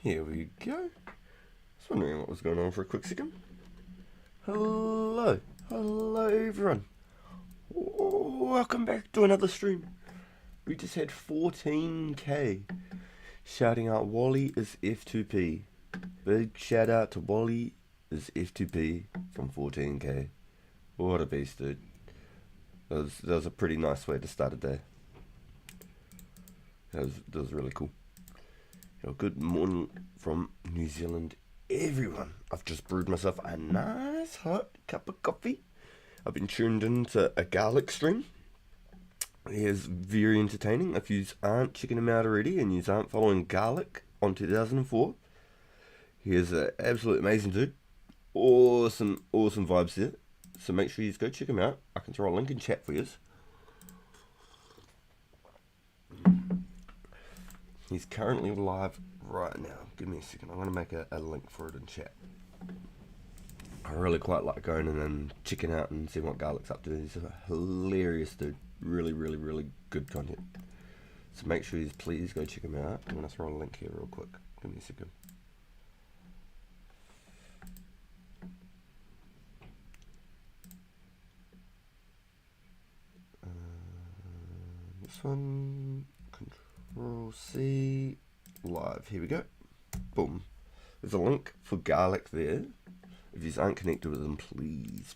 Here we go. I was wondering what was going on for a quick second. Hello. Hello everyone. Welcome back to another stream. We just had 14k. Shouting out Wally is F2P. Big shout out to Wally is F2P from 14k. What a beast, dude. That was a pretty nice way to start a day. That was really cool. Yo, good morning from New Zealand, everyone. I've just brewed myself a nice hot cup of coffee. I've been tuned into a garlic stream. He is very entertaining. If you aren't checking him out already and you aren't following Garlic on 2004, he is an absolutely amazing dude. Awesome vibes there. So make sure you go check him out. I can throw a link in chat for you. He's currently live right now. Give me a second. I'm going to make a link for it in chat. I really quite like going in and checking out and seeing what Garlic's up to. He's a hilarious dude. Really good content. So make sure you please go check him out. I'm going to throw a link here real quick. Give me a second. This one, Control C, live. Here we go. Boom. There's a link for Garlic there. If you aren't connected with them, please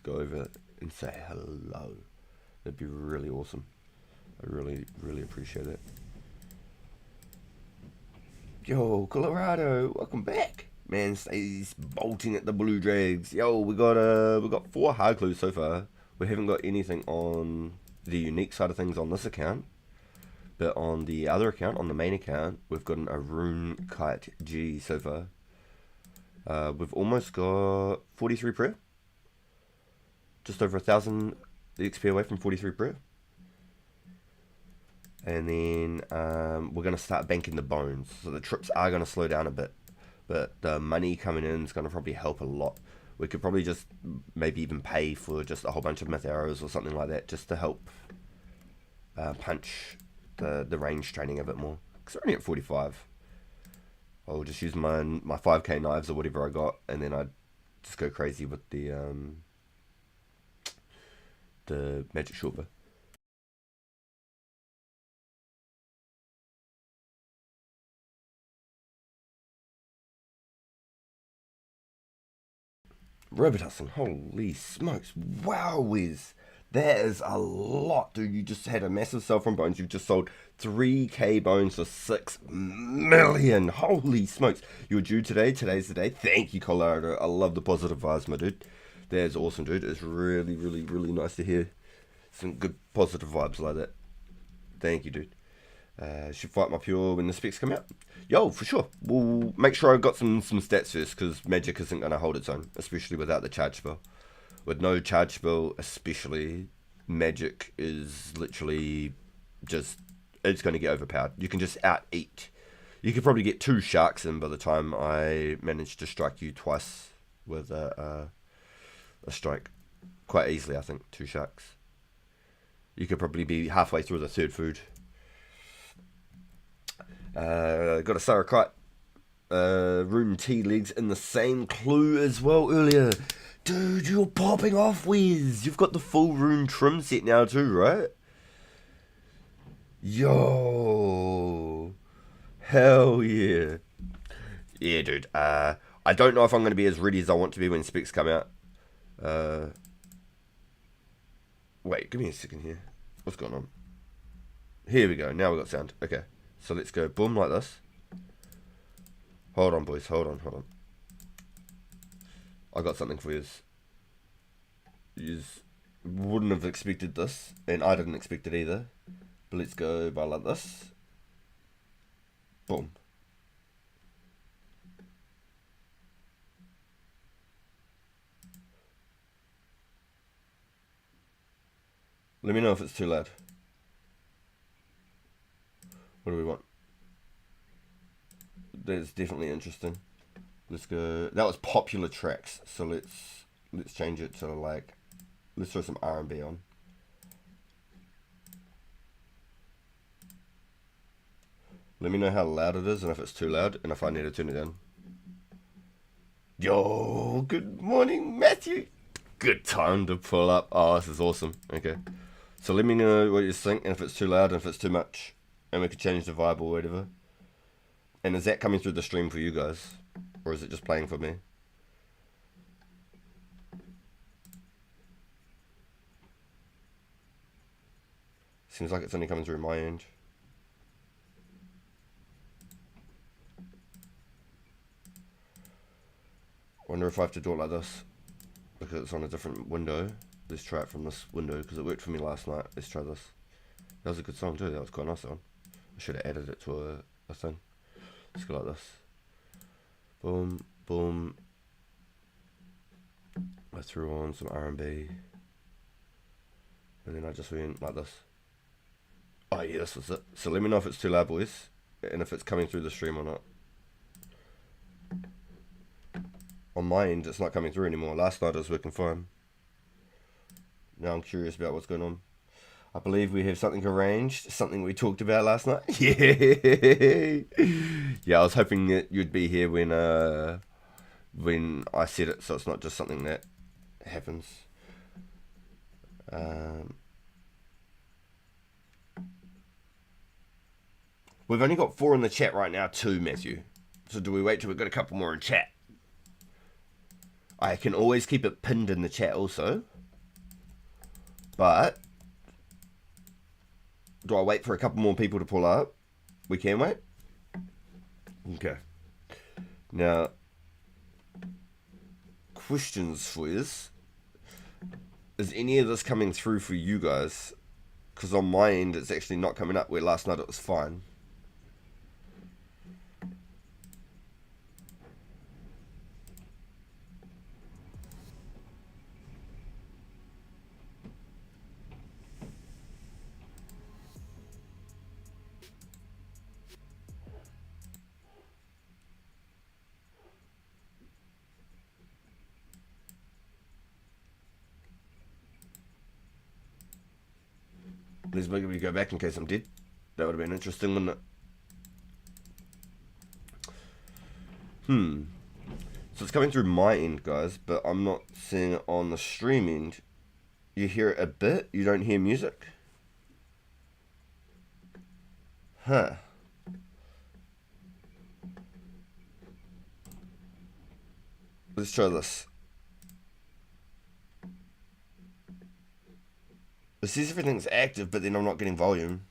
go over and say hello. That'd be really awesome. I really appreciate it. Yo, Colorado, welcome back. Man stays bolting at the Blue Drags. Yo, we got 4 hard clues so far. We haven't got anything on the unique side of things on this account. But on the other account, on the main account, we've gotten a Rune Kite G so far. We've almost got 43 prayer. Just over 1,000 XP away from 43 prayer. And then we're going to start banking the bones. So the trips are going to slow down a bit. But the money coming in is going to probably help a lot. We could probably just maybe even pay for just a whole bunch of myth arrows or something like that. Just to help punch the range training a bit more. Because we're only at 45. I'll just use my 5k knives or whatever I got. And then I'd just go crazy with the magic shortbow. Robitussin, holy smokes, wow whiz. That is a lot, dude. You just had a massive sell from bones. You've just sold 3k bones for 6 million. Holy smokes. You're due today. Today's the day. Thank you, Colorado. I love the positive vibes, my dude. That is awesome, dude. It's really nice to hear some good positive vibes like that. Thank you, dude. Should fight my pure when the specs come out. Yo, for sure. We'll make sure I've got some stats first, because magic isn't going to hold its own, especially without the charge spell. With no charge spell, especially, magic is literally just, it's going to get overpowered. You can just out-eat. You could probably get 2 sharks in by the time I manage to strike you twice with a strike. Quite easily, I think, 2 sharks. You could probably be halfway through the 3rd food. Got a Sarakite Rune Tea legs in the same clue as well earlier. Dude, you're popping off, Wiz. You've got the full Rune trim set now too, right? Yo. Hell yeah. Yeah, dude. I don't know if I'm going to be as ready as I want to be when specs come out. Wait, give me a second here. What's going on? Here we go. Now we got sound. Okay. So let's go boom like this. Hold on, boys. Hold on. I got something for you. You wouldn't have expected this, and I didn't expect it either. But let's go by like this. Boom. Let me know if it's too loud. What do we want? That's definitely interesting. Let's go. That was popular tracks, so let's change it to like, let's throw some R&B on. Let me know how loud it is and if it's too loud and if I need to turn it down. Yo, good morning, Matthew. Good time to pull up. Oh, this is awesome. Okay. So let me know what you think and if it's too loud and if it's too much. And we can change the vibe or whatever. And is that coming through the stream for you guys? Or is it just playing for me? Seems like it's only coming through my end. Wonder if I have to do it like this. Because it's on a different window. Let's try it from this window because it worked for me last night. Let's try this. That was a good song too. That was quite a nice one. I should have added it to a thing. Let's go like this. Boom, boom. I threw on some R&B. And then I just went like this. Oh yeah, this was it. So let me know if it's too loud, boys. And if it's coming through the stream or not. On my end, it's not coming through anymore. Last night it was working fine. Now I'm curious about what's going on. I believe we have something arranged. Something we talked about last night. Yeah. Yeah, I was hoping that you'd be here when I said it, so it's not just something that happens. We've only got 4 in the chat right now too, Matthew. So do we wait till we've got a couple more in chat? I can always keep it pinned in the chat also. But do I wait for a couple more people to pull up? We can wait? Okay. Now, questions for you. Is any of this coming through for you guys? Because on my end, it's actually not coming up, where last night it was fine. Let's maybe go back in case I'm dead. That would have been interesting, wouldn't it? So it's coming through my end, guys, but I'm not seeing it on the stream end. You hear it a bit, you don't hear music? Huh. Let's try this. It says everything's active, but then I'm not getting volume.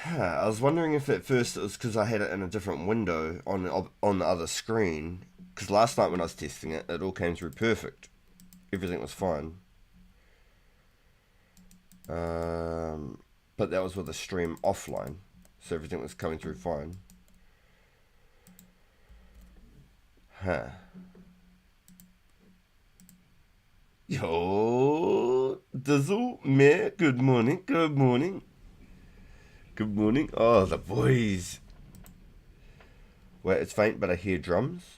I was wondering if at first it was because I had it in a different window on the other screen. Because last night when I was testing it, it all came through perfect. Everything was fine. But that was with the stream offline, so everything was coming through fine. Yo, Dizzle, Mare, good morning, good morning. Good morning. Oh, the boys. Wait, it's faint, but I hear drums.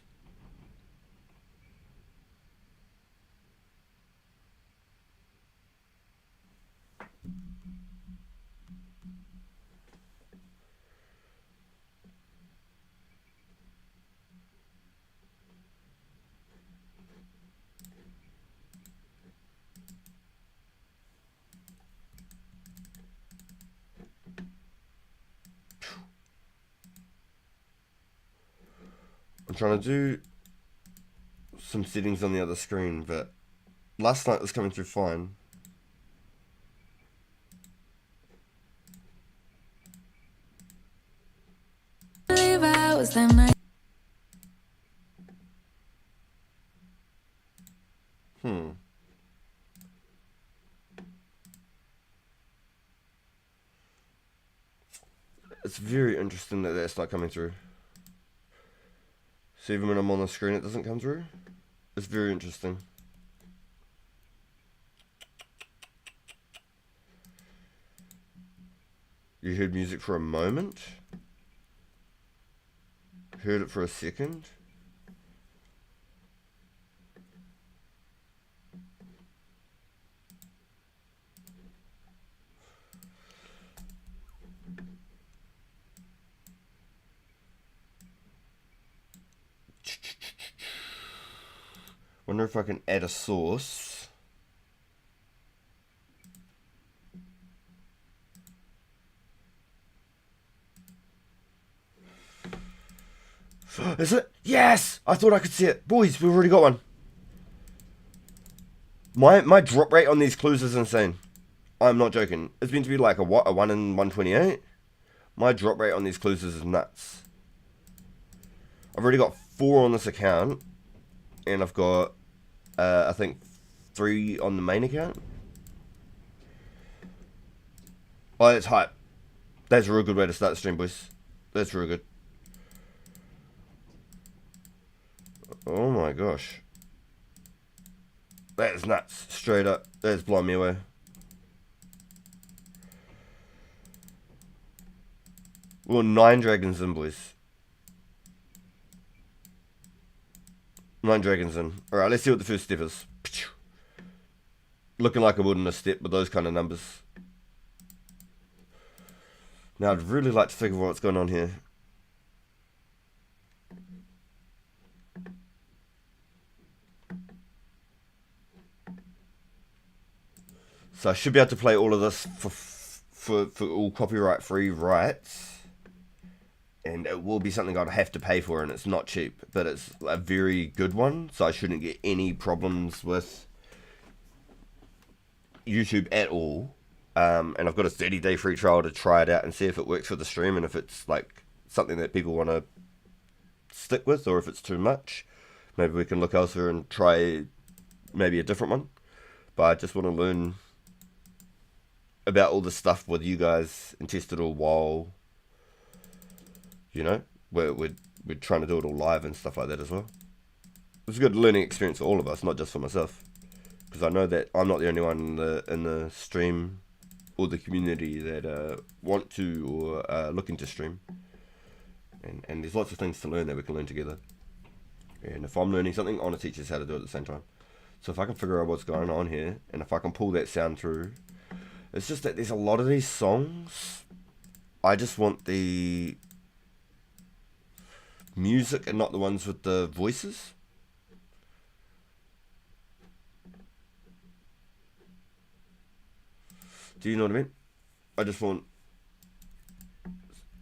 I'm trying to do some settings on the other screen, but last night was coming through fine. It's very interesting that that's not coming through. So even when I'm on the screen, it doesn't come through. It's very interesting. You heard music for a moment? Heard it for a second. Wonder if I can add a source. Is it? Yes! I thought I could see it. Boys, we've already got one. My drop rate on these clues is insane. I'm not joking. It's meant to be like a 1 in 128. My drop rate on these clues is nuts. I've already got 4 on this account. And I've got, I think, 3 on the main account. Oh, that's hype. That's a real good way to start the stream, boys. That's real good. Oh my gosh. That is nuts. Straight up. That is blowing me away. Well, 9 dragons in, boys. 9 dragons in. Alright, let's see what the first step is. Looking like a wilderness step with those kind of numbers. Now, I'd really like to figure out what's going on here. So I should be able to play all of this for all copyright-free rights. And it will be something I'd have to pay for, and it's not cheap, but it's a very good one, so I shouldn't get any problems with YouTube at all. And I've got a 30-day free trial to try it out and see if it works for the stream, and if it's like something that people want to stick with, or if it's too much. Maybe we can look elsewhere and try maybe a different one. But I just want to learn about all this stuff with you guys and test it all while, you know, we're trying to do it all live and stuff like that as well. It's a good learning experience for all of us, not just for myself, because I know that I'm not the only one in the stream or the community that want to or are looking to stream. And there's lots of things to learn that we can learn together. And if I'm learning something, I want to teach us how to do it at the same time. So if I can figure out what's going on here, and if I can pull that sound through, it's just that there's a lot of these songs, I just want the music and not the ones with the voices. Do you know what I mean? I just want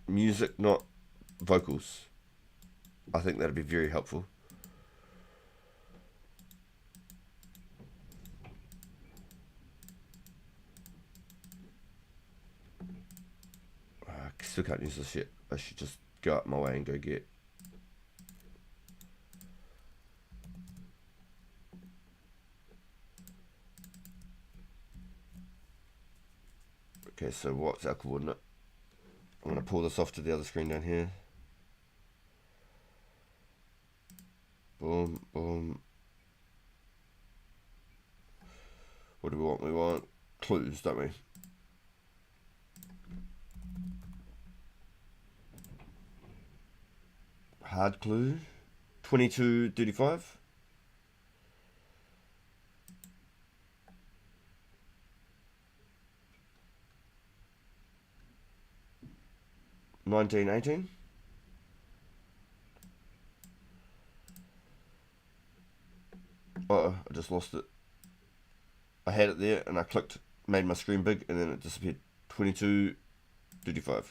music, not vocals. I think that'd be very helpful. I still can't use this yet. I should just go out my way and go get. Okay, so what's our coordinate? I'm going to pull this off to the other screen down here. Boom, boom. What do we want? We want clues, don't we? Hard clue. 2235. $19.18. Uh-oh, I just lost it. I had it there and I clicked, made my screen big, and then it disappeared. 22.35.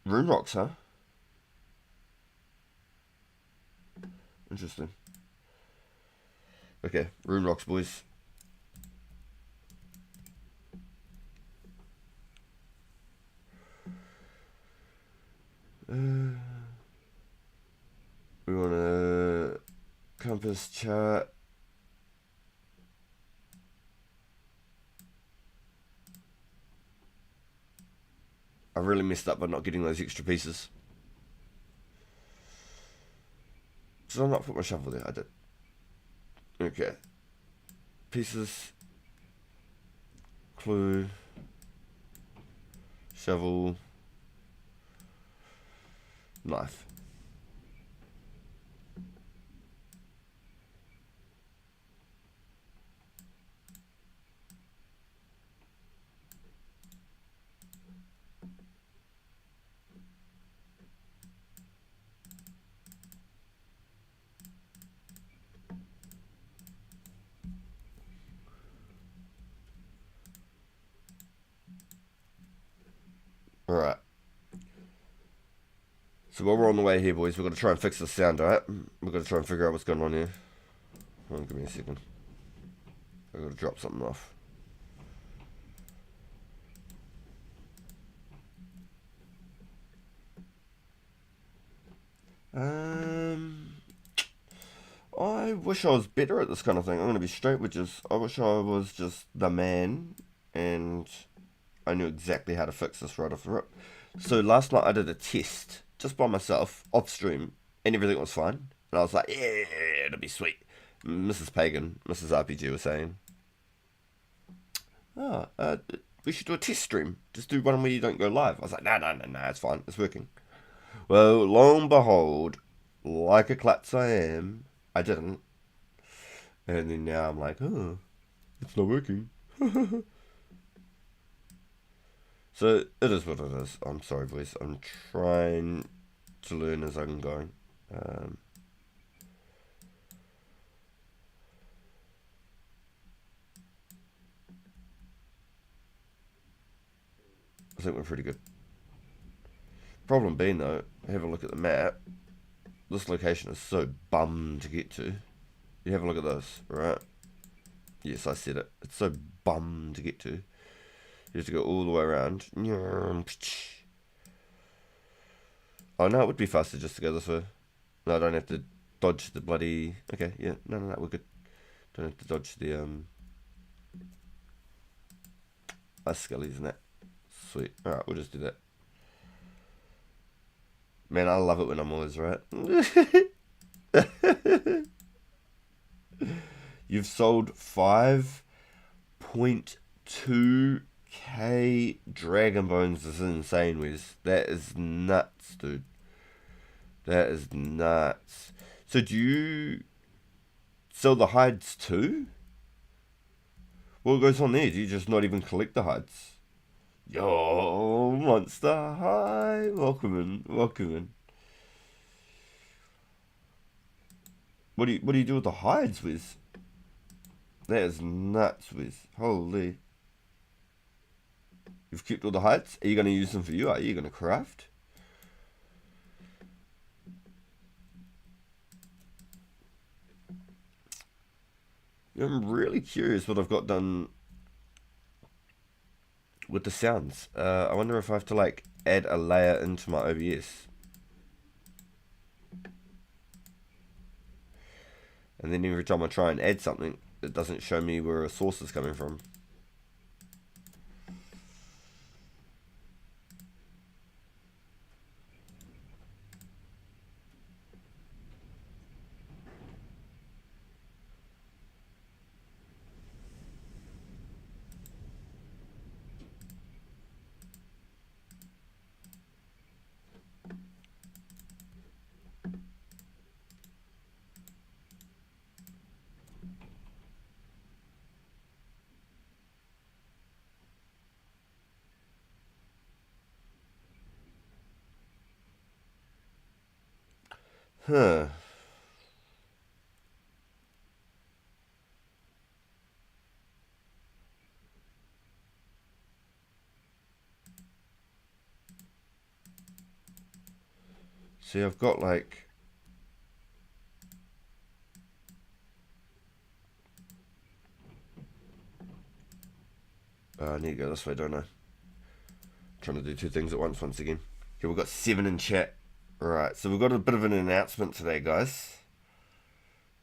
Rune rocks, huh? Interesting. Okay, rune rocks, boys. We want a compass chart. I really messed up by not getting those extra pieces. Did I not put my shovel there? I did. Okay. Pieces. Clue. shovel, knife. Alright. So while we're on the way here, boys, we've got to try and fix the sound, alright? We've got to try and figure out what's going on here. Hold on, give me a second. I've got to drop something off. I wish I was better at this kind of thing. I'm going to be straight with you. I wish I was just the man and I knew exactly how to fix this right off the rip. So last night I did a test just by myself off stream and everything was fine. And I was like, yeah, it'll be sweet. Mrs. Pagan, Mrs. RPG was saying, we should do a test stream. Just do one where you don't go live. I was like, no, it's fine. It's working. Well, lo and behold, like a klutz I am, I didn't. And then now I'm like, oh, it's not working. So, it is what it is. I'm sorry, boys. I'm trying to learn as I'm going. I think we're pretty good. Problem being, though, have a look at the map. This location is so bum to get to. You have a look at this, right? Yes, I said it. It's so bum to get to. You have to go all the way around. Oh, no, it would be faster just to go this way. No, I don't have to dodge the bloody... Okay, yeah, no, we're good. Don't have to dodge the, skellies and that. Sweet. Alright, we'll just do that. Man, I love it when I'm always right. You've sold 5.2k Dragon Bones. This is insane, Wiz. That is nuts, dude. That is nuts. So do you sell the hides too? What goes on there? Do you just not even collect the hides? Yo, Monster High. Welcome in. What do you do with the hides, Wiz? That is nuts, Wiz. Holy. You've kept all the hides? Are you going to use them for you? Are you going to craft? I'm really curious what I've got done with the sounds. I wonder if I have to like add a layer into my OBS. And then every time I try and add something, it doesn't show me where a source is coming from. Huh. See, I've got like... I need to go this way, don't I? Trying to do two things at once again. Okay, we've got 7 in chat. Alright, so we've got a bit of an announcement today, guys.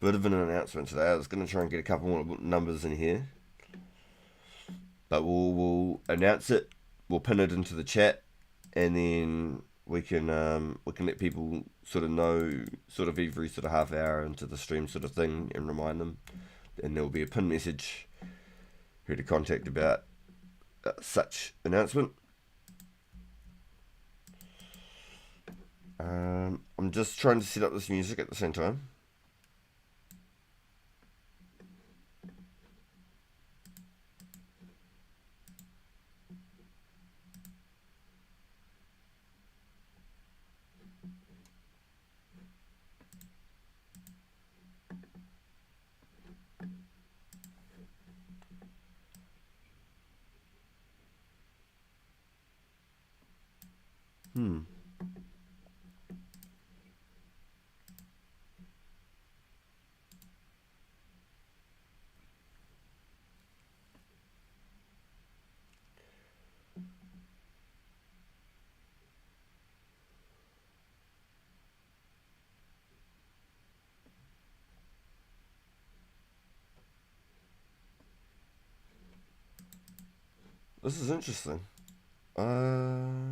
I was going to try and get a couple more numbers in here. But we'll announce it. We'll pin it into the chat. And then we can let people sort of know sort of every sort of half hour into the stream sort of thing and remind them. And there will be a pin message who to contact about such announcement. I'm just trying to set up this music at the same time. This is interesting. I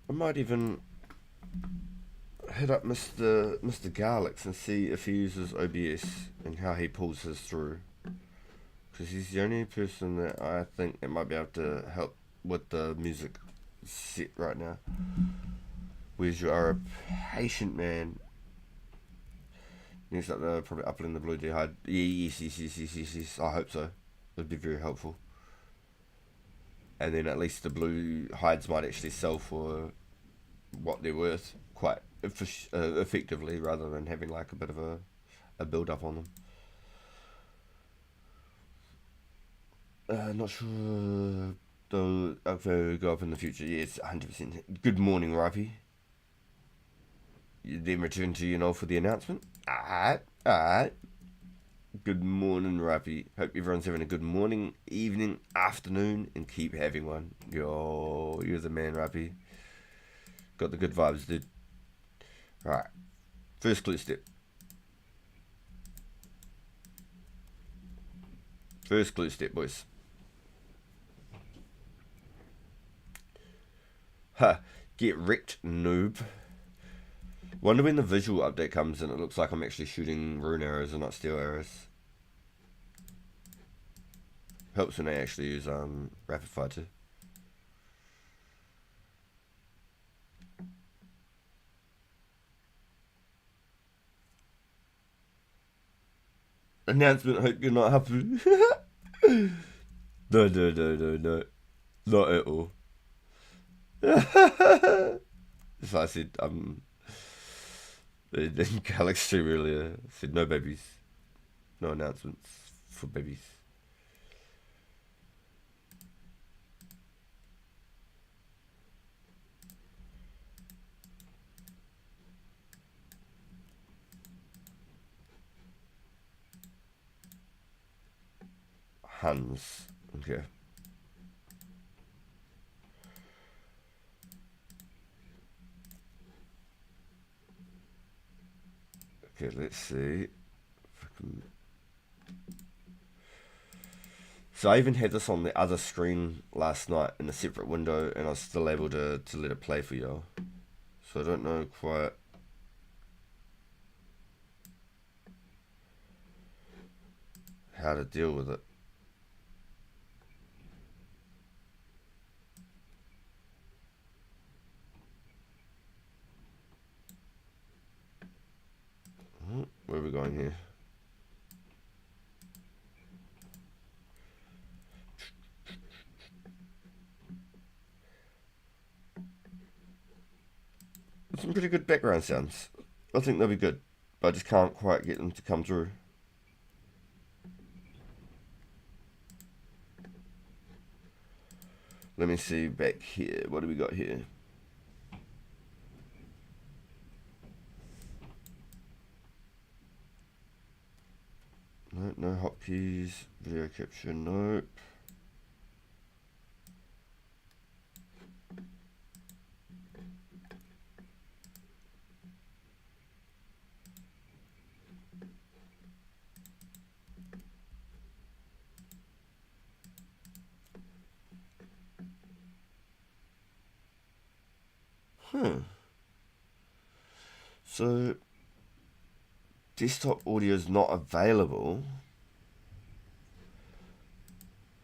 might even hit up Mr. Garlics and see if he uses OBS and how he pulls his through. Because he's the only person that I think that might be able to help with the music set right now. Whereas you are a patient man. Next up, probably uploading the blue hide. Yes. I hope so. It'd be very helpful. And then at least the blue hides might actually sell for what they're worth quite effectively, rather than having like a bit of a build up on them. Not sure they'll go up in the future. Yes, 100%. Good morning, Rippy. You then return to for the announcement. Alright. Good morning, Rippy. Hope everyone's having a good morning, evening, afternoon, and keep having one. Yo, you're the man, Rippy. Got the good vibes, dude. Right. First clue step. First clue step, boys. Ha. Get wrecked, noob. Wonder when the visual update comes and it looks like I'm actually shooting rune arrows and not steel arrows. Helps when I actually use rapid fire too. Announcement, hope you're not happy. No. Not at all. So I said, in Galaxy stream earlier, I said no babies. No announcements for babies. Hans. Okay. Okay, let's see. So I even had this on the other screen last night in a separate window, and I was still able to let it play for y'all. So I don't know quite how to deal with it. Where are we going here? Some pretty good background sounds. I think they'll be good, but I just can't quite get them to come through. Let me see back here. What do we got here? No hotkeys. Video capture, nope. So, desktop audio is not available,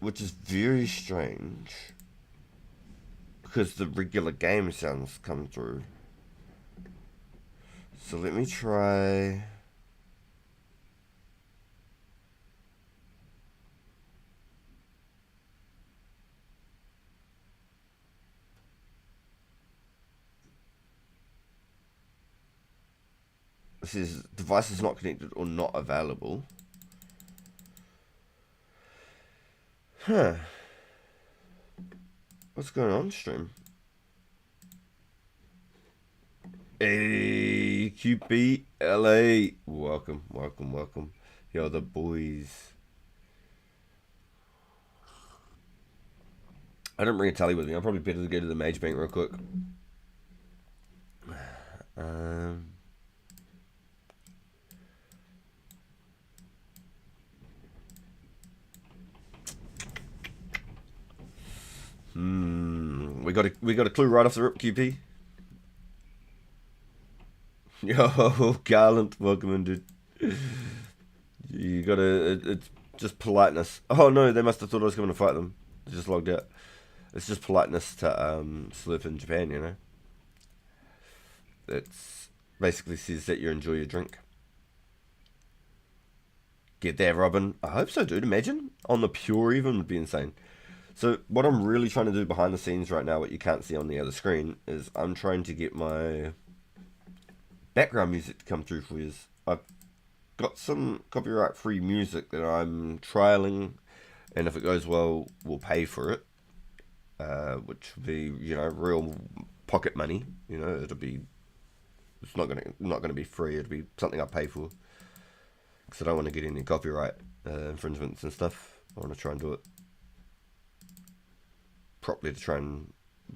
which is very strange, because the regular game sounds come through. So let me try. It says device is not connected or not available. Huh. What's going on, stream? Hey, QP LA. Welcome, welcome, welcome. Yo, the boys. I didn't bring a tally with me. I'm probably better to go to the Mage Bank real quick. We got a clue right off the rip, QP. Yo, Garland, welcome in, dude. You gotta, it's just politeness. Oh no, they must have thought I was coming to fight them. They just logged out. It's just politeness to slurp in Japan, you know. It's basically says that you enjoy your drink. Get there, Robin. I hope so, dude. Imagine on the pure even would be insane. So what I'm really trying to do behind the scenes right now, what you can't see on the other screen, is I'm trying to get my background music to come through for you. I've got some copyright free music that I'm trialing, and if it goes well, we'll pay for it, which will be, you know, real pocket money. You know, it's not gonna be free. It'll be something I pay for, because I don't want to get any copyright infringements and stuff. I want to try and do it properly to try and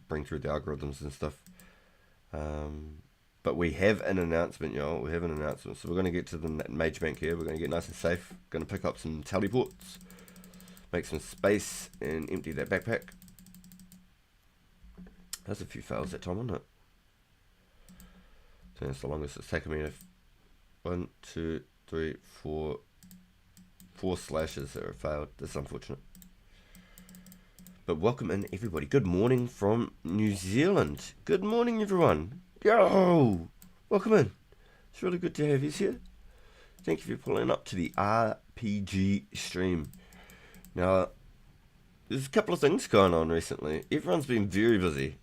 bring through the algorithms and stuff. But we have an announcement, y'all. We have an announcement. So we're going to get to the Mage Bank here. We're going to get nice and safe. Going to pick up some teleports, make some space, and empty that backpack. That's a few fails that time, isn't it? So that's the longest it's taken me to... 1, 2, 3, 4... 4 slashes that have failed. That's unfortunate. But welcome in, everybody. Good morning from New Zealand. Good morning, everyone. Yo! Welcome in. It's really good to have you here. Thank you for pulling up to the RPG stream. Now, there's a couple of things going on recently. Everyone's been very busy.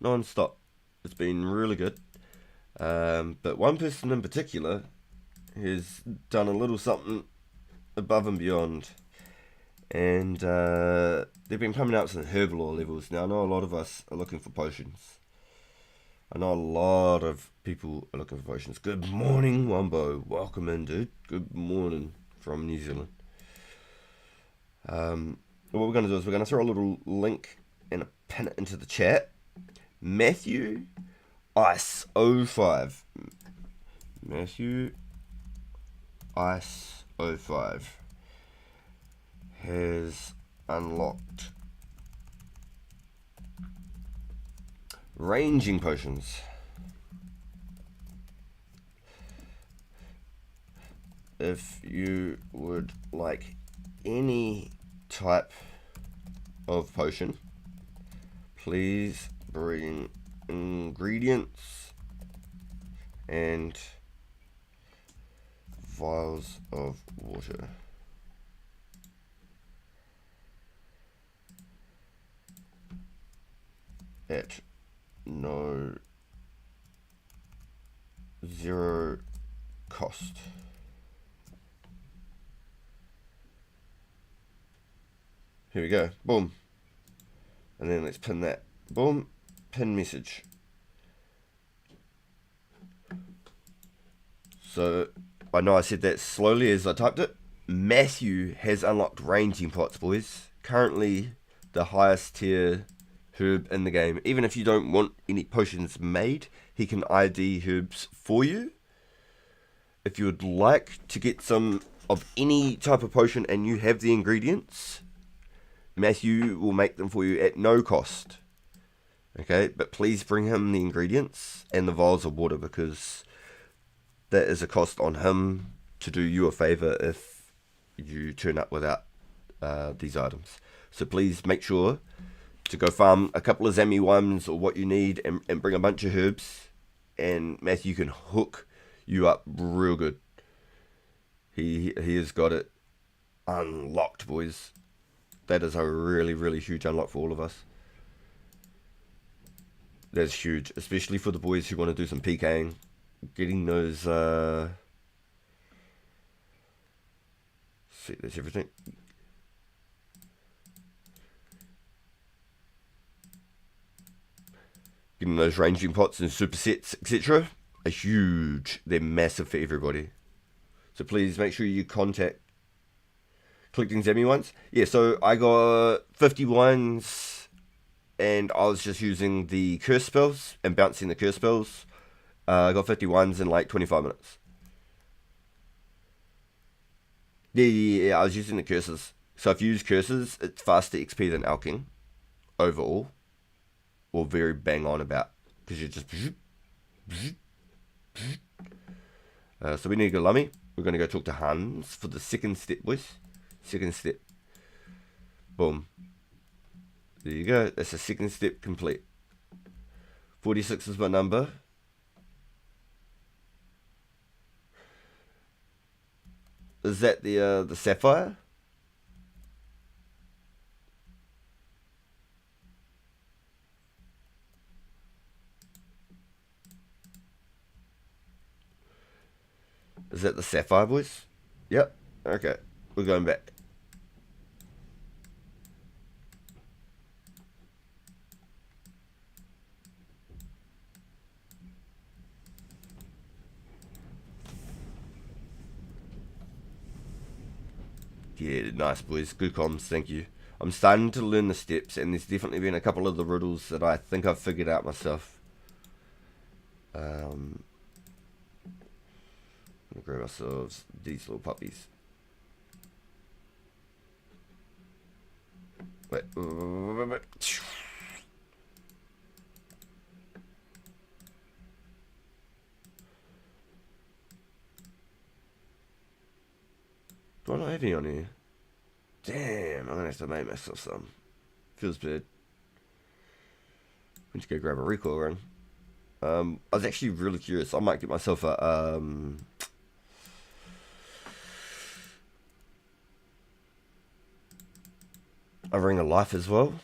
Non-stop. It's been really good. But one person in particular has done a little something above and beyond. And they've been coming out some Herbalore levels. Now, I know a lot of us are looking for potions. I know a lot of people are looking for potions. Good morning, Wumbo. Welcome in, dude. Good morning from New Zealand. What we're going to do is we're going to throw a little link and pin it into the chat. Matthew Ice 05. Matthew Ice 05 has unlocked ranging potions. If you would like any type of potion, please bring ingredients and vials of water. At zero cost. Here we go. Boom. And then let's pin that. Boom. Pin message. So I know I said that slowly as I typed it. Matthew has unlocked ranging pots, boys. Currently the highest tier herb in the game. Even if you don't want any potions made, he can ID herbs for you. If you would like to get some of any type of potion and you have the ingredients, Matthew will make them for you at no cost. Okay, but please bring him the ingredients and the vials of water, because that is a cost on him to do you a favor if you turn up without these items. So please make sure to go farm a couple of Zammy ones or what you need and bring a bunch of herbs, and Matthew can hook you up real good. He has got it unlocked, boys. That is a really, really huge unlock for all of us. That's huge, especially for the boys who want to do some PKing. Getting those, see, that's everything. Getting those ranging pots and supersets, etc. are huge. They're massive for everybody. So please make sure you contact collecting Zammy ones. Yeah, so I got 51s, and I was just using the curse spells and bouncing the curse spells. I got 51s in like 25 minutes. Yeah, I was using the curses. So if you use curses, it's faster XP than alking overall, or very bang on about, because you're just. So we need to go Lummy. We're going to go talk to Hans for the second step, boys. Second step. Boom. There you go. That's the second step complete. 46 is my number. Is that the sapphire? Is that the sapphire, boys? Yep. Okay. We're going back. Yeah, nice, boys. Good comms, thank you. I'm starting to learn the steps, and there's definitely been a couple of the riddles that I think I've figured out myself. Gonna grab ourselves these little puppies. Wait. Do I not have any on here? Damn, I'm gonna have to make myself some. Feels bad. I'm just gonna grab a recoil run. I was actually really curious. I might get myself a ring of life as well.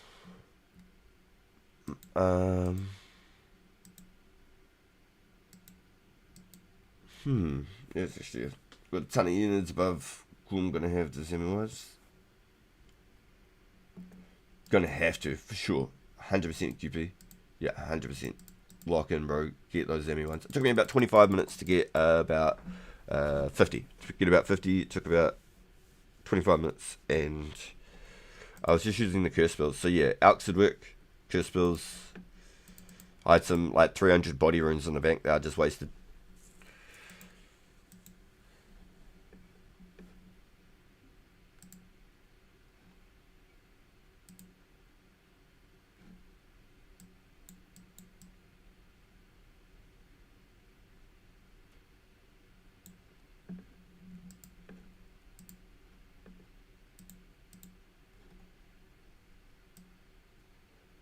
Yes, actually, got a ton of units above. Cool, I'm gonna have this anyways. Gonna have to, for sure. 100% QP. Yeah, 100%. Lock in, bro. Get those Emmy ones. It took me about 25 minutes to get about 50. To get about 50, it took about 25 minutes. And I was just using the curse spells. So yeah, Alks would work. Curse spells. I had some like 300 body runes in the bank that I just wasted.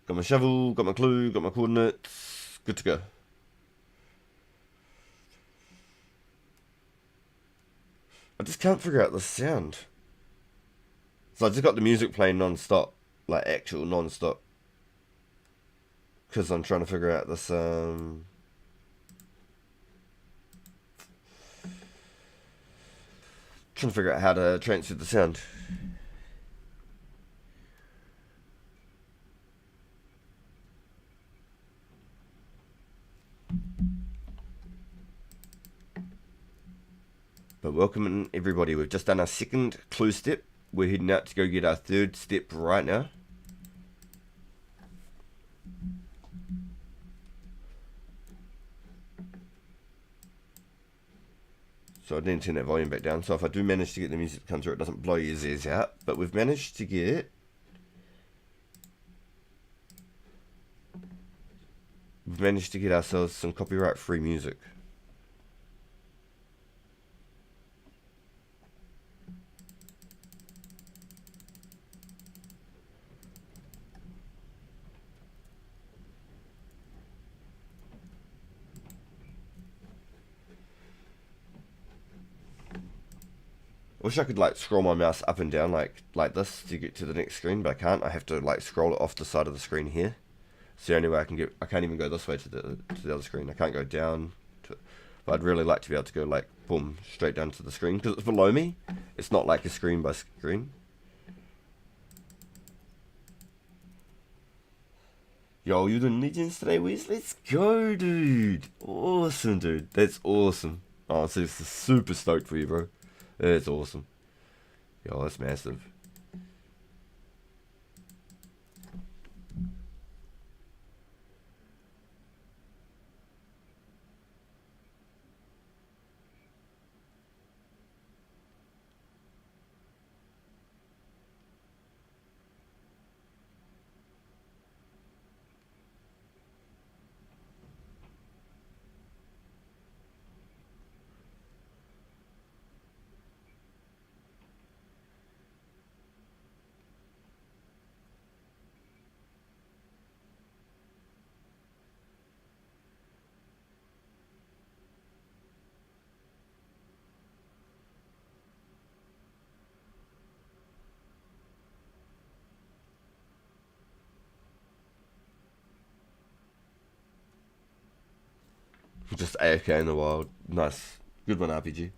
Got my shovel, got my clue, got my coordinates. Good to go. I just can't figure out the sound. So I just got the music playing non-stop. Like actual non-stop. Because I'm trying to figure out this, trying to figure out how to transfer the sound. But welcome everybody. We've just done our second clue step. We're heading out to go get our third step right now. So I need to turn that volume back down. So if I do manage to get the music to come through, it doesn't blow your ears out. But we've managed to get... We've managed to get ourselves some copyright-free music. wish I could like scroll my mouse up and down like this to get to the next screen, but I can't. I have to like scroll it off the side of the screen here. It's the only way I can get. I can't even go this way to the other screen. I can't go down to it. But I'd really like to be able to go like boom straight down to the screen because it's below me. It's not like a screen by screen. Yo, you doing Legends today, Wes? Let's go, dude. Awesome, dude. That's awesome. Oh, I'm super stoked for you, bro. That's awesome. Yo, that's massive. Just AFK in the wild. Nice. Good one, RPG.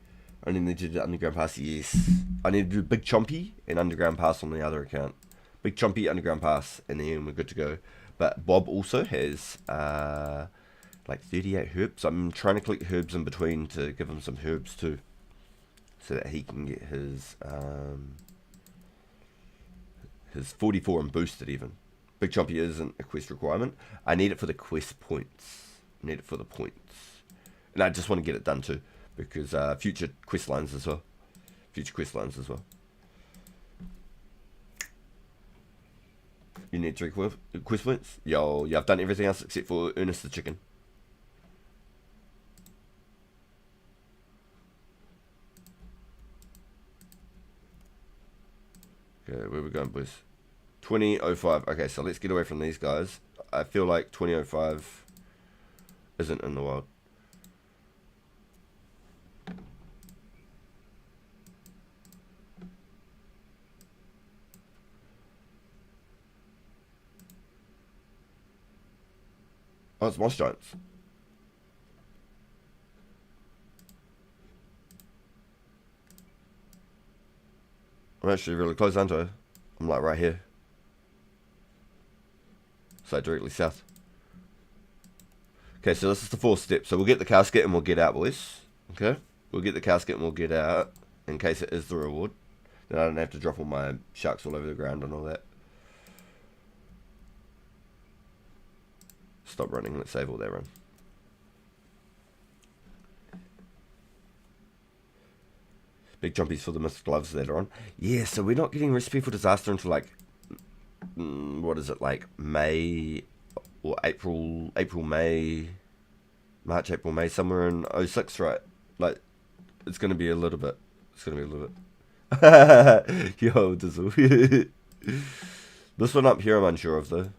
I only need to do Underground Pass, yes. I need to do Big Chompy and Underground Pass on the other account. Big Chompy, Underground Pass, and then we're good to go. But Bob also has like 38 herbs. I'm trying to collect herbs in between to give him some herbs too. So that he can get his 44 and boosted even. Big Chompy isn't a quest requirement. I need it for the quest points. I need it for the points. And I just want to get it done too. Because future quest lines as well. Future quest lines as well. You need 3 quest points? Yo, yeah, I've done everything else except for Ernest the Chicken. Okay, where are we going, boys? 2005. Okay, so let's get away from these guys. I feel like 2005 isn't in the wild. Oh, it's Moss Giants. I'm actually really close, aren't I? I'm like right here. So directly south. Okay, so this is the 4th step. So we'll get the casket and we'll get out, boys. Okay? We'll get the casket and we'll get out. In case it is the reward. Then I don't have to drop all my sharks all over the ground and all that. Stop running. Let's save all that run. Big jumpies for the mist gloves later on. Yeah, so we're not getting Recipe for Disaster until like... what is it? Like May... or April, May... March, April, May. Somewhere in 06, right? Like, it's going to be a little bit. It's going to be a little bit. Yo, this one up here I'm unsure of though.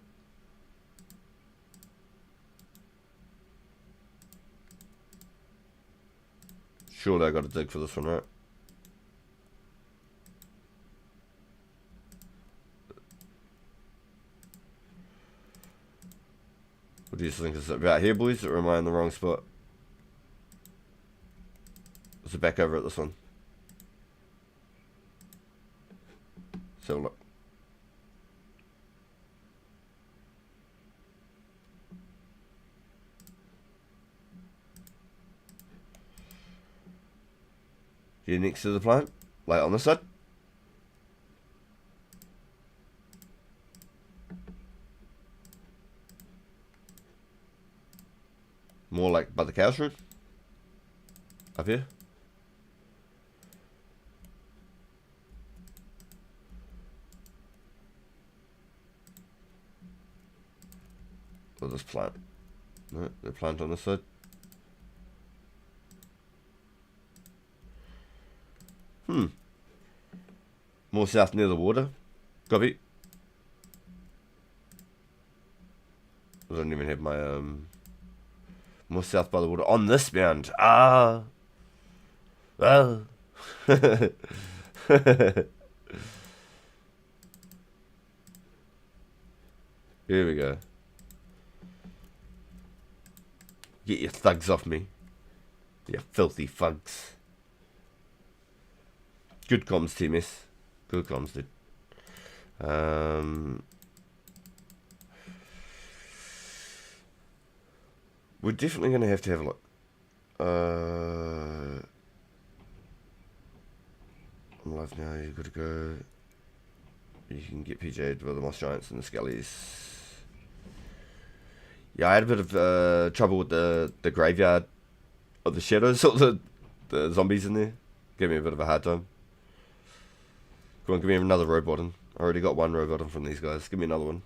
Surely I got to dig for this one, right? What do you think? Is it about here, boys, or am I in the wrong spot? Is it back over at this one? So look. Here next to the plant, like on this side. More like by the cow's room. Up here. Or this plant. No, the plant on this side. More south near the water. Copy. I don't even have my more south by the water on this mound. Here we go. Get your thugs off me. You filthy thugs. Good comms, TMS. Good comms, dude. We're definitely going to have a look. I'm live now, you've got to go. You can get PJ'd with the Moss Giants and the Skellies. Yeah, I had a bit of trouble with the graveyard of the shadows, or the zombies in there. Gave me a bit of a hard time. Come on, give me another robot. I already got one robot from these guys. Give me another one.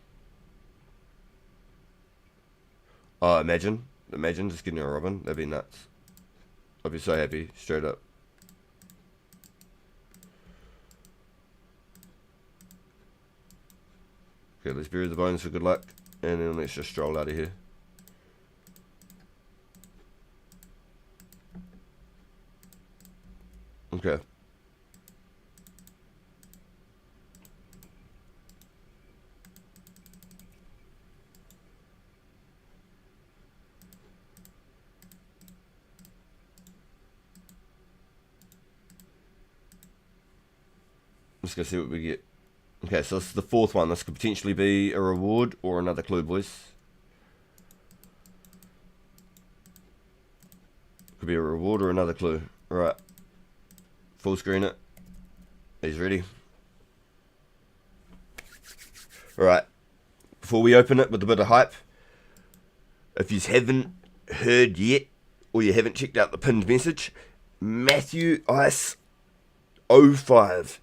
Oh, imagine just getting a Robin. That'd be nuts. I'd be so happy, straight up. Okay, let's bury the bones for good luck, and then let's just stroll out of here. Okay. Let's go see what we get. Okay, so this is the fourth one. This could potentially be a reward or another clue, boys. Could be a reward or another clue. Alright. Full screen it. He's ready. Alright. Before we open it with a bit of hype, if you haven't heard yet, or you haven't checked out the pinned message, Matthew Ice 05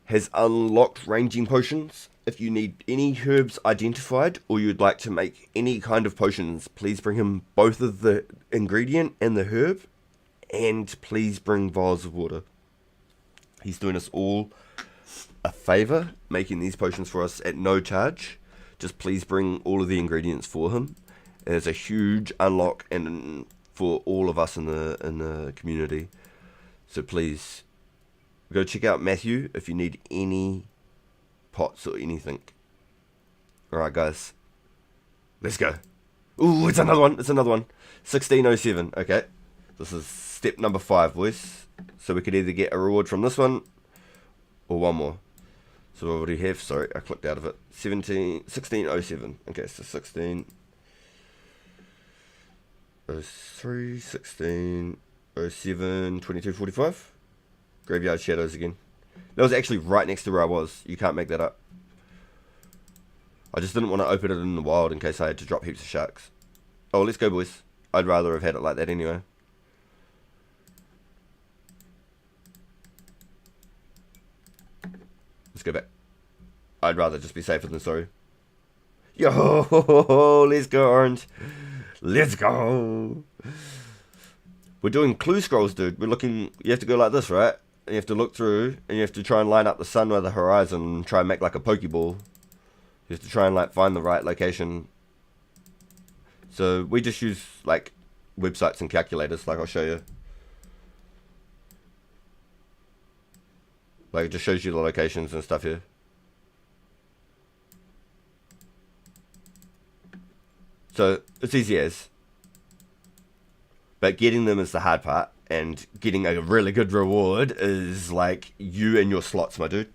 has unlocked ranging potions. If you need any herbs identified, or you'd like to make any kind of potions, please bring him both of the ingredient and the herb, and please bring vials of water. He's doing us all a favour, making these potions for us at no charge. Just please bring all of the ingredients for him. And it's a huge unlock and for all of us in the community. So please go check out Matthew if you need any pots or anything. Alright, guys. Let's go. Ooh, it's another one. 1607. Okay. This is step number 5, boys. So we could either get a reward from this one or one more. So what do we have? Sorry, I clicked out of it. 1607. Okay, so 1603, 1607, 2245. Graveyard Shadows again. That was actually right next to where I was. You can't make that up. I just didn't want to open it in the wild in case I had to drop heaps of sharks. Oh, let's go, boys. I'd rather have had it like that anyway. Let's go back. I'd rather just be safer than sorry. Yo, let's go, Orange. Let's go. We're doing clue scrolls, dude. We're looking. You have to go like this, right? And you have to look through, and you have to try and line up the sun with the horizon, and try and make like a Pokeball. You have to try and like find the right location. So we just use like websites and calculators, like I'll show you. Like it just shows you the locations and stuff here. So it's easy as. But getting them is the hard part. And getting a really good reward is like you and your slots, my dude.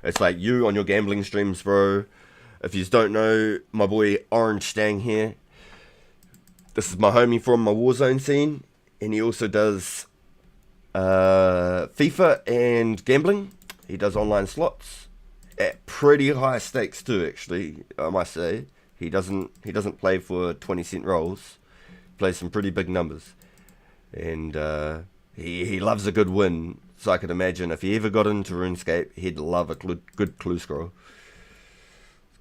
It's like you on your gambling streams, bro. If you don't know, my boy Orange Stang here. This is my homie from my Warzone scene. And he also does FIFA and gambling. He does online slots at pretty high stakes too, actually, I must say. He doesn't play for 20-cent rolls. He plays some pretty big numbers. And he loves a good win. So I could imagine if he ever got into RuneScape, he'd love a good clue scroll.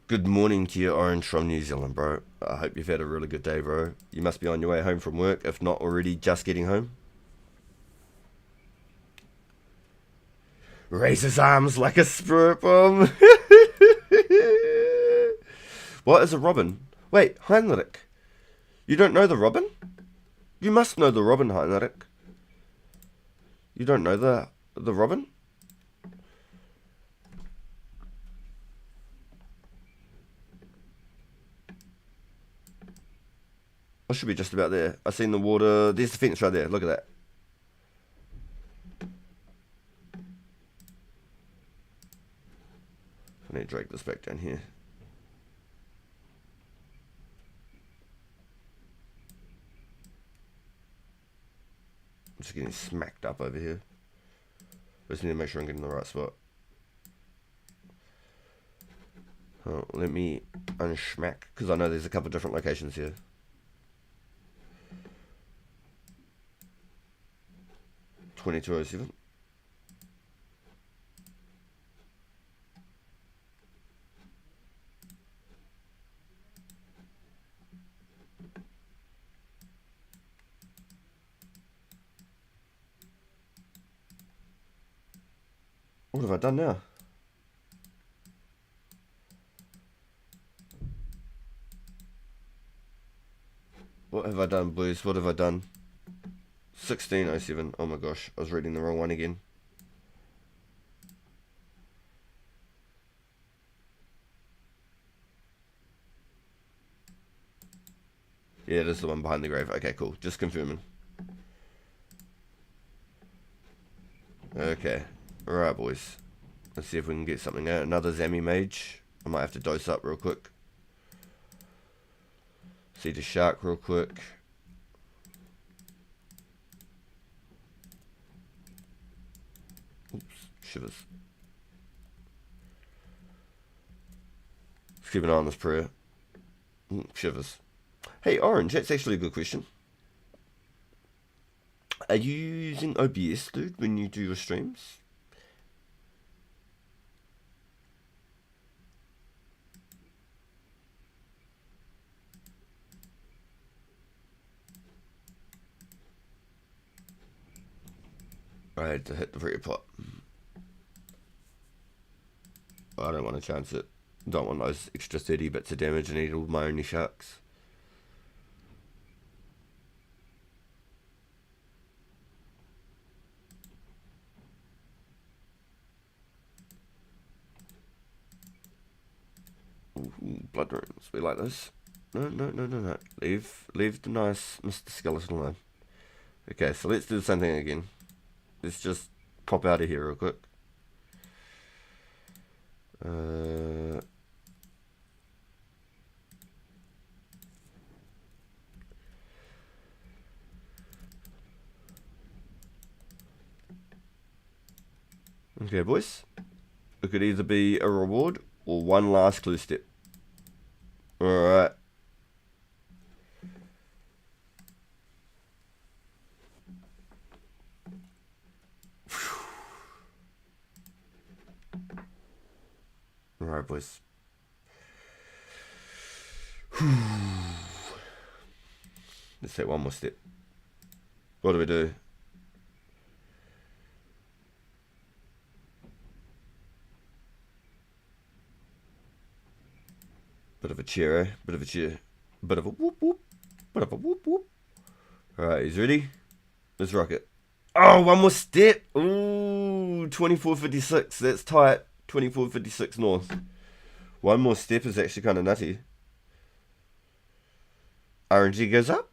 Good morning to you, Orange from New Zealand, bro. I hope you've had a really good day, bro. You must be on your way home from work, if not already just getting home. Raise his arms like a spirit bomb. What is a robin? Wait, Heinrich. You don't know the robin? You must know the robin, Heinrich. You don't know the robin? I should be just about there. I seen the water. There's the fence right there. Look at that. I need to drag this back down here. I'm just getting smacked up over here. Just need to make sure I'm getting the right spot. Oh, let me unsmack, because I know there's a couple of different locations here. $22.07. What have I done now? What have I done, boys? What have I done? 16.07. Oh my gosh, I was reading the wrong one again. Yeah, it is the one behind the grave. Okay, cool. Just confirming. Okay. Alright, boys. Let's see if we can get something out. Another Zami Mage. I might have to dose up real quick. See the shark real quick. Oops, shivers. Let's keep an eye on this prayer. Shivers. Hey, Orange, that's actually a good question. Are you using OBS, dude, when you do your streams? I had to hit the prayer pot. I don't want to chance it. Don't want those extra 30 bits of damage and eat all my only sharks. Ooh, blood runes. We like those. No. Leave the nice Mr. Skeleton alone. Okay, so let's do the same thing again. Let's just pop out of here real quick. Okay, boys. It could either be a reward or one last clue step. Alright. Alright, boys. Let's take one more step. What do we do? Bit of a cheer, eh? Bit of a cheer. Bit of a whoop whoop. Bit of a whoop whoop. Alright, he's ready? Let's rock it. Oh, one more step. Ooh, 24.56. That's tight. 24.56 north. One more step is actually kind of nutty. RNG goes up.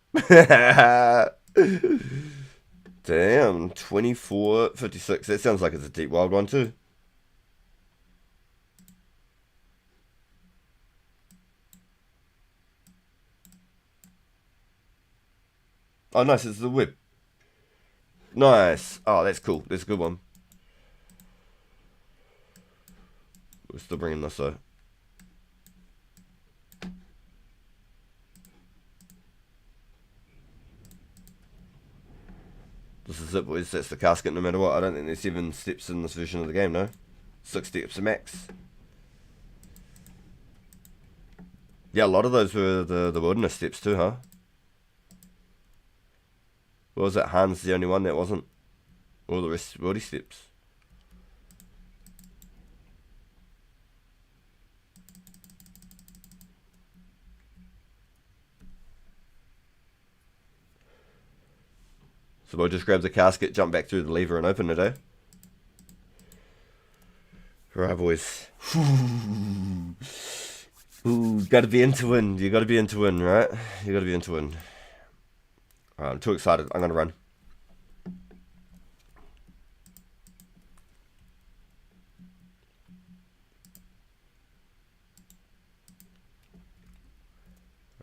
Damn, 24.56. That sounds like it's a deep wild one too. Oh, nice. It's the whip. Nice. Oh, that's cool. That's a good one. We're still bringing this though. This is it, boys. That's the casket no matter what. I don't think there's 7 steps in this version of the game, no? 6 steps a max. Yeah, a lot of those were the wilderness steps too, huh? What was it? Han's the only one that wasn't. All the rest wildy steps. So we'll just grab the casket, jump back through the lever and open it, eh? Right, boys. Ooh, gotta be in to win. You gotta be in to win, right? You gotta be in to win. I'm too excited. I'm gonna run.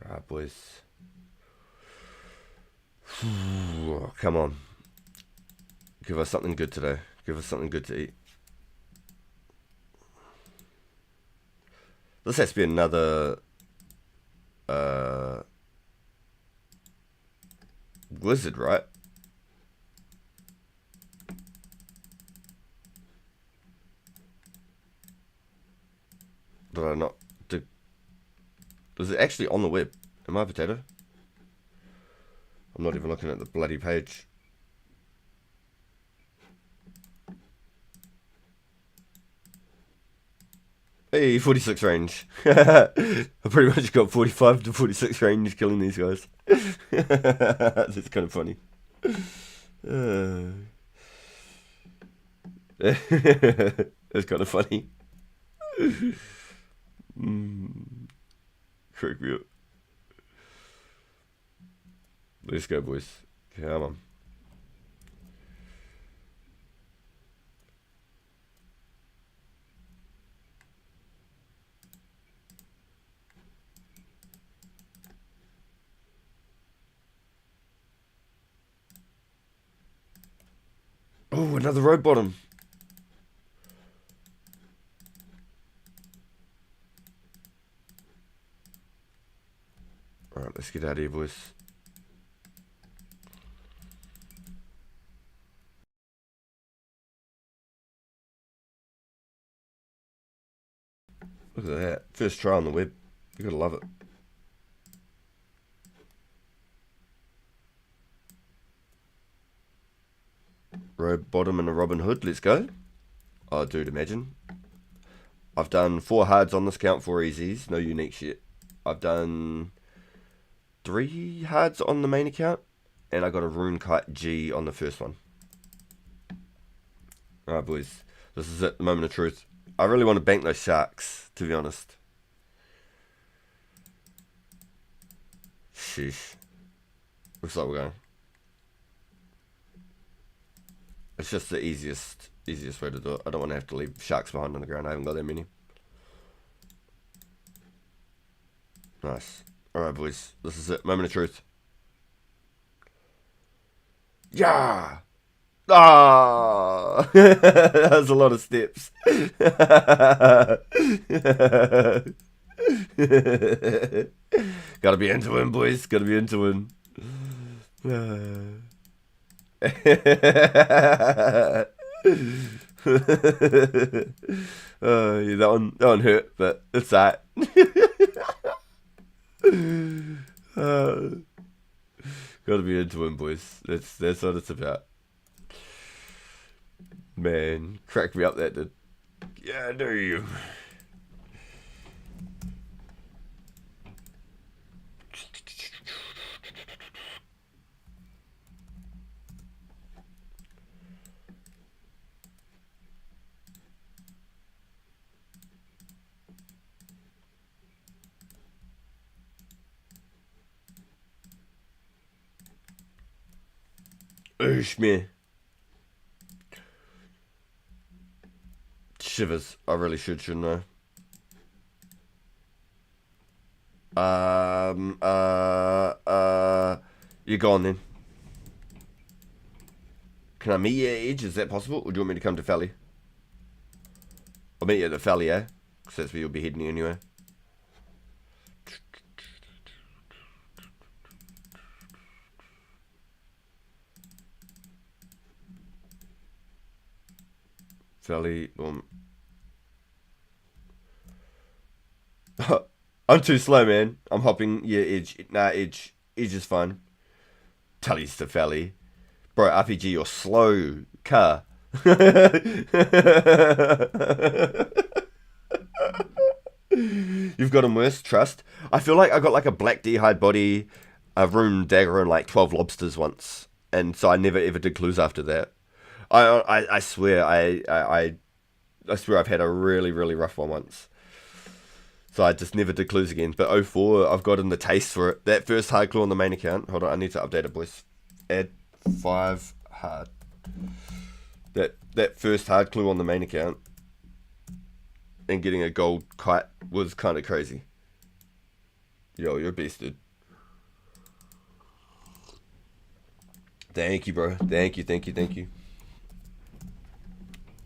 Alright, boys. Come on. Give us something good today. Give us something good to eat. This has to be another wizard, right? Did I not? Was it actually on the web? Am I a potato? I'm not even looking at the bloody page. Hey, 46 range. I pretty much got 45 to 46 range killing these guys. That's kind of funny. It's kind of funny. Crack me up. Let's go, boys. Come on. Oh, another road bottom. Alright, let's get out of here, boys. Look at that. First try on the web. You gotta love it. Road bottom and a Robin Hood. Let's go. Oh, dude, imagine. I've done 4 hards on this count, 4 easies. No unique shit. I've done 3 hards on the main account. And I got a Runescape G on the first one. Alright, boys. This is it. The moment of truth. I really want to bank those sharks, to be honest. Sheesh. Looks like we're going. It's just the easiest way to do it. I don't want to have to leave sharks behind on the ground. I haven't got that many. Nice. Alright, boys. This is it. Moment of truth. Yeah! Ah! That was a lot of steps. Gotta be into him, boys. Gotta be into him. Yeah, that one hurt, but it's that. Gotta be into him, boys. That's what it's about. Man, cracked me up that did. Yeah, I know you. Oosh, me. Shivers. I really shouldn't I? You're gone then. Can I meet you at Edge? Is that possible? Or do you want me to come to Valley? I'll meet you at the Valley, eh? Because that's where you'll be heading anyway. Valley, I'm too slow, man. I'm hopping. Yeah, Edge. Nah, Edge. Edge is fine. Tully's to Valley. Bro, RPG, you're slow. Car. You've got him worse, trust. I feel like I got like a black D-hide body, a rune dagger, and like 12 lobsters once. And so I never ever did clues after that. I swear, I swear I've had a really, really rough one once. So I just never did clues again. But 04, I've gotten the taste for it. That first hard clue on the main account. Hold on, I need to update it, boys. Add 5 hard. That first hard clue on the main account and getting a gold kite was kind of crazy. Yo, you're a beast, dude. Thank you, bro. Thank you.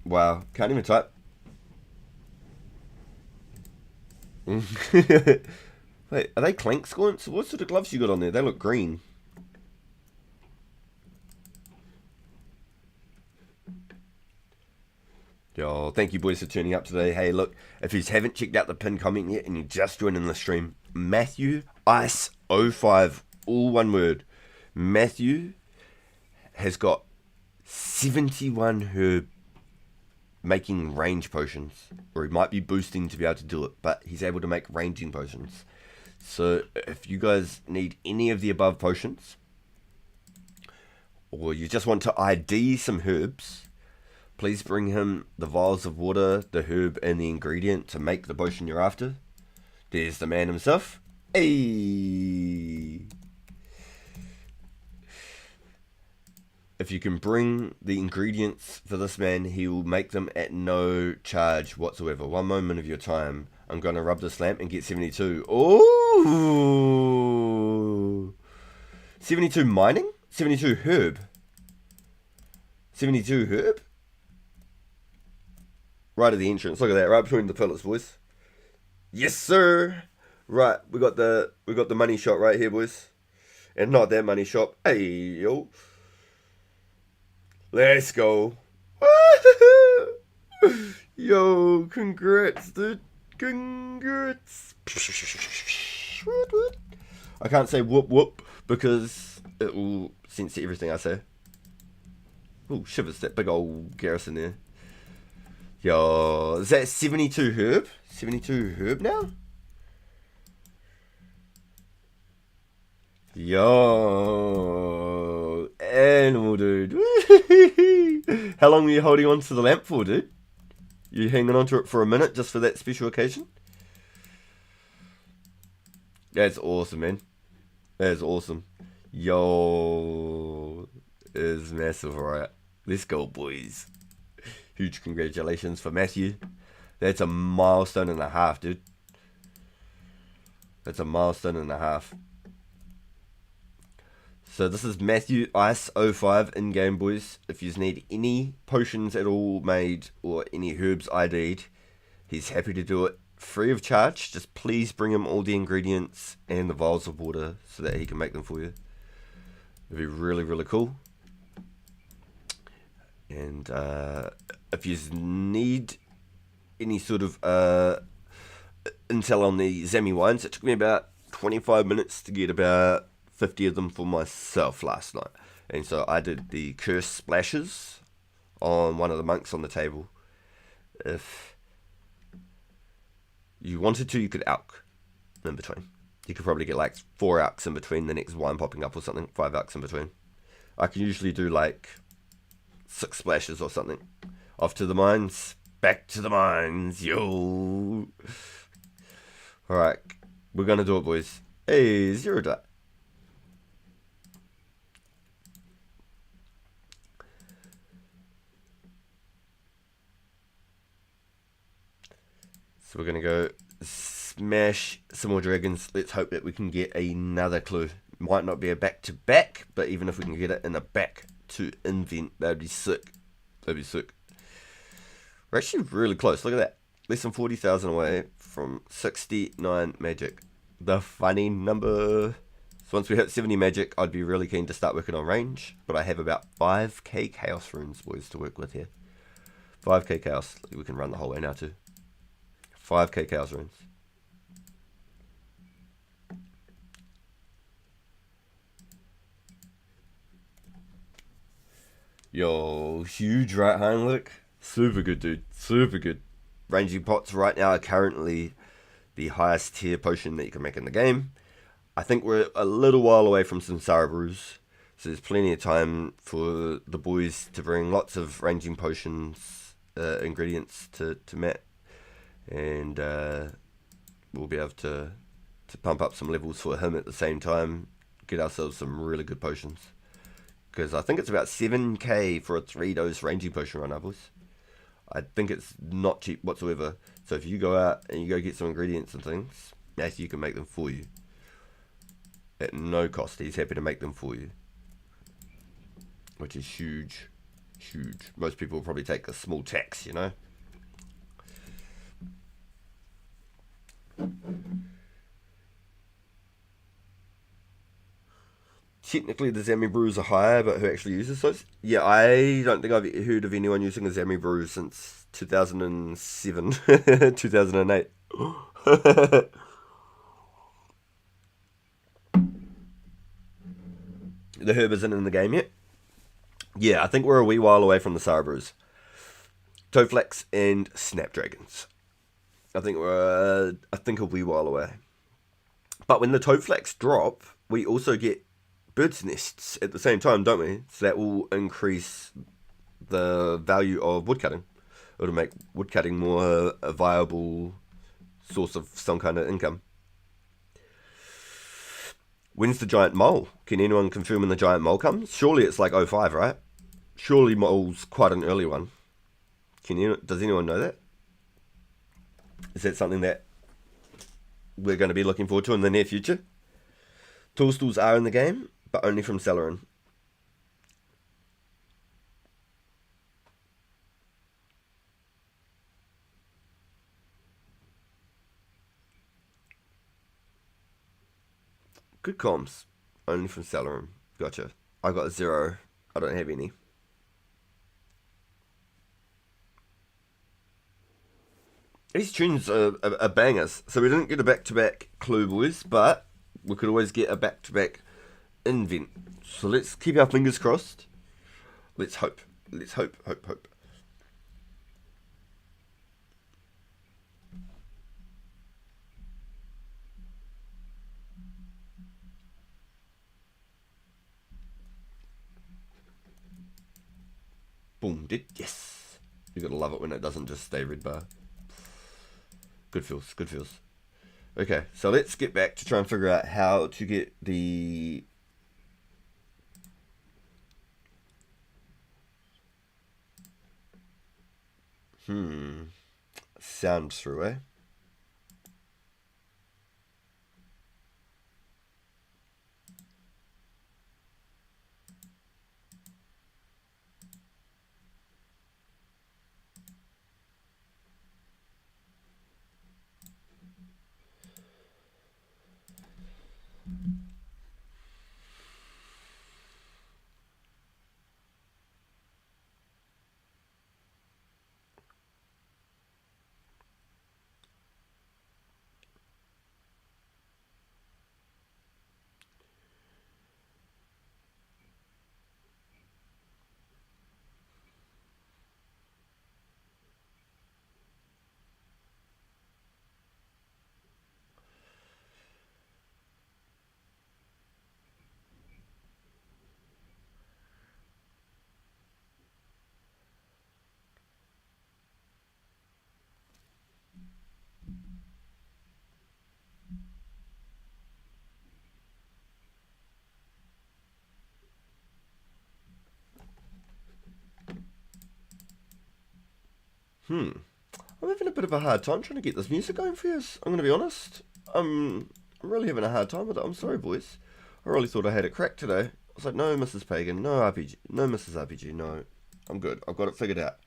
Wow, can't even type. Wait, are they clank squints? What sort of gloves you got on there? They look green. Yo, thank you boys for turning up today. Hey, look, if you haven't checked out the pinned comment yet and you're just joining the stream, Matthew Ice 05, all one word. Matthew has got 71 herb making range potions, or he might be boosting to be able to do it, but he's able to make ranging potions. So if you guys need any of the above potions, or you just want to ID some herbs, please bring him the vials of water, the herb, and the ingredient to make the potion you're after. There's the man himself. Hey! If you can bring the ingredients for this man, he will make them at no charge whatsoever. 1 moment of your time. I'm going to rub this lamp and get 72. Oh! 72 mining? 72 herb? 72 herb? Right at the entrance. Look at that, right between the pillars, boys. Yes, sir. Right, we got the money shot right here, boys, and not that money shop. Hey, yo, let's go. Yo, congrats, dude. Congrats. I can't say whoop whoop because it will censor everything I say. Oh, shivers, that big old garrison there. Yo, is that 72 herb? 72 herb now? Yo, animal, dude. How long were you holding on to the lamp for, dude? You hanging on to it for a minute just for that special occasion? That's awesome, man. That is awesome. Yo, is massive, alright. Let's go, boys. Huge congratulations for Matthew. That's a milestone and a half, dude. That's a milestone and a half. So this is Matthew Ice 05 in-game, boys. If you need any potions at all made or any herbs ID'd, he's happy to do it free of charge. Just please bring him all the ingredients and the vials of water so that he can make them for you. It'd be really, really cool. And if you need any sort of intel on the Zammy wines, it took me about 25 minutes to get about 50 of them for myself last night. And so I did the curse splashes on one of the monks on the table. If you wanted to, you could alch in between. You could probably get like 4 alchs in between the next wine popping up or something. 5 alchs in between. I can usually do like 6 splashes or something. Off to the mines. Back to the mines. Yo. Alright. We're going to do it, boys. Hey, 0 dot. So we're going to go smash some more dragons. Let's hope that we can get another clue. Might not be a back-to-back, but even if we can get it in a back-to-invent, that'd be sick. That'd be sick. We're actually really close. Look at that. Less than 40,000 away from 69 magic. The funny number. So once we hit 70 magic, I'd be really keen to start working on range. But I have about 5k chaos runes, boys, to work with here. 5k chaos. We can run the whole way now, too. 5k chaos runes. Yo, huge right hand look. Super good, dude. Super good. Ranging pots right now are currently the highest tier potion that you can make in the game. I think we're a little while away from some Samsara brews. So there's plenty of time for the boys to bring lots of ranging potions, ingredients to Matt. And we'll be able to pump up some levels for him at the same time, get ourselves some really good potions. Because I think it's about 7k for a 3-dose ranging potion run, boys. I think it's not cheap whatsoever. So if you go out and you go get some ingredients and things, Matthew can make them for you. At no cost, he's happy to make them for you. Which is huge. Huge. Most people will probably take a small tax, you know. Technically the Zami brews are higher, but who actually uses those? Yeah, I don't think I've heard of anyone using a Zami brew since 2007, 2008. The herb isn't in the game yet. Yeah, I think we're a wee while away from the Sour brews. Toadflax and Snapdragons. I think we're a wee while away. But when the Toadflax drop, we also get bird's nests at the same time, don't we? So that will increase the value of woodcutting. It'll make woodcutting more a viable source of some kind of income. When's the giant mole? Can anyone confirm when the giant mole comes? Surely it's like 05, right? Surely mole's quite an early one. Does anyone know that? Is that something that we're going to be looking forward to in the near future? Toadstools are in the game, but only from Celerin. Good comms. Only from Celerin. Gotcha. I got 0. I don't have any. These tunes are bangers. So we didn't get a back-to-back clue, boys, but we could always get a back-to-back invent. So let's keep our fingers crossed. Let's hope. Let's hope. Boom, did. Yes. You gotta love it when it doesn't just stay red bar. Good feels. Okay, so let's get back to try and figure out how to get the... sound through, eh? I'm having a bit of a hard time trying to get this music going for you. I'm going to be honest. I'm really having a hard time with it. I'm sorry, boys. I really thought I had it cracked today. I was like, no, Mrs. Pagan, no RPG, no Mrs. RPG, no. I'm good. I've got it figured out.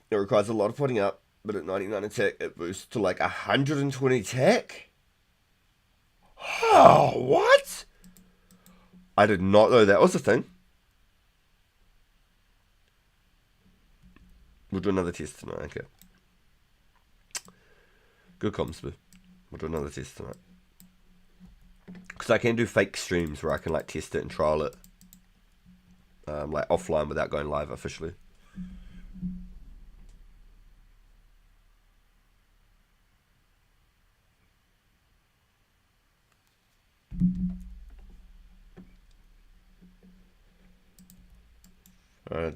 It requires a lot of putting up, but at 99 attack, it boosts to like 120 attack? Oh, what? I did not know that was a thing. We'll do another test tonight, okay. Good comms, boo. We'll do another test tonight. Because I can do fake streams where I can like test it and trial it. Like offline without going live officially.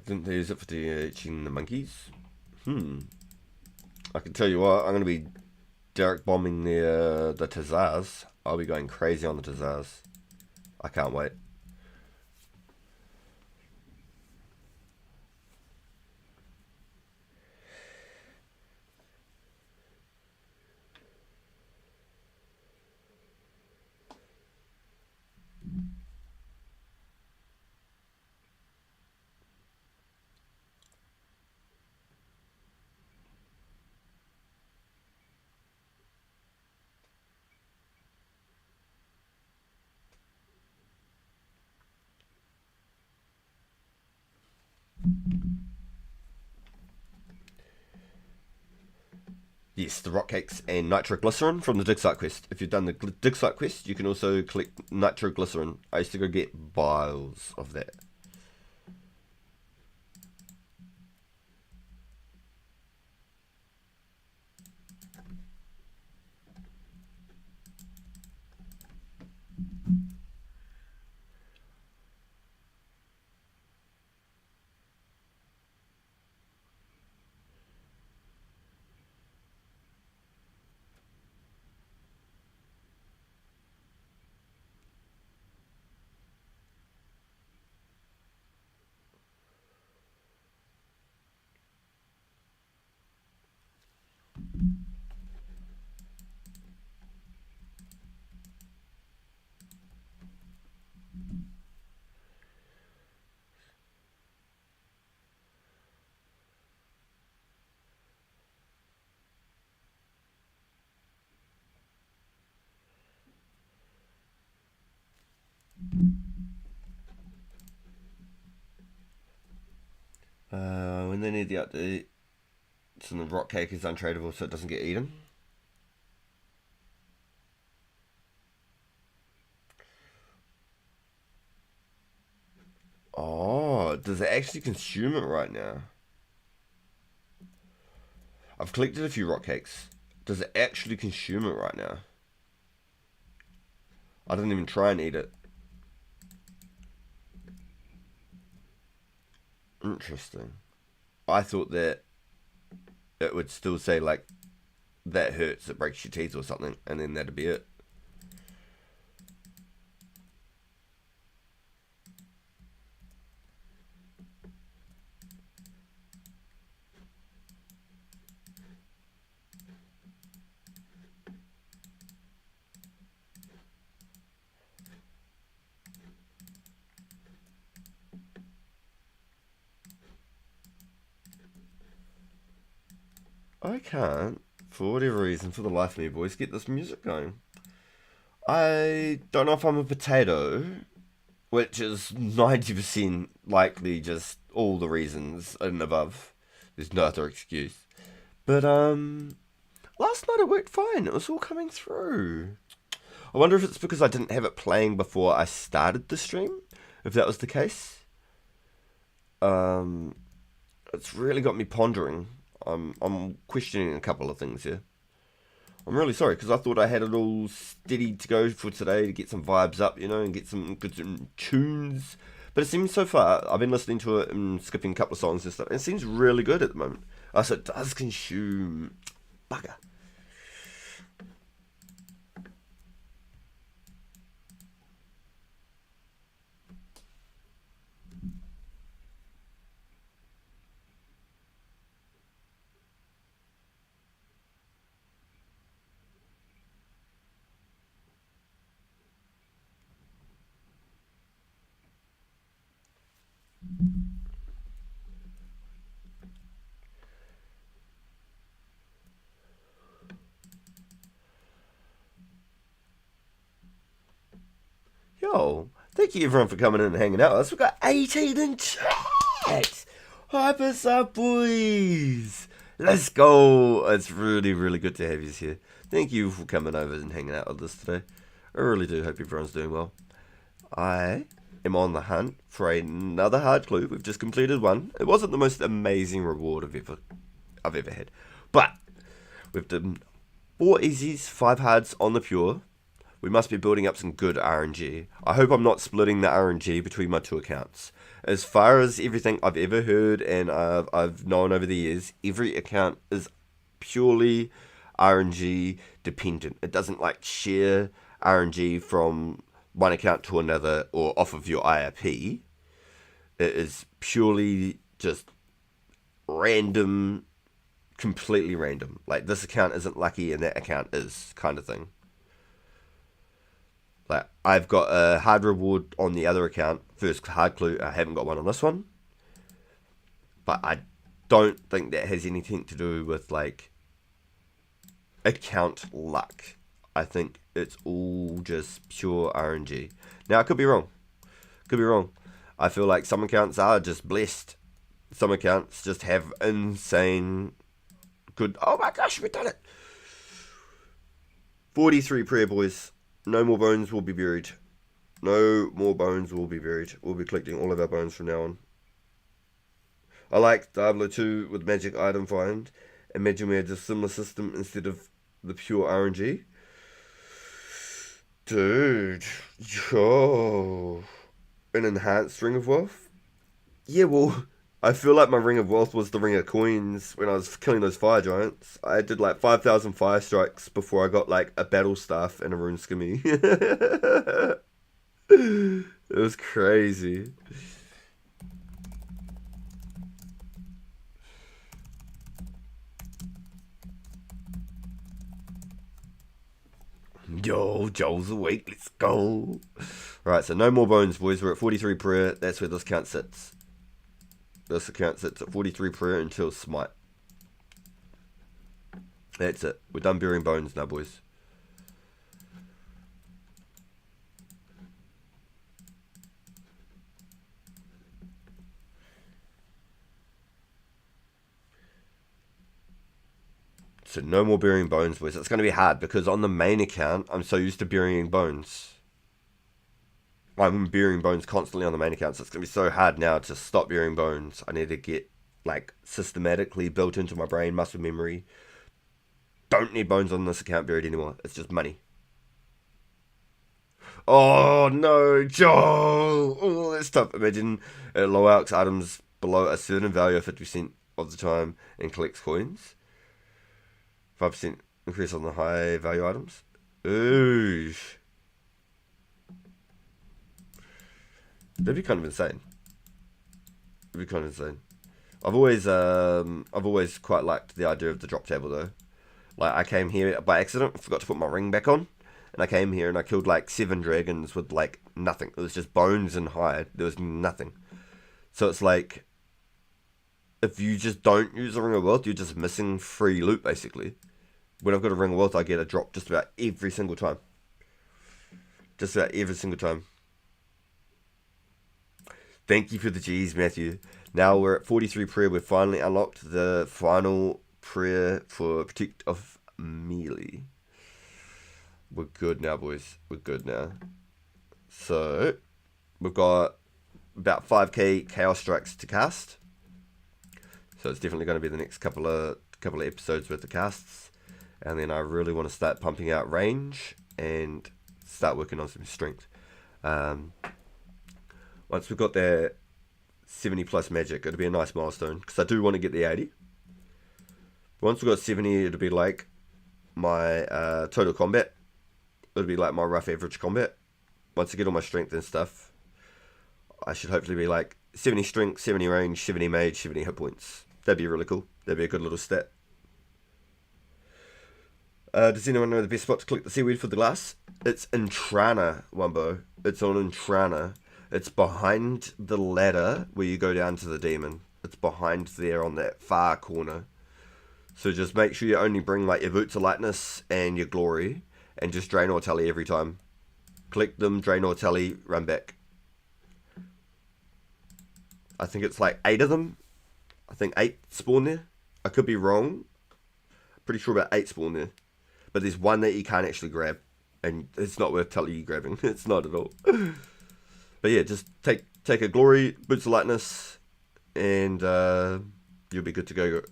Didn't they use it for teaching the monkeys? I can tell you what, I'm going to be Derek bombing the Tazars. I'll be going crazy on the Tazars. I can't wait. Yes, the rock cakes and nitroglycerin from the dig site quest. If you've done the dig site quest, you can also collect nitroglycerin. I used to go get vials of that. When they need the update, so the rock cake is untradeable so it doesn't get eaten. Oh, does it actually consume it right now? I've collected a few rock cakes. Does it actually consume it right now? I didn't even try and eat it. Interesting. I thought that it would still say, like, that hurts, it breaks your teeth or something, and then that'd be it. I can't, for whatever reason, for the life of me, boys, get this music going. I don't know if I'm a potato, which is 90% likely just all the reasons and above. There's no other excuse. But, last night it worked fine. It was all coming through. I wonder if it's because I didn't have it playing before I started the stream. If that was the case. Um, it's really got me pondering. I'm questioning a couple of things here. I'm really sorry because I thought I had it all steady to go for today to get some vibes up, you know, and get some good tunes. But it seems so far, I've been listening to it and skipping a couple of songs and stuff. And it seems really good at the moment. So it does consume. Bugger. Yo, thank you everyone for coming in and hanging out with us. We've got 18 in chat. Hyper up, boys. Let's go. It's really, really good to have you here. Thank you for coming over and hanging out with us today. I really do hope everyone's doing well. I am on the hunt for another hard clue. We've just completed one. It wasn't the most amazing reward I've ever had. But we've done 4 easies, 5 hards on the pure. We must be building up some good RNG. I hope I'm not splitting the RNG between my 2 accounts. As far as everything I've ever heard and I've known over the years, every account is purely RNG dependent. It doesn't like share RNG from one account to another or off of your IRP. It is purely just random, completely random. Like, this account isn't lucky and that account is, kind of thing. Like, I've got a hard reward on the other account, first hard clue. I haven't got one on this one, but I don't think that has anything to do with like account luck. I think it's all just pure RNG. Now, I could be wrong. I feel like some accounts are just blessed. Some accounts just have insane good... Oh my gosh, we've done it! 43 prayer, boys. No more bones will be buried. No more bones will be buried. We'll be collecting all of our bones from now on. I like Diablo 2 with magic item find. Imagine we had a similar system instead of the pure RNG. Dude. Yo. An enhanced Ring of Wealth? Yeah, well, I feel like my Ring of Wealth was the Ring of Coins when I was killing those fire giants. I did like 5,000 fire strikes before I got like a battle staff and a rune skimmy. It was crazy. Yo, Joel's awake, let's go. Right, so no more bones, boys. We're at 43 prayer. That's where this account sits. This account sits at 43 prayer until smite. That's it. We're done burying bones now, boys. So no more burying bones, boys. It's going to be hard because on the main account, I'm so used to burying bones. I'm burying bones constantly on the main account, so it's going to be so hard now to stop burying bones. I need to get, like, systematically built into my brain, muscle memory. Don't need bones on this account buried anymore. It's just money. Oh, no, Joel! Oh, that's tough. Imagine it low alks items below a certain value of 50% of the time and collects coins. 5% increase on the high value items. Ooh. That'd be kind of insane. I've always quite liked the idea of the drop table though. Like, I came here by accident, I forgot to put my ring back on, and I came here and I killed like 7 dragons with like nothing. It was just bones and hide. There was nothing. So it's like, if you just don't use the Ring of Wealth, you're just missing free loot basically. When I've got a Ring of Wealth, I get a drop just about every single time. Thank you for the G's, Matthew. Now we're at 43 prayer. We've finally unlocked the final prayer for Protect of Melee. We're good now, boys. We're good now. So, we've got about 5k Chaos Strikes to cast. So it's definitely going to be the next couple of episodes worth of casts. And then I really want to start pumping out range and start working on some strength. Once we've got that 70 plus magic, it'll be a nice milestone, because I do want to get the 80. Once we've got 70, it'll be like my total combat. It'll be like my rough average combat. Once I get all my strength and stuff, I should hopefully be like 70 strength, 70 range, 70 mage, 70 hit points. That'd be really cool. That'd be a good little stat. Does anyone know the best spot to collect the seaweed for the glass? It's in Trana, Wumbo. It's on Trana. It's behind the ladder where you go down to the demon. It's behind there on that far corner. So just make sure you only bring like your boots of lightness and your glory, and just drain or tally every time. Collect them, drain or tally, run back. I think it's like 8 of them. I think 8 spawn there. I could be wrong. Pretty sure about 8 spawn there. But there's one that you can't actually grab, and it's not worth telling you grabbing. It's not at all. But yeah, just take a glory, boots of lightness, and you'll be good to go.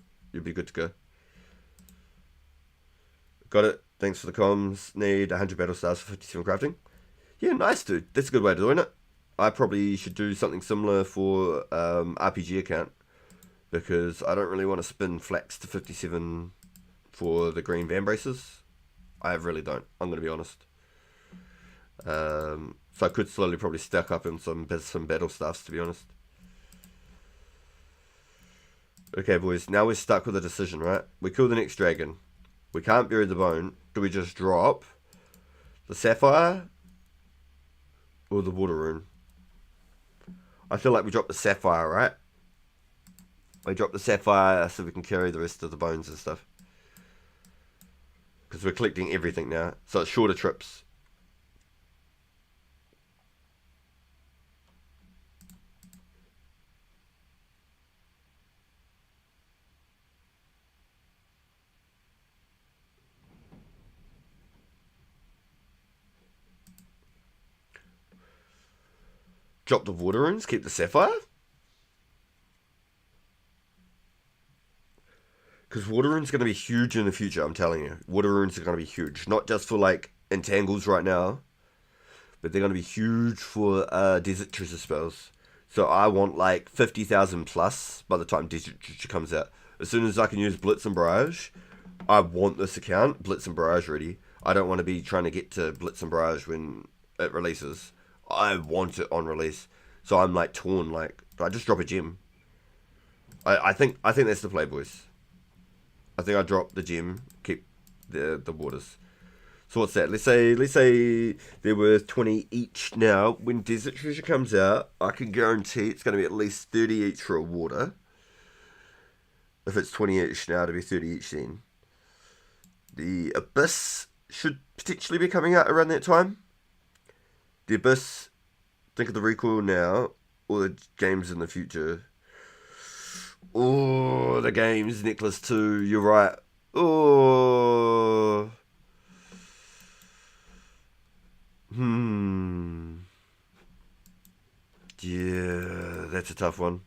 Got it. Thanks for the comms. Need 100 battle stars for 57 crafting. Yeah, nice, dude. That's a good way of doing it. I probably should do something similar for RPG account, because I don't really want to spin flax to 57 for the green van braces. I really don't. I'm going to be honest. So I could slowly probably stack up in some battle stuffs, to be honest. Okay, boys. Now we're stuck with a decision, right? We kill the next dragon. We can't bury the bone. Do we just drop the sapphire or the water rune? I feel like we drop the sapphire, right? We drop the sapphire so we can carry the rest of the bones and stuff. Because we're collecting everything now. So it's shorter trips. Drop the water runes, keep the sapphire. Because water runes are going to be huge in the future, I'm telling you. Water runes are going to be huge. Not just for like entangles right now, but they're going to be huge for desert treasure spells. So I want like 50,000 plus by the time desert treasure comes out. As soon as I can use Blitz and Barrage, I want this account, Blitz and Barrage ready. I don't want to be trying to get to Blitz and Barrage when it releases. I want it on release. So I'm like torn, like, do I just drop a gem? I think that's the play, boys. I think I drop the gem, keep the waters. So what's that? Let's say they're worth 20 each now. When Desert Treasure comes out, I can guarantee it's going to be at least 30 each for a water. If it's 20 each now, to be 30 each then. The Abyss should potentially be coming out around that time. The Abyss, think of the recoil now, or the games in the future. Oh, the games, Necklace 2, you're right. Oh. Yeah, that's a tough one.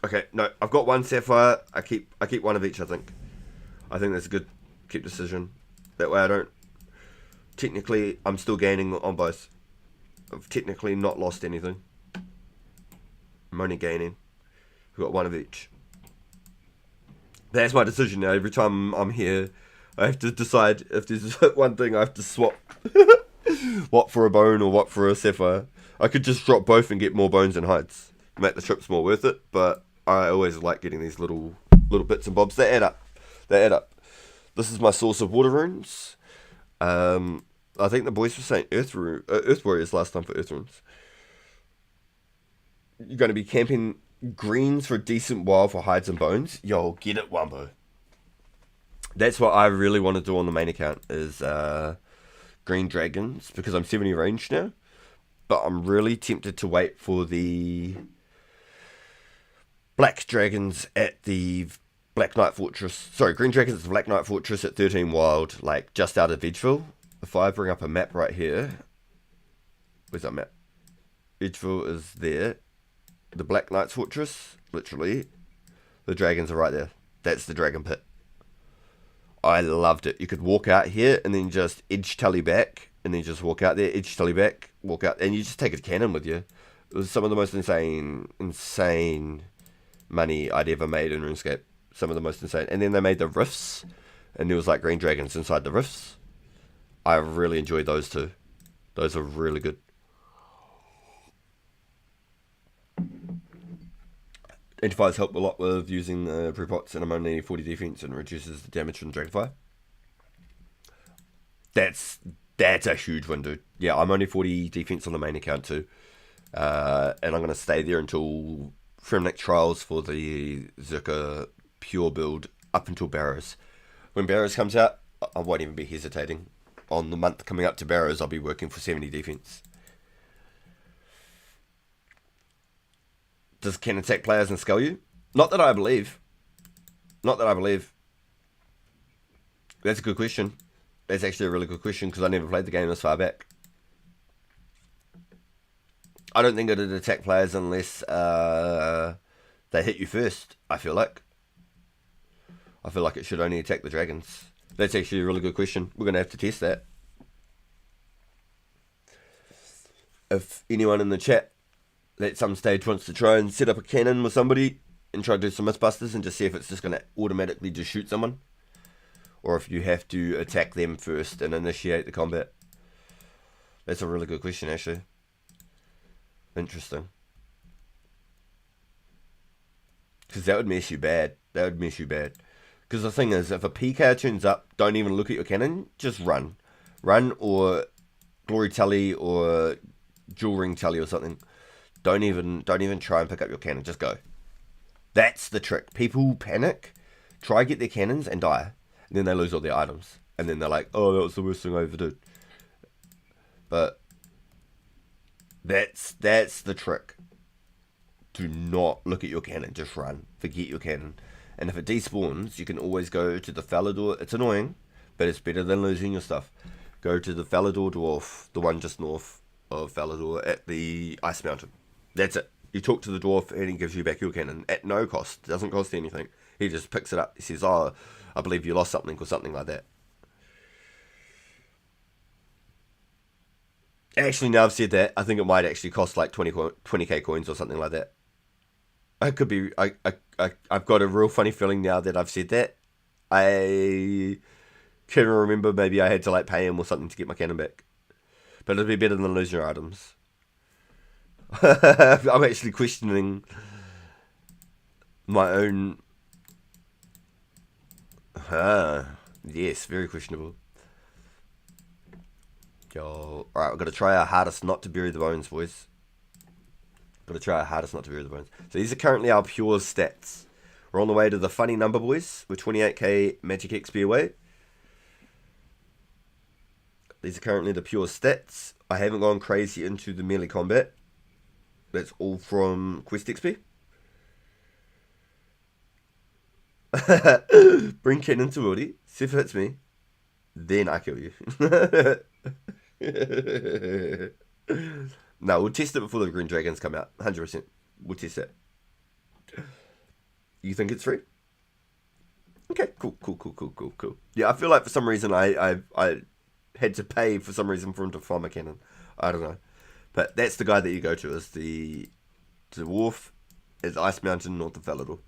Okay, no, I've got one sapphire. I keep one of each, I think. I think that's a good keep decision. That way I don't... Technically, I'm still gaining on both. I've technically not lost anything. I'm only gaining. I've got one of each. That's my decision now. Every time I'm here, I have to decide if there's one thing I have to swap. What for a bone or what for a sapphire. I could just drop both and get more bones and hides. Make the trips more worth it, but I always like getting these little bits and bobs. They add up. This is my source of water runes. I think the boys were saying Earth Warriors last time for Earth runes. You're going to be camping greens for decent while for hides and bones. Yo, get it, Wumbo. That's what I really want to do on the main account is green dragons, because I'm 70 range now. But I'm really tempted to wait for the black dragons at the Black Knight Fortress. Sorry, green dragons at the Black Knight Fortress at 13 wild, like just out of Edgeville. If I bring up a map right here, where's that map? Edgeville is there. The Black Knight's Fortress, literally, the dragons are right there. That's the dragon pit. I loved it. You could walk out here and then just edge tally back, and then just walk out there, edge tally back, walk out, and you just take a cannon with you. It was some of the most insane money I'd ever made in RuneScape. Some of the most insane. And then they made the rifts, and there was like green dragons inside the rifts. I really enjoyed those too. Those are really good. Antifire's help a lot with using the pre-pots, and I'm only 40 defense and reduces the damage from Dragonfire. That's a huge one, dude. Yeah, I'm only 40 defense on the main account too. And I'm going to stay there until Fremnic Trials for the Zerka pure build up until Barrows. When Barrows comes out, I won't even be hesitating. On the month coming up to Barrows, I'll be working for 70 defense. Does can attack players and scale you? Not that I believe. That's a good question. That's actually a really good question, because I never played the game this far back. I don't think it'd attack players unless they hit you first, I feel like. It should only attack the dragons. That's actually a really good question. We're going to have to test that. If anyone in the chat at some stage wants to try and set up a cannon with somebody and try to do some Mythbusters and just see if it's just going to automatically just shoot someone, or if you have to attack them first and initiate the combat. That's a really good question, actually. Interesting. Because that would mess you bad. That would mess you bad. Because the thing is, if a PK turns up, don't even look at your cannon. Just run. Run, or glory tally, or jewel ring tally or something. Don't even try and pick up your cannon. Just go. That's the trick. People panic, try get their cannons and die. And then they lose all their items. And then they're like, oh, that was the worst thing I ever did. But that's the trick. Do not look at your cannon. Just run. Forget your cannon. And if it despawns, you can always go to the Falador. It's annoying, but it's better than losing your stuff. Go to the Falador Dwarf, the one just north of Falador at the Ice Mountain. That's it. You talk to the dwarf and he gives you back your cannon at no cost. It doesn't cost anything. He just picks it up. He says, oh, I believe you lost something, or something like that. Actually, now I've said that, I think it might actually cost like 20k coins or something like that. I could be. I've got a real funny feeling now that I've said that. I can't remember. Maybe I had to like pay him or something to get my cannon back. But it'd be better than losing your items. I'm actually questioning my own. Yes, very questionable. Yo, alright, we've got to try our hardest not to bury the bones, boys. Got to try our hardest not to bury the bones. So these are currently our pure stats. We're on the way to the funny number, boys. We're 28k magic XP away. These are currently the pure stats. I haven't gone crazy into the melee combat. That's all from quest XP. Bring cannon to Woody. See if it hits me. Then I kill you. No, we'll test it before the green dragons come out. 100%. We'll test it. You think it's free? Okay, cool. Yeah, I feel like for some reason I had to pay for some reason for him to find my cannon. I don't know. But that's the guy that you go to, is the dwarf at the Ice Mountain north of Falador.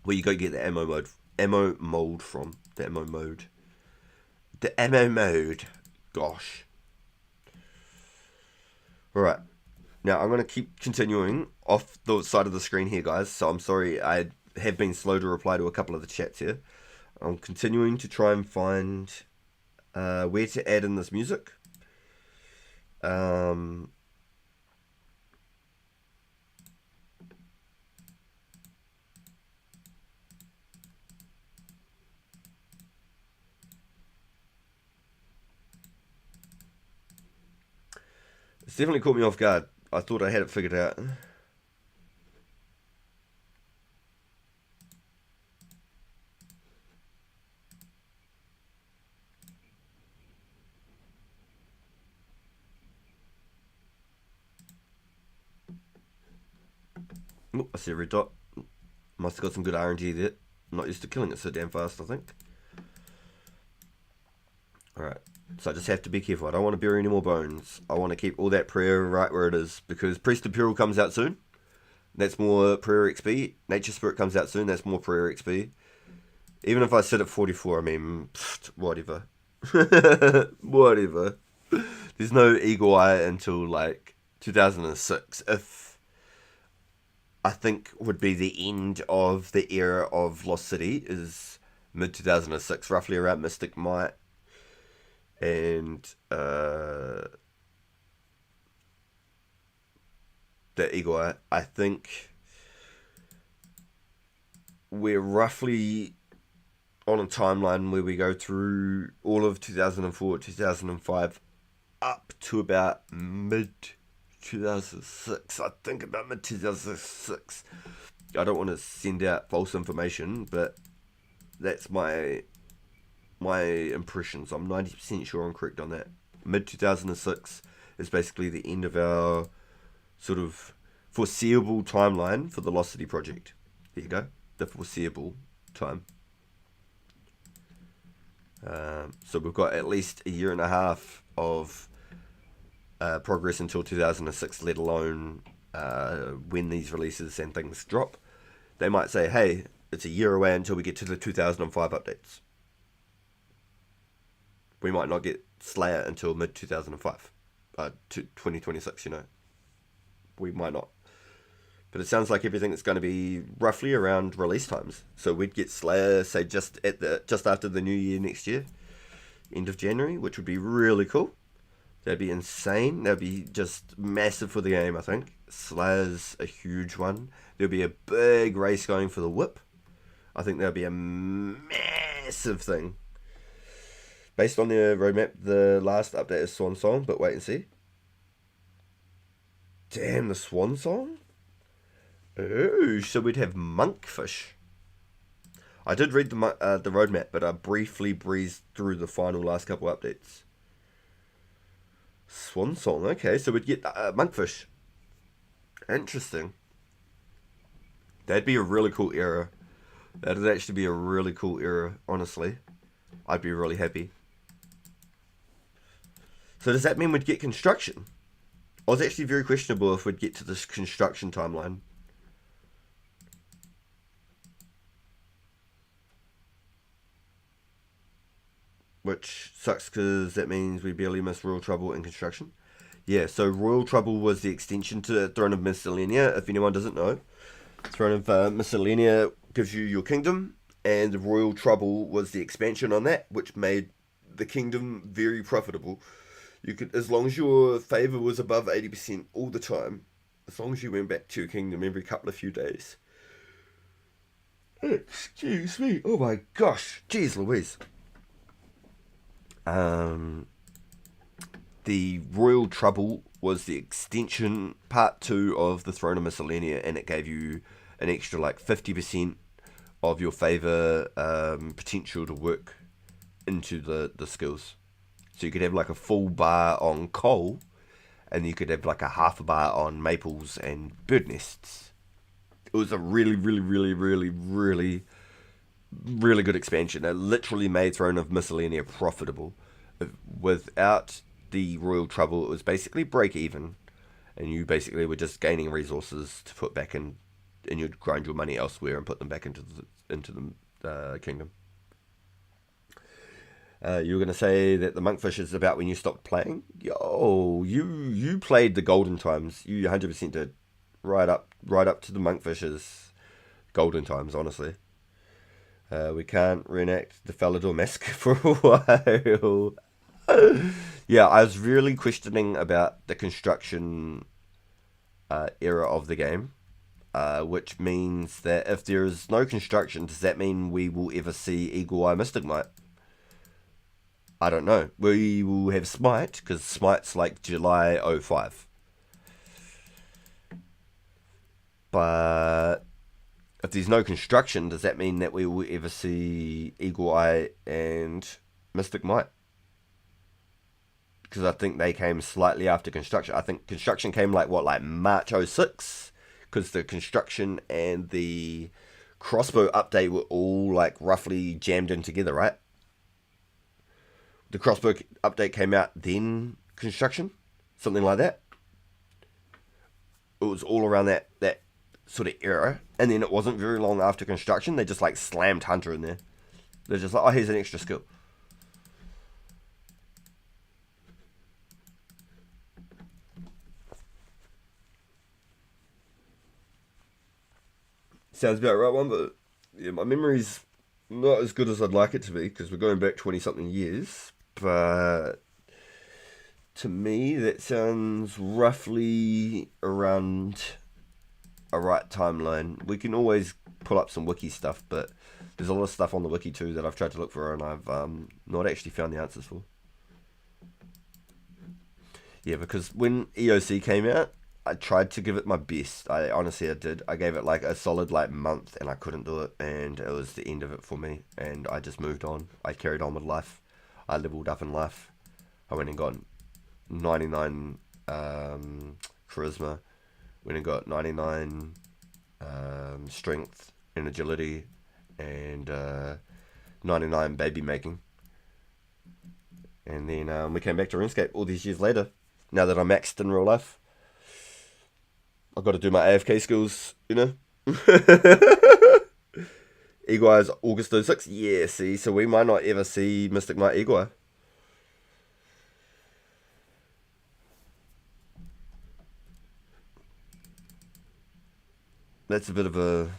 Where you go get the ammo mold from. The ammo mode. Gosh. Alright. Now, I'm going to keep continuing off the side of the screen here, guys. So, I'm sorry, I have been slow to reply to a couple of the chats here. I'm continuing to try and find where to add in this music. It's definitely caught me off guard. I thought I had it figured out. Oh, I see a red dot. Must have got some good RNG there. I'm not used to killing it so damn fast, I think. Alright. So I just have to be careful. I don't want to bury any more bones. I want to keep all that prayer right where it is. Because Priest Imperial comes out soon. That's more prayer XP. Nature Spirit comes out soon. That's more prayer XP. Even if I sit at 44, I mean, whatever. Whatever. There's no Eagle Eye until like 2006. If I think would be the end of the era of Lost City is mid 2006, roughly around Mystic Might. And the Eagle Eye, I think we're roughly on a timeline where we go through all of 2004, 2005, up to about mid 2006. I think about mid 2006. I don't want to send out false information, but that's my impressions. I'm 90% sure I'm correct on that. Mid 2006 is basically the end of our sort of foreseeable timeline for the Lost City project. There you go. The foreseeable time. So we've got at least a year and a half of progress until 2006, let alone when these releases and things drop. they might say, hey, it's a year away until we get to the 2005 updates. We might not get Slayer until mid-2005. 2026, you know. We might not. But it sounds like everything is going to be roughly around release times. So we'd get Slayer, say, just after the new year next year. End of January, which would be really cool. That'd be insane. That'd be just massive for the game, I think. Slayer's a huge one. There'll be a big race going for the whip. I think that'll be a massive thing. Based on the roadmap, the last update is Swan Song, but wait and see. Damn, the Swan Song? Oh, so we'd have Monkfish. I did read the roadmap, but I briefly breezed through the final last couple updates. Swan Song, okay, so we'd get Monkfish. Interesting. That'd be a really cool era. That'd actually be a really cool era, honestly. I'd be really happy. So does that mean we'd get construction? I was actually very questionable if we'd get to this construction timeline. Which sucks because that means we barely missed Royal Trouble in construction. Yeah, so Royal Trouble was the extension to Throne of Miscellanea, if anyone doesn't know. Throne of Miscellanea gives you your kingdom, and the Royal Trouble was the expansion on that, which made the kingdom very profitable. You could, as long as your favour was above 80% all the time, as long as you went back to your kingdom every couple of few days. Excuse me, oh my gosh, jeez Louise. The Royal Trouble was the extension, part 2 of the Throne of Miscellanea, and it gave you an extra like 50% of your favour potential to work into the skills. So you could have like a full bar on coal, and you could have like a half a bar on maples and bird nests. It was a really, really, really, really, really, really good expansion. It literally made Throne of Miscellanea profitable. Without the Royal Trouble, it was basically break even, and you basically were just gaining resources to put back in, and you'd grind your money elsewhere and put them back into the kingdom. You were going to say that the Monkfish is about when you stopped playing? Yo, you played the golden times. You 100% did. Right up to the Monkfish's golden times, honestly. We can't reenact the Falador Massacre for a while. Yeah, I was really questioning about the construction era of the game. Which means that if there is no construction, does that mean we will ever see Eagle Eye Mystic Might? I don't know. We will have Smite, because Smite's like July 05. But if there's no construction, does that mean that we will ever see Eagle Eye and Mystic Might? Because I think they came slightly after construction. I think construction came like March 06? Because the construction and the crossbow update were all like roughly jammed in together, right? The crossbow update came out, then construction, something like that. It was all around that sort of era, and then it wasn't very long after construction, they just like slammed Hunter in there. They're just like, oh, here's an extra skill. Sounds about right, one, but yeah, my memory's not as good as I'd like it to be, because we're going back 20-something years. But to me, that sounds roughly around a right timeline. We can always pull up some wiki stuff, but there's a lot of stuff on the wiki too that I've tried to look for and I've not actually found the answers for. Yeah, because when EOC came out, I tried to give it my best. I did. I gave it like a solid like month and I couldn't do it, and it was the end of it for me, and I just moved on. I carried on with life. I leveled up in life. I went and got 99 charisma. Went and got 99 strength and agility, and 99 baby making. And then we came back to Runescape all these years later. Now that I'm maxed in real life, I've got to do my AFK skills, you know. Eagle is August 26th. Yeah, see, so we might not ever see Mystic Knight Eagle. That's a bit of a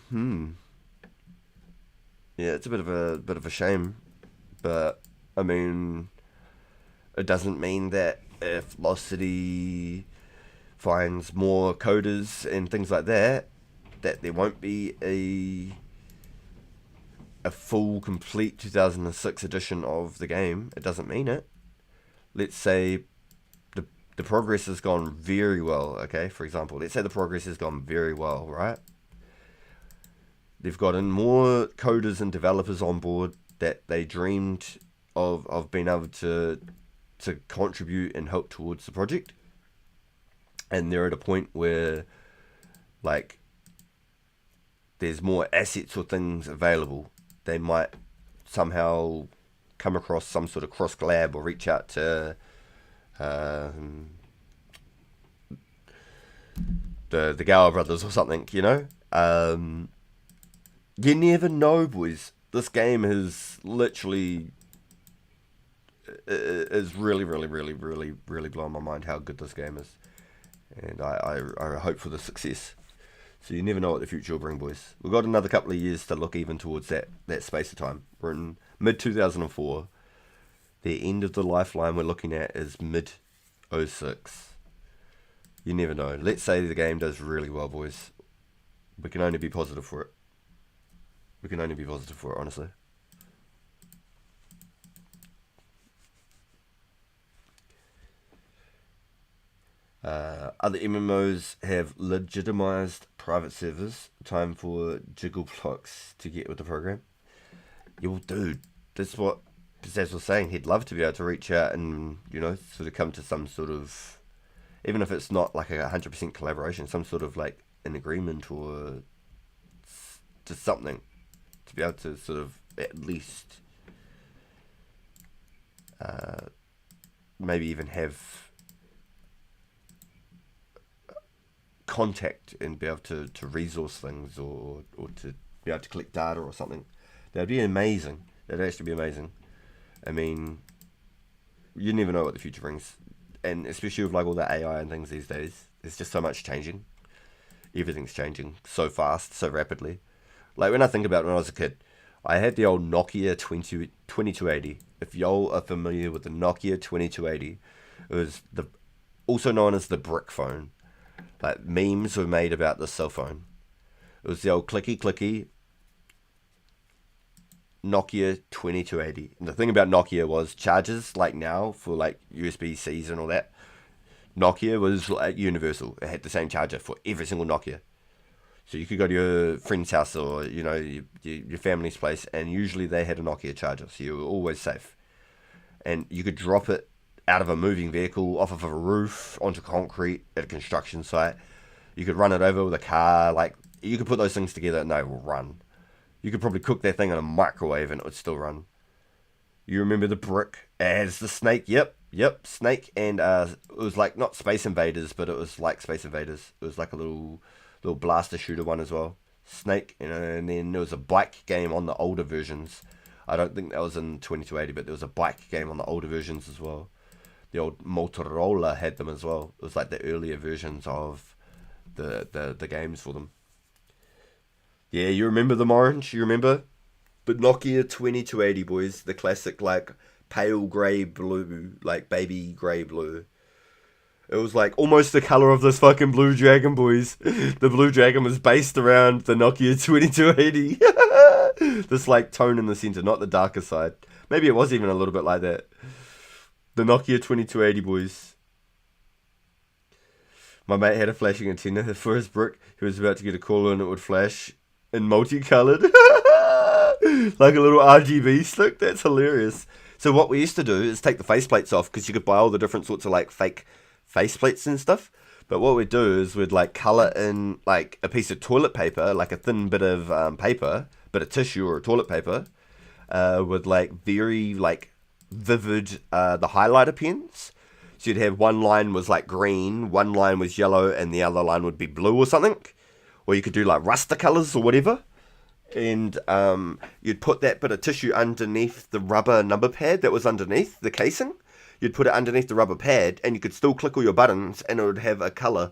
Yeah, it's a bit of a shame, but I mean, it doesn't mean that if Lost City finds more coders and things like that, that there won't be a full, complete 2006 edition of the game. It doesn't mean it. Let's say the progress has gone very well, okay? For example, let's say the progress has gone very well, right? They've gotten more coders and developers on board that they dreamed of being able to contribute and help towards the project. And they're at a point where, like, there's more assets or things available. They might somehow come across some sort of cross collab or reach out to the Gower brothers or something, you know? You never know, boys. This game has literally is really, really, really, really, really blowing my mind how good this game is. And I hope for the success. So you never know what the future will bring, boys. We've got another couple of years to look even towards that space of time. We're in mid-2004. The end of the lifeline we're looking at is mid-06. You never know. Let's say the game does really well, boys. We can only be positive for it. We can only be positive for it, honestly. Other MMOs have legitimized private servers. Time for jiggle blocks to get with the program. Yo, dude, that's what Pizzazz was saying. He'd love to be able to reach out and, you know, sort of come to some sort of, even if it's not like a 100% collaboration, some sort of like an agreement or just something to be able to sort of at least maybe even have contact and be able to resource things or to be able to collect data or something. That'd be amazing. That'd actually be amazing. I mean, you never know what the future brings. And especially with like all the AI and things these days, there's just so much changing. Everything's changing so fast, so rapidly. Like when I think about when I was a kid, I had the old Nokia 2280. If y'all are familiar with the Nokia 2280, it was also known as the brick phone. Like memes were made about the cell phone. It was the old clicky Nokia 2280. And the thing about Nokia was chargers, like now for like USB-Cs and all that, Nokia was like universal. It had the same charger for every single Nokia. So you could go to your friend's house or, you know, your family's place, and usually they had a Nokia charger, so you were always safe. And you could drop it out of a moving vehicle, off of a roof, onto concrete at a construction site. You could run it over with a car. Like, you could put those things together and they will run. You could probably cook that thing in a microwave and it would still run. You remember the brick as the Snake? Yep, Snake. And it was like not Space Invaders, but it was like Space Invaders. It was like a little blaster shooter one as well. Snake, you know, and then there was a bike game on the older versions. I don't think that was in 2280, but there was a bike game on the older versions as well. The old Motorola had them as well. It was like the earlier versions of the games for them. Yeah, you remember them, Orange? You remember? But Nokia 2280, boys. The classic, like, pale grey blue, like baby grey blue. It was like almost the colour of this fucking Blue Dragon, boys. The Blue Dragon was based around the Nokia 2280. This like tone in the centre, not the darker side. Maybe it was even a little bit like that. The Nokia 2280, boys. My mate had a flashing antenna for his brick. He was about to get a call and it would flash in multicoloured. Like a little RGB stick. That's hilarious. So what we used to do is take the faceplates off, because you could buy all the different sorts of like fake faceplates and stuff. But what we'd do is we'd like colour in like a piece of toilet paper, like a thin bit of paper, bit of tissue or toilet paper, with like very like vivid the highlighter pens. So you'd have one line was like green, one line was yellow, and the other line would be blue or something. or you could do like raster colors or whatever. And you'd put that bit of tissue underneath the rubber number pad that was underneath the casing. You'd put it underneath the rubber pad, and you could still click all your buttons, and it would have a colour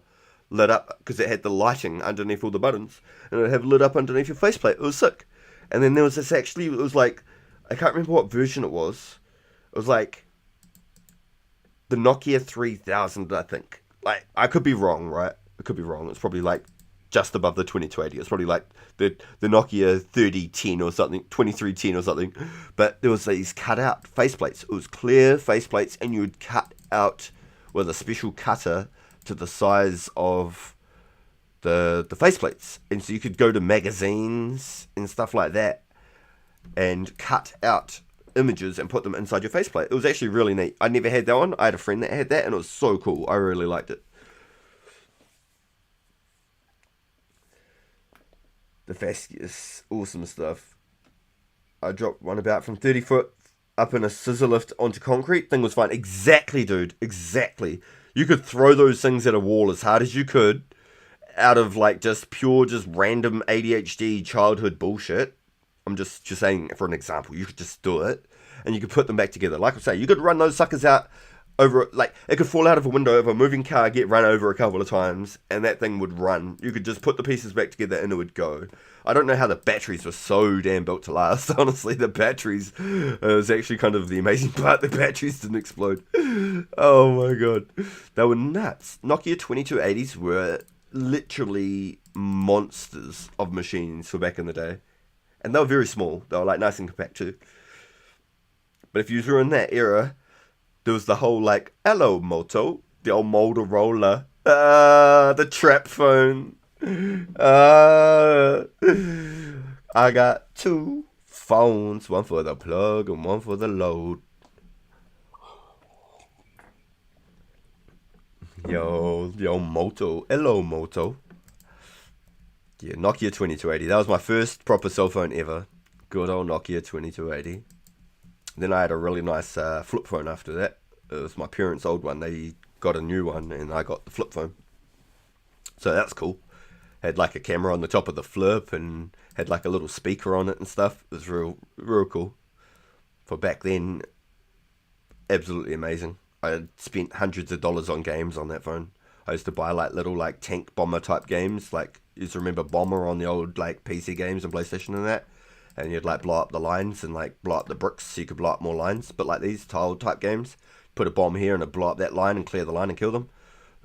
lit up, because it had the lighting underneath all the buttons, and it would have lit up underneath your faceplate. It was sick. And then there was this, actually, it was like, I can't remember what version it was. It was like the Nokia 3000, I think. Like, I could be wrong, right? I could be wrong. It's probably like just above the 2280. It's probably like the Nokia 3010 or something, 2310 or something. But there was these cut out faceplates. It was clear faceplates, and you would cut out with a special cutter to the size of the faceplates. And so you could go to magazines and stuff like that and cut out images and put them inside your faceplate. It was actually really neat. I never had that one. I had a friend that had that, and it was so cool. I really liked it. The Fascius, awesome stuff. I dropped one about from 30 foot up in a scissor lift onto concrete. Thing was fine. Exactly, dude. Exactly. You could throw those things at a wall as hard as you could out of like just pure, just random ADHD childhood bullshit. I'm just saying for an example. You could just do it, and you could put them back together. Like I say, you could run those suckers out over, like, it could fall out of a window of a moving car, get run over a couple of times, and that thing would run. You could just put the pieces back together and it would go. I don't know how the batteries were so damn built to last. Honestly, the batteries was actually kind of the amazing part. The batteries didn't explode. Oh my god. They were nuts. Nokia 2280s were literally monsters of machines for back in the day. And they were very small. They were like nice and compact too. But if you were in that era, there was the whole like, hello Moto, the old Motorola, the trap phone. I got two phones, one for the plug and one for the load. Yo, Moto, hello Moto. Yeah, Nokia 2280. That was my first proper cell phone ever. Good old Nokia 2280. Then I had a really nice flip phone after that. It was my parents' old one. They got a new one, and I got the flip phone. So that's cool. Had like a camera on the top of the flip, and had like a little speaker on it and stuff. It was real cool. For back then, absolutely amazing. I had spent hundreds of dollars on games on that phone. I used to buy like little like tank bomber type games. Like, you used to remember Bomber on the old like PC games and PlayStation and that. And you'd like blow up the lines and like blow up the bricks so you could blow up more lines. But like these tile type games, put a bomb here and it'd blow up that line and clear the line and kill them.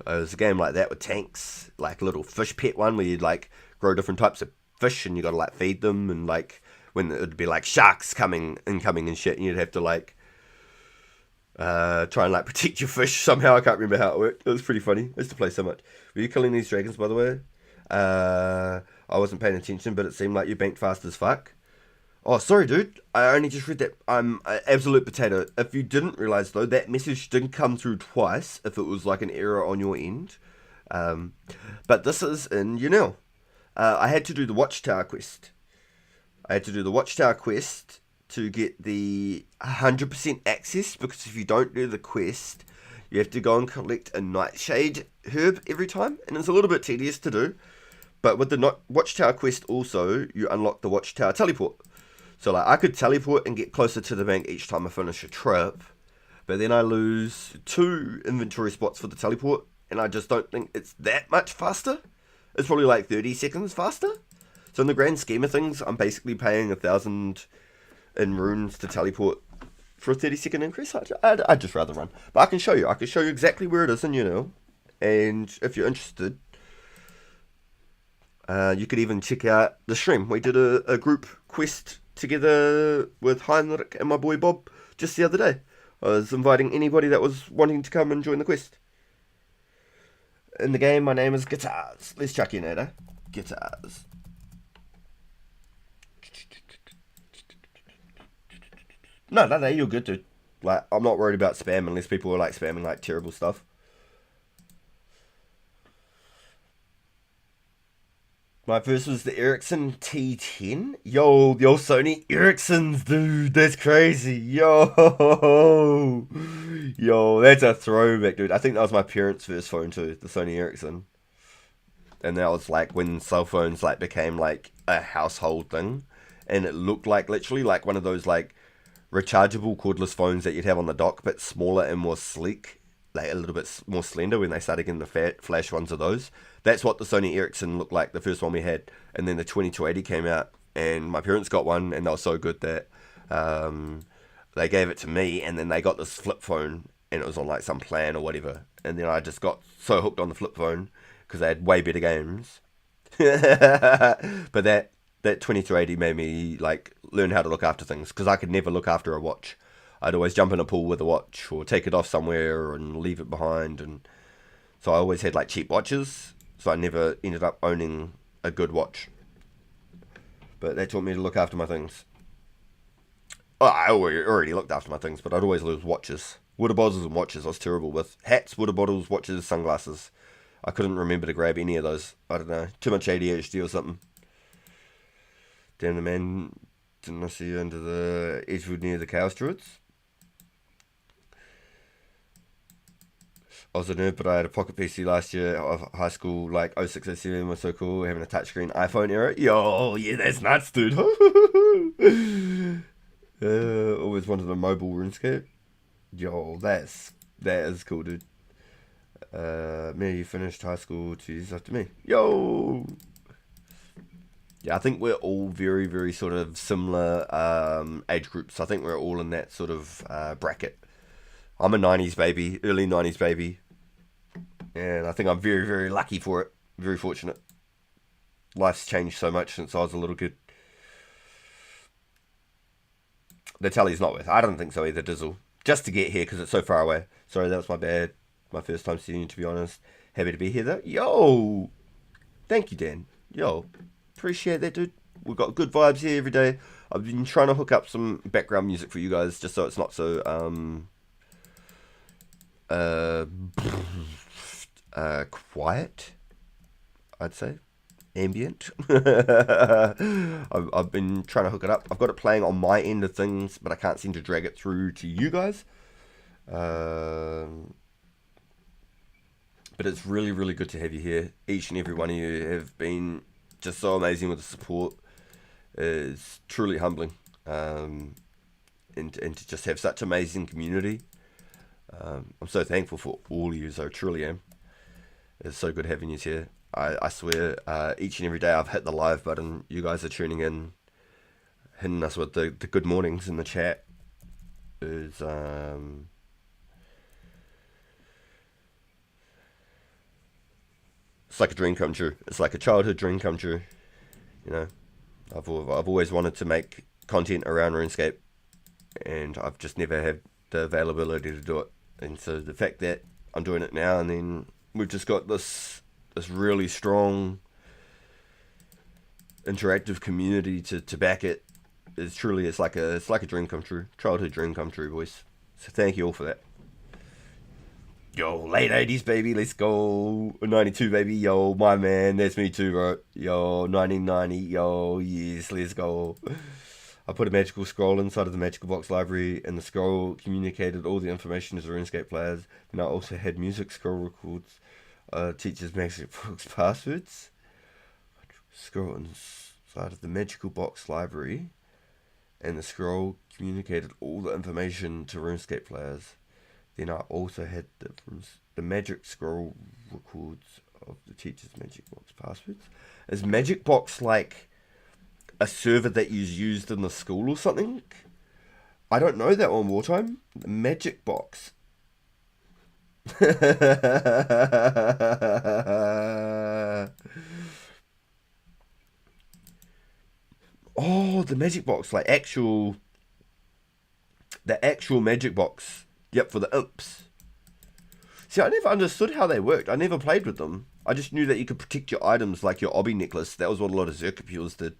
There's a game like that with tanks, like a little fish pet one where you'd like grow different types of fish and you gotta like feed them, and like when it'd be like sharks incoming and shit, and you'd have to like try and like protect your fish somehow. I can't remember how it worked. It was pretty funny. I used to play so much. Were you killing these dragons, by the way? I wasn't paying attention, but it seemed like you banked fast as fuck. Oh, sorry, dude. I only just read that. I'm an absolute potato. If you didn't realise, though, that message didn't come through twice, if it was like an error on your end. But this is in I had to do the Watchtower quest. To get the 100% access, because if you don't do the quest, you have to go and collect a nightshade herb every time, and it's a little bit tedious to do. But with the Watchtower quest also, you unlock the Watchtower teleport. So like, I could teleport and get closer to the bank each time I finish a trip, but then I lose 2 inventory spots for the teleport, and I just don't think it's that much faster. It's probably like 30 seconds faster. So in the grand scheme of things, I'm basically paying 1,000 in runes to teleport for a 30-second increase. I'd just rather run. But I can show you. I can show you exactly where it is in and if you're interested, you could even check out the stream. We did a group quest together with Heinrich and my boy Bob just the other day. I was inviting anybody that was wanting to come and join the quest. In the game, my name is Guitars. Let's chuck in at Guitars. No, you're good, dude. Like, I'm not worried about spam unless people are like spamming like terrible stuff. My first was the Ericsson T10. Yo, Sony Ericssons, dude. That's crazy. Yo, that's a throwback, dude. I think that was my parents' first phone too, the Sony Ericsson. and that was like when cell phones like became like a household thing, and it looked like literally like one of those like rechargeable cordless phones that you'd have on the dock, but smaller and more sleek, like a little bit more slender when they started getting the fat flash ones of those. That's what the Sony Ericsson looked like, the first one we had. And then the 2280 came out, and my parents got one, and they were so good that they gave it to me, and then they got this flip phone, and it was on like some plan or whatever. And then I just got so hooked on the flip phone because they had way better games. But that 2280 made me like learn how to look after things, because I could never look after a watch. I'd always jump in a pool with a watch or take it off somewhere and leave it behind, and so I always had like cheap watches, so I never ended up owning a good watch. But that taught me to look after my things. Oh, I already looked after my things, but I'd always lose watches. Water bottles and watches I was terrible with. Hats, water bottles, watches, sunglasses. I couldn't remember to grab any of those. I don't know. Too much ADHD or something. Damn the man. Didn't I see you under the Edgewood near the Chaos Druids? I was a nerd, but I had a pocket PC last year of high school, like 06, 07 was so cool, having a touchscreen iPhone era. Yo, yeah, that's nuts, dude. Always wanted a mobile RuneScape. Yo, that is cool, dude. Me, you finished high school 2 years after me. Yo! Yeah, I think we're all very, very sort of similar age groups. I think we're all in that sort of bracket. I'm a 90s baby, early 90s baby. And I think I'm very, very lucky for it. Very fortunate. Life's changed so much since I was a little kid. The telly's not worth it. I don't think so either, Dizzle. Just to get here, because it's so far away. Sorry, that was my bad. My first time seeing you, to be honest. Happy to be here, though. Yo! Thank you, Dan. Yo. Appreciate that, dude. We've got good vibes here every day. I've been trying to hook up some background music for you guys, just so it's not so, quiet, I'd say. Ambient. I've been trying to hook it up. I've got it playing on my end of things, but I can't seem to drag it through to you guys. But it's really, really good to have you here. Each and every one of you have been just so amazing with the support. It's truly humbling. And to just have such amazing community. I'm so thankful for all of you, so I truly am. It's so good having you here. I swear, each and every day I've hit the live button. You guys are tuning in, hitting us with the good mornings in the chat. It's like a dream come true. It's like a childhood dream come true. You know, I've always wanted to make content around RuneScape, and I've just never had the availability to do it. And so the fact that I'm doing it now, and then we've just got this really strong interactive community to back it, is truly, it's like a dream come true. Childhood dream come true, boys. So thank you all for that. Yo, late 80s, baby, let's go. 92, baby, yo, my man, that's me too, bro. Yo, 1990, yo, yes, let's go. I put a magical scroll inside of the magical box library, and the scroll communicated all the information to the RuneScape players. And I also had music scroll records, teachers' magic box passwords. Scroll inside of the magical box library, and the scroll communicated all the information to RuneScape players. Then I also had the magic scroll records of the teacher's magic box passwords. Is magic box like a server that you used in the school or something? I don't know that one. Wartime magic box. Oh, the magic box, like the actual magic box. Yep, for the imps. See, I never understood how they worked. I never played with them. I just knew that you could protect your items, like your Obby necklace. That was what a lot of Zerka Pures did.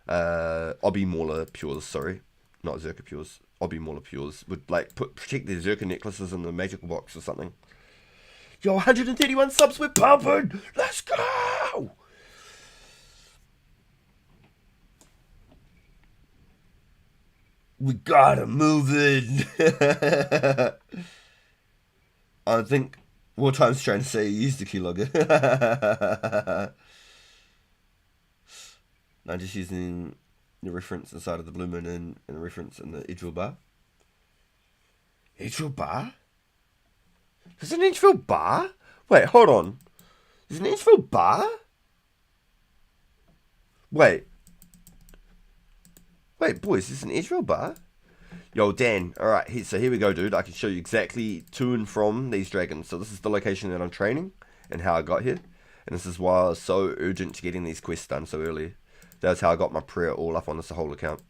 Obby Mauler Pures, sorry. Not Zerka Pures. Obby Mauler Pures would like protect their Zerka necklaces in the magical box or something. Yo, 131 subs, we're pumping! Let's go! We gotta move it. I think Wartime's trying to say you used the keylogger. I'm just using the reference inside of the blue moon and the reference in the Edgeville bar. Edgeville bar? There's an Edgeville bar? Wait, hold on. There's an Edgeville bar? Wait, boys, there's an Edgeville bar? Yo, Dan, alright, so here we go, dude. I can show you exactly to and from these dragons. So this is the location that I'm training and how I got here. And this is why I was so urgent to getting these quests done so early. That's how I got my prayer all up on this whole account.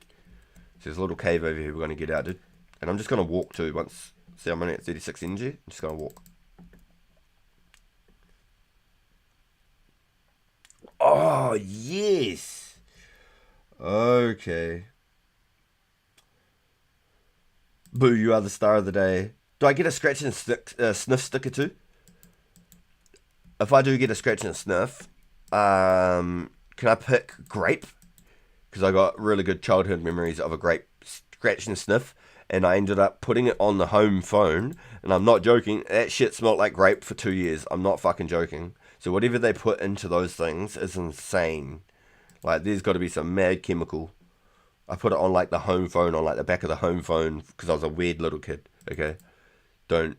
So there's a little cave over here we're going to get out, dude. And I'm just going to walk too once. See, I'm only at 36 energy. I'm just going to walk. Oh, yes. Okay. Boo, you are the star of the day. Do I get a scratch and sniff sticker too? If I do get a scratch and a sniff, can I pick grape? Because I got really good childhood memories of a grape scratch and sniff, and I ended up putting it on the home phone, and I'm not joking, that shit smelled like grape for 2 years. I'm not fucking joking. So whatever they put into those things is insane. Like, there's got to be some mad chemical. I put it on like the home phone, on like the back of the home phone, because I was a weird little kid. Okay, don't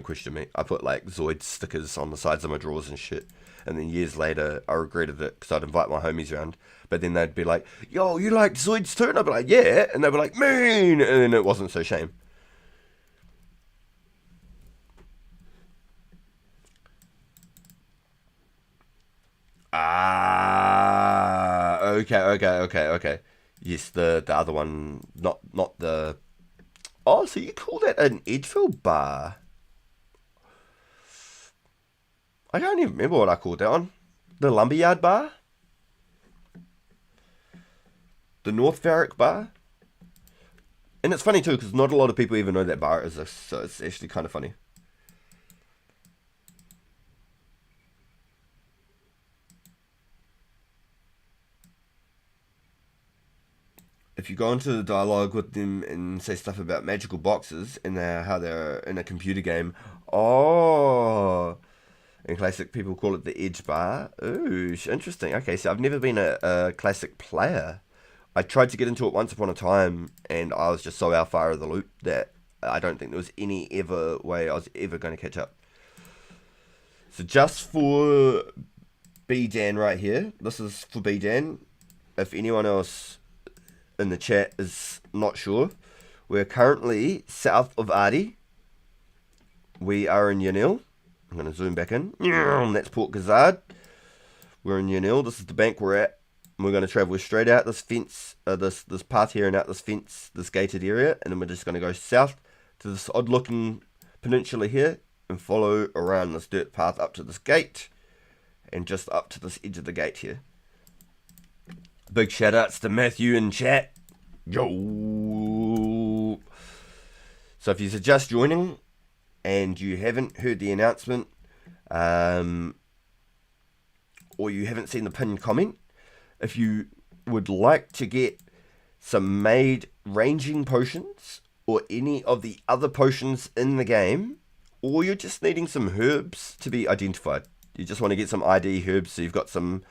question me. I put like Zoid stickers on the sides of my drawers and shit. And then years later, I regretted it because I'd invite my homies around. But then they'd be like, "Yo, you like Zoids too?" And I'd be like, "Yeah." And they'd be like, "Mean." And then it wasn't so shame. Ah, okay. Yes, the other one, not the. Oh, so you call that an Edgeville bar? I can't even remember what I called that one. The Lumberyard bar, the North Varick bar, and it's funny too because not a lot of people even know that bar exists. So it's actually kind of funny. If you go into the dialogue with them and say stuff about magical boxes and how they're in a computer game, oh, in classic people call it the Edge Bar. Ooh, interesting. Okay, so I've never been a classic player. I tried to get into it once upon a time, and I was just so out far of the loop that I don't think there was any ever way I was ever going to catch up. So just for B Dan right here, this is for B Dan. If anyone else in the chat is not sure, we're currently south of Adi. We are in Yanil. I'm going to zoom back in. That's Port Gazard. We're in Yanil. This is the bank we're at. We're going to travel straight out this fence, this path here and out this fence, this gated area, and then we're just going to go south to this odd-looking peninsula here and follow around this dirt path up to this gate and just up to this edge of the gate here. Big shout outs to Matthew in chat. Yo! So if you're just joining and you haven't heard the announcement, or you haven't seen the pinned comment, if you would like to get some made ranging potions or any of the other potions in the game, or you're just needing some herbs to be identified, you just want to get some ID herbs so you've got some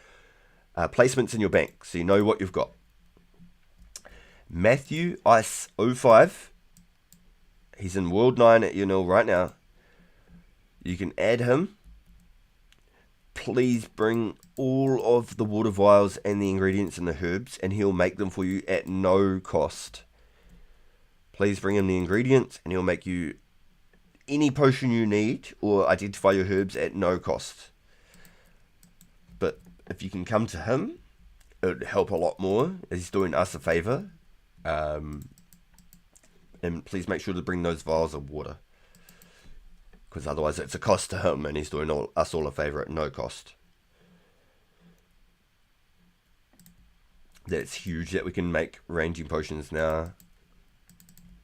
placements in your bank so you know what you've got. Matthew Ice 05, he's in World 9 at Unil right now. You can add him. Please bring all of the water vials and the ingredients and the herbs, and he'll make them for you at no cost. Please bring him the ingredients, and he'll make you any potion you need or identify your herbs at no cost. But if you can come to him, it would help a lot more. He's doing us a favour. And please make sure to bring those vials of water, because otherwise it's a cost to him, and he's doing us all a favour at no cost. That's huge that we can make ranging potions now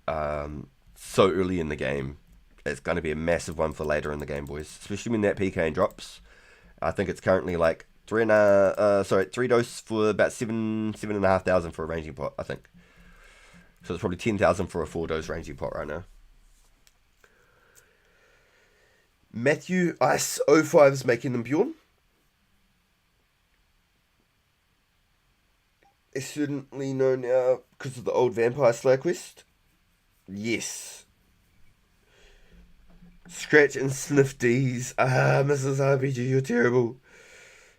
so early in the game. It's going to be a massive one for later in the game, boys, especially when that PK drops. I think it's currently like 3 dose for about 7,500 for a ranging pot, I think. So it's probably 10,000 for a 4 dose ranging pot right now. Matthew Ice 05 is making them, Bjorn. It's certainly known now because of the old Vampire Slayer quest. Yes. Scratch and sniff D's. Mrs. RPG, you're terrible.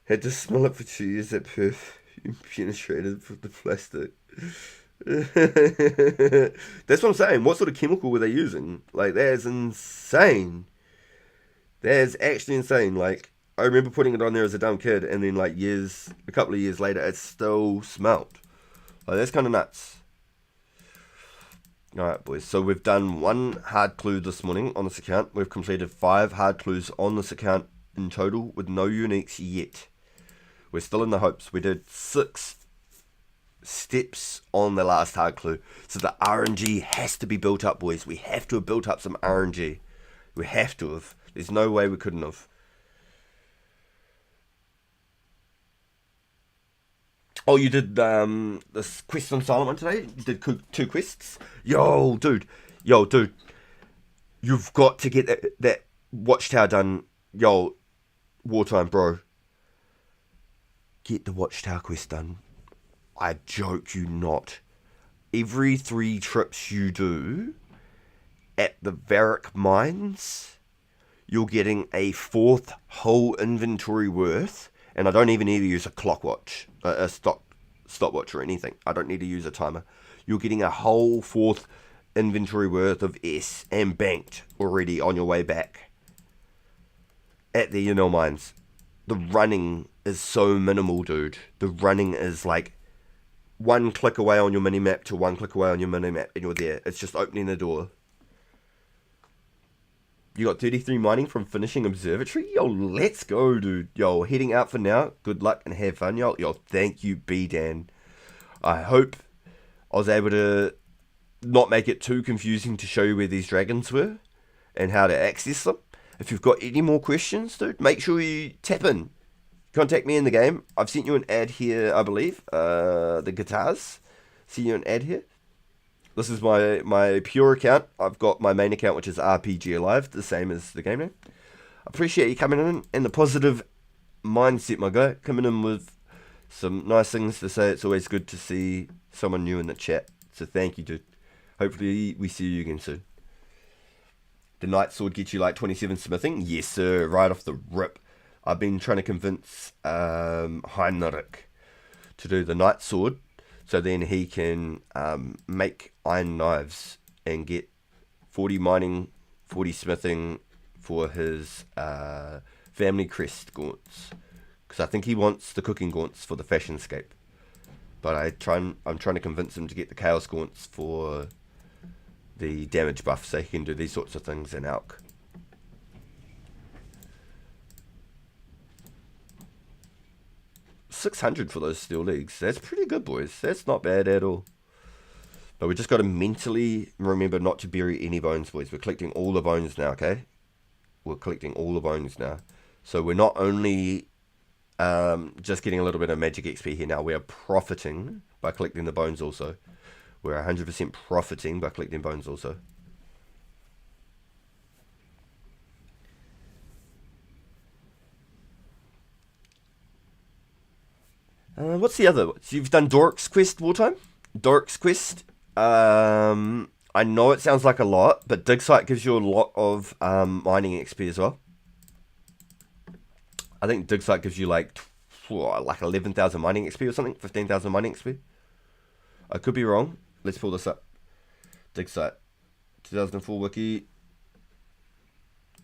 Had to smell it for 2 years at Perth. You penetrated with the plastic. That's what I'm saying. What sort of chemical were they using? Like, that is insane. That is actually insane. Like, I remember putting it on there as a dumb kid, and then, like, a couple of years later, it still smelled. Like, that's kind of nuts. Alright, boys. So we've done 1 hard clue this morning on this account. We've completed 5 hard clues on this account in total with no uniques yet. We're still in the hopes. We did 6 steps on the last hard clue. So the RNG has to be built up, boys. We have to have built up some RNG. We have to have. There's no way we couldn't have. Oh, you did this quest on Silent One today? You did 2 quests? Yo, dude. You've got to get that watchtower done. Yo, wartime, bro. Get the watchtower quest done. I joke you not. Every 3 trips you do at the Varric mines, you're getting a 4th whole inventory worth. And I don't even need to use a clock watch, a stopwatch or anything. I don't need to use a timer. You're getting a whole 4th inventory worth of S and banked already on your way back at the Unil mines. The running is so minimal, dude. The running is like 1 click away on your minimap to 1 click away on your minimap, and you're there. It's just opening the door. You got 33 mining from finishing observatory? Yo, let's go, dude. Yo, heading out for now. Good luck and have fun, yo. Yo, thank you, B-Dan. I hope I was able to not make it too confusing to show you where these dragons were and how to access them. If you've got any more questions, dude, make sure you tap in. Contact me in the game. I've sent you an ad here, I believe. The guitars. Sent you an ad here. This is my pure account. I've got my main account, which is RPG Alive, the same as the game name. Appreciate you coming in and the positive mindset, my guy. Coming in with some nice things to say. It's always good to see someone new in the chat. So thank you, dude. Hopefully we see you again soon. The Night Sword gets you like 27 smithing? Yes, sir. Right off the rip. I've been trying to convince Heinrich to do the Night Sword, so then he can make iron knives and get 40 mining, 40 smithing for his family crest gaunts. Because I think he wants the cooking gaunts for the fashionscape. But I'm trying to convince him to get the chaos gaunts for the damage buff, so he can do these sorts of things in Alk. $600 for those steel leagues. That's pretty good, boys. That's not bad at all. But we just got to mentally remember not to bury any bones, boys. We're collecting all the bones now, okay? We're collecting all the bones now. So we're not only just getting a little bit of magic XP here now. We are profiting by collecting the bones also. We're 100% profiting by collecting bones also. What's the other? So you've done Dork's Quest, Wartime? Dork's Quest. I know it sounds like a lot, but Dig Site gives you a lot of mining XP as well. I think Dig Site gives you like 11,000 mining XP or something, 15,000 mining XP. I could be wrong. Let's pull this up. Dig Site, 2004 wiki,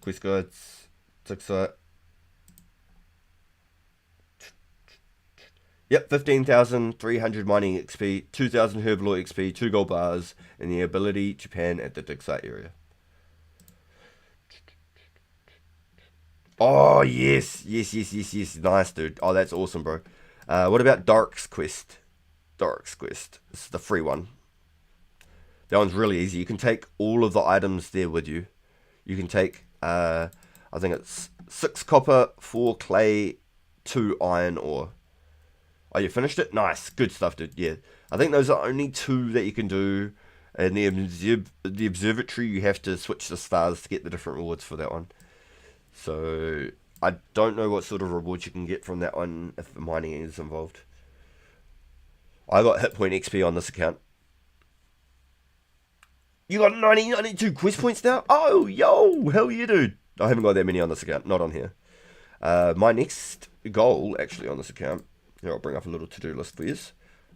quest guides, Dig Site. Yep, 15,300 mining XP, 2,000 Herbalore XP, 2 gold bars, and the ability to pan at the dig site area. Oh, yes. Nice, dude. Oh, that's awesome, bro. What about Dark's Quest? Dark's Quest. This is the free one. That one's really easy. You can take all of the items there with you. You can take, I think it's 6 copper, 4 clay, 2 iron ore. Oh, you finished it? Nice. Good stuff, dude. Yeah. I think those are only 2 that you can do. And the observatory, you have to switch the stars to get the different rewards for that one. So I don't know what sort of rewards you can get from that one if mining is involved. I got hit point XP on this account. You got 92 quest points now? Oh, yo, hell yeah, dude. I haven't got that many on this account, not on here. My next goal, actually, on this account, here, I'll bring up a little to-do list for you.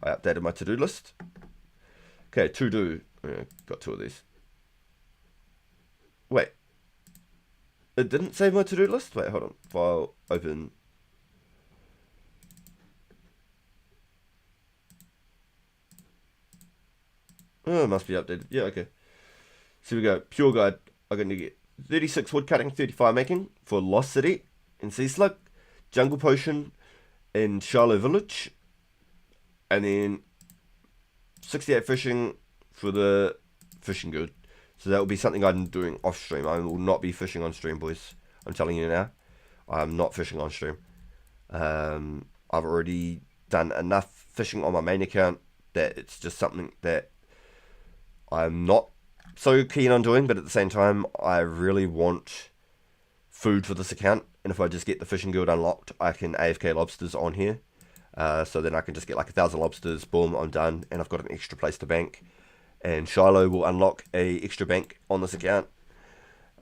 I updated my to-do list. Okay, to-do. Got 2 of these. Wait. It didn't save my to-do list? Wait, hold on. File, open. Oh, it must be updated. Yeah, okay. So we go. Pure guide. I'm going to get 36 wood cutting, 35 making for Lost City in Sea Slug, Jungle Potion in Shiloh Village, and then 68 fishing for the fishing guild. So that will be something I'm doing off stream. I will not be fishing on stream, boys. I'm telling you now. I'm not fishing on stream. I've already done enough fishing on my main account that it's just something that I'm not so keen on doing, but at the same time, I really want food for this account, and if I just get the fishing guild unlocked, I can AFK lobsters on here, so then I can just get like 1,000 lobsters, boom, I'm done, and I've got an extra place to bank, and Shiloh will unlock a extra bank on this account,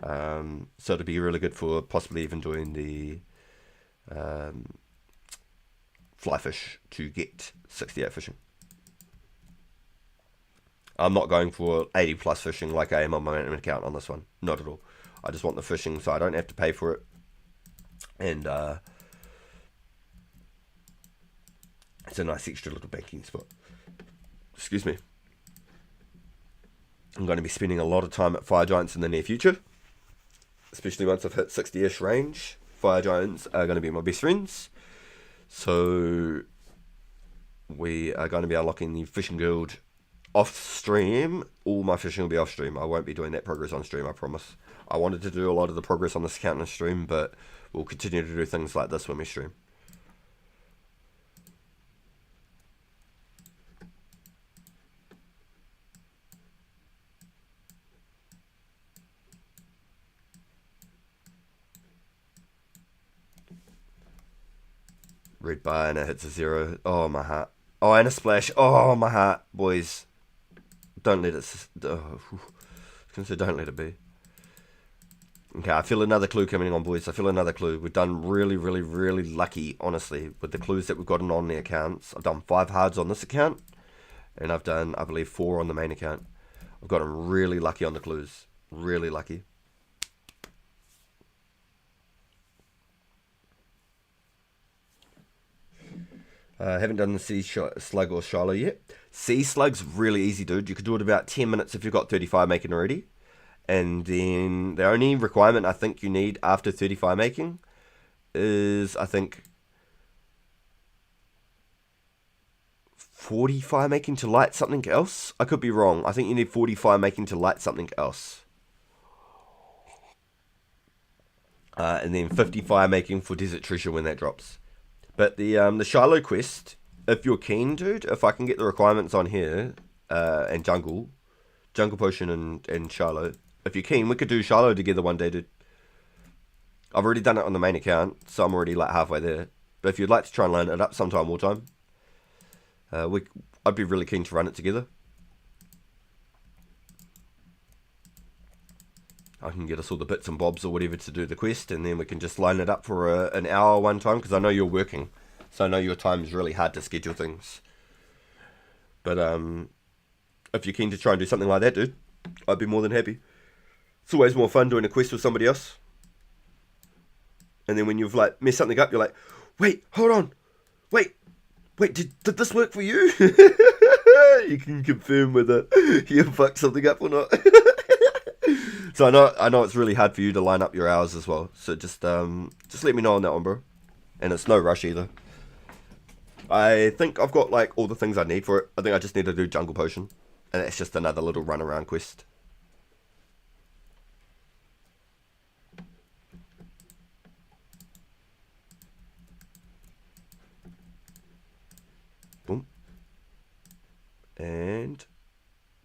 so it'll be really good for possibly even doing the fly fish to get 68 fishing. I'm not going for 80 plus fishing like I am on my main account on this one. Not at all. I just want the fishing so I don't have to pay for it. And it's a nice extra little banking spot. Excuse me. I'm going to be spending a lot of time at Fire Giants in the near future. Especially once I've hit 60-ish range. Fire Giants are going to be my best friends. So we are going to be unlocking the fishing guild off stream. All my fishing will be off stream. I won't be doing that progress on stream, I promise. I wanted to do a lot of the progress on this account on stream, but we'll continue to do things like this when we stream. Red bar and it hits a 0. Oh, my heart. Oh, and a splash. Oh, my heart, boys. Don't let it... Oh, I was going to say don't let it be. Okay, I feel another clue coming on, boys. I feel another clue. We've done really, really, really lucky, honestly, with the clues that we've gotten on the accounts. I've done 5 hards on this account, and I've done, I believe, 4 on the main account. I've gotten really lucky on the clues. Really lucky. Haven't done the Sea Slug or Shiloh yet. Sea Slug's really easy, dude. You could do it about 10 minutes if you've got 35 making already. And then the only requirement I think you need after 35 making is, I think, 45 making to light something else. I could be wrong. I think you need 45 making to light something else. And then 55 making for Desert Treasure when that drops. But the Shiloh quest, if you're keen, dude, if I can get the requirements on here, and Jungle Potion and Shiloh, if you're keen, we could do Shiloh together one day, dude. I've already done it on the main account, so I'm already like halfway there. But if you'd like to try and line it up sometime more time, I'd be really keen to run it together. I can get us all the bits and bobs or whatever to do the quest, and then we can just line it up for an hour one time, because I know you're working, so I know your time is really hard to schedule things. But if you're keen to try and do something like that, dude, I'd be more than happy. It's always more fun doing a quest with somebody else. And then when you've like messed something up, you're like, wait, hold on, wait, did this work for you? You can confirm whether you fucked something up or not. So I know it's really hard for you to line up your hours as well. So just let me know on that one, bro. And it's no rush either. I think I've got like all the things I need for it. I think I just need to do Jungle Potion, and it's just another little run around quest. Boom. And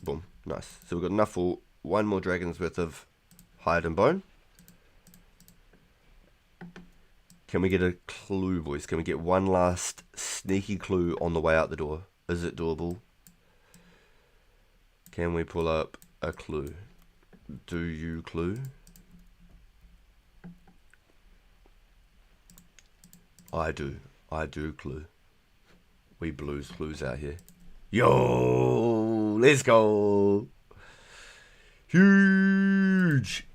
boom. Nice. So we've got enough for one more dragon's worth of hide and bone. Can we get a clue, boys? Can we get one last sneaky clue on the way out the door? Is it doable? Can we pull up a clue? Do you clue? I do. I do clue. We blues clues out here. Yo, let's go. Huge.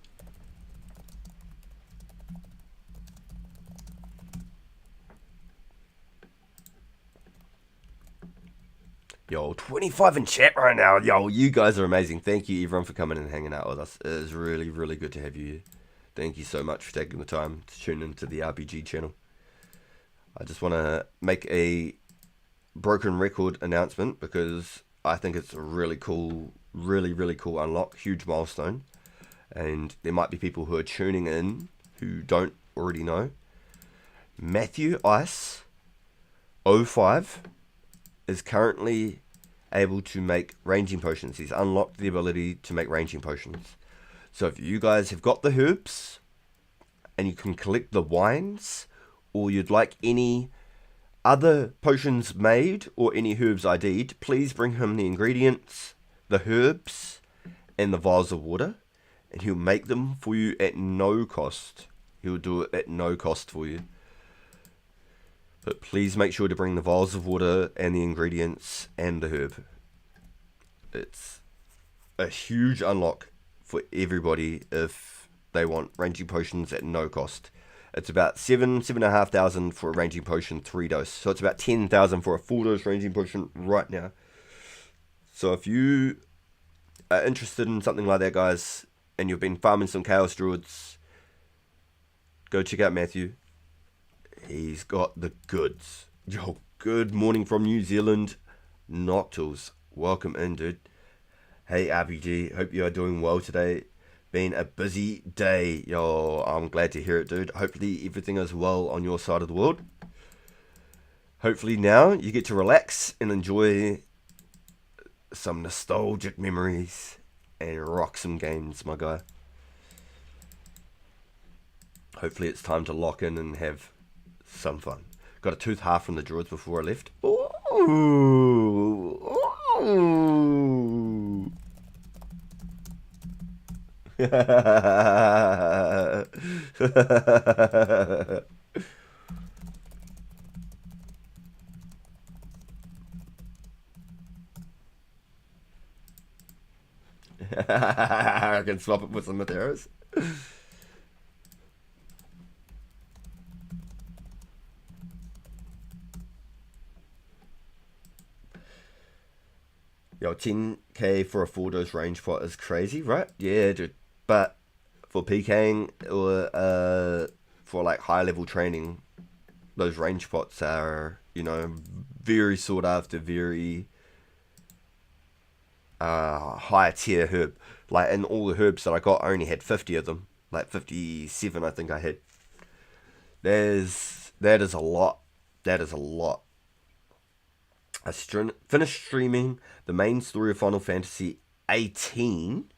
Yo, 25 in chat right now. Yo, you guys are amazing. Thank you, everyone, for coming and hanging out with us. It is really, really good to have you here. Thank you so much for taking the time to tune into the RPG channel. I just want to make a broken record announcement because I think it's a really cool, really cool unlock. Huge milestone. And there might be people who are tuning in who don't already know. Matthew Ice 05 is currently able to make ranging potions. He's unlocked the ability to make ranging potions. So if you guys have got the herbs and you can collect the wines, or you'd like any other potions made or any herbs ID'd, please bring him the ingredients, the herbs, and the vials of water, and he'll make them for you at no cost. He'll do it at no cost for you. But please make sure to bring the vials of water and the ingredients and the herb. It's a huge unlock for everybody if they want ranging potions at no cost. It's about 7,500 for a ranging potion 3 dose. So it's about 10,000 for a full dose ranging potion right now. So if you are interested in something like that, guys, and you've been farming some Chaos Druids, go check out Matthew. He's got the goods. Yo, good morning from New Zealand. Noctils, welcome in, dude. Hey, RPG, hope you are doing well today. Been a busy day. Yo, I'm glad to hear it, dude. Hopefully everything is well on your side of the world. Hopefully now you get to relax and enjoy some nostalgic memories and rock some games, my guy. Hopefully it's time to lock in and have some fun. Got a tooth half from the druids before I left. Ooh. Ooh. I can swap it with some Maderas. Yo, 10k for a 4-dose range pot is crazy, right? Yeah, dude. But for PKing or for like high level training, those range pots are, you know, very sought after, very high tier herb. Like, and all the herbs that I got, I only had 50 of them. Like 57, I think I had. That is a lot. That is a lot. I finished streaming the main story of Final Fantasy 18.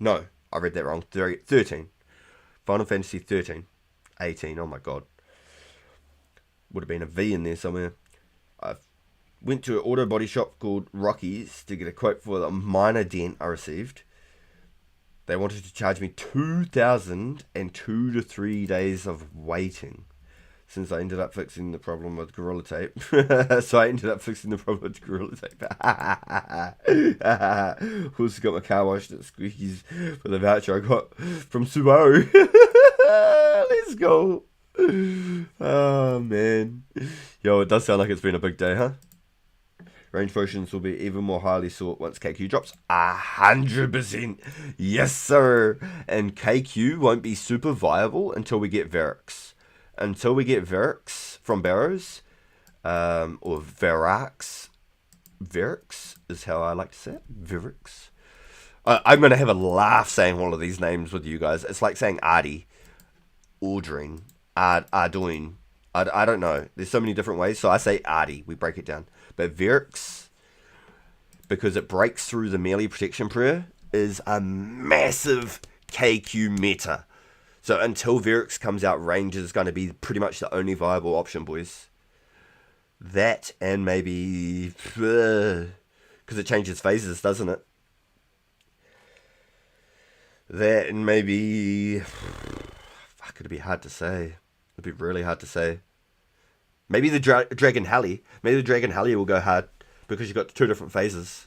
No, I read that wrong. 13. Final Fantasy 13. 18, oh my god. Would have been a V in there somewhere. I went to an auto body shop called Rocky's to get a quote for the minor dent I received. They wanted to charge me 2,000 and 2 to 3 days of waiting. Since I ended up fixing the problem with Gorilla Tape. So I ended up fixing the problem with Gorilla Tape. Also got my car washed at Squeaky's for the voucher I got from Subaru. Let's go. Oh, man. Yo, it does sound like it's been a big day, huh? Range potions will be even more highly sought once KQ drops. 100%. Yes, sir. And KQ won't be super viable until we get Varix. Until we get Varix from Barrows, or Verax. Varix is how I like to say it. Varix. I'm going to have a laugh saying all of these names with you guys. It's like saying Artie, Aldrin, Arduin. I don't know. There's so many different ways. So I say Artie. We break it down. But Varix, because it breaks through the melee protection prayer, is a massive KQ meta. So until Verix comes out, range is going to be pretty much the only viable option, boys. That and maybe... Because it changes phases, doesn't it? That and maybe... Fuck, it'd be hard to say. It'd be really hard to say. Maybe the Dragon Halley. Maybe the Dragon Halley will go hard because you've got 2 different phases.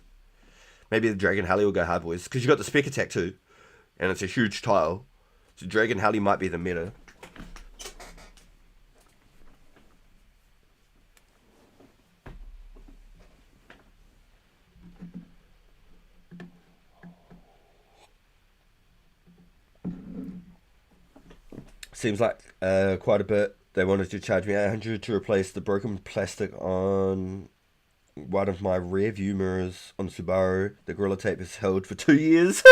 Maybe the Dragon Halley will go hard, boys. Because you've got the Spec Attack too. And it's a huge tile. So Dragon Halley might be the meta. Seems like quite a bit. They wanted to charge me $800 to replace the broken plastic on one of my rear view mirrors on Subaru. The Gorilla Tape is held for 2 years.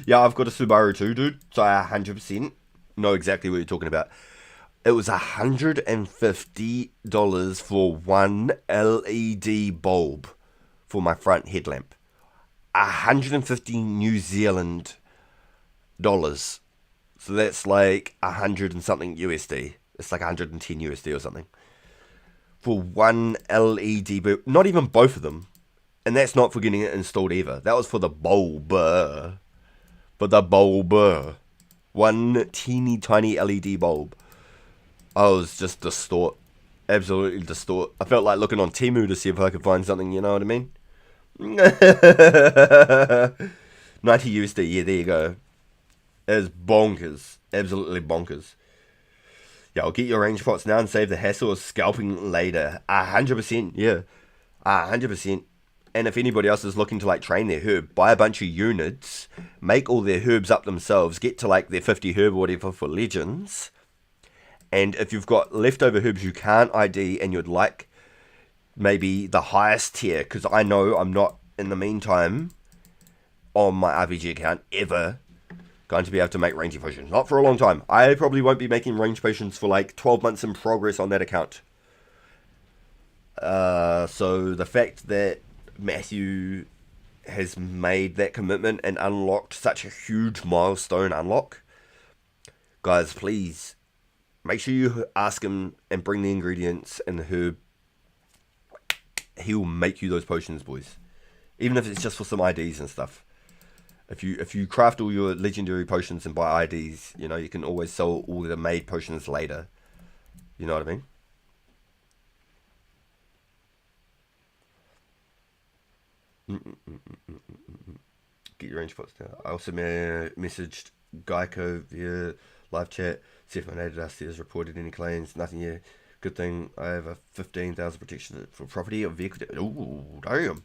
Yeah, I've got a Subaru too, dude. So I 100% know exactly what you're talking about. It was $150 for one LED bulb for my front headlamp. 150 New Zealand dollars. So that's like 100 and something USD. It's like 110 USD or something. For one LED bulb. Not even both of them. And that's not for getting it installed either. That was for the bulb. For the bulb. One teeny tiny LED bulb. I was just distort. Absolutely distort. I felt like looking on Temu to see if I could find something, you know what I mean? 90 USD, yeah, there you go. It's bonkers. Absolutely bonkers. Yeah, I'll get your range pots now and save the hassle of scalping later. 100%, yeah. 100%. And if anybody else is looking to like train their herb, buy a bunch of units, make all their herbs up themselves, get to like their 50 herb or whatever for legends. And if you've got leftover herbs you can't ID and you'd like maybe the highest tier, because I know I'm not in the meantime on my RPG account ever going to be able to make rangey potions. Not for a long time. I probably won't be making range potions for like 12 months in progress on that account. So the fact that Matthew has made that commitment and unlocked such a huge milestone unlock, guys, please make sure you ask him and bring the ingredients and the herb. He'll make you those potions, boys. Even if it's just for some IDs and stuff. If you craft all your legendary potions and buy IDs, you know, you can always sell all the made potions later. You know what I mean? Get your range pots down. I also messaged Geico via live chat. See if my native dusty has reported any claims. Nothing yet. Good thing I have a 15,000 protection for property or vehicle. Ooh, damn.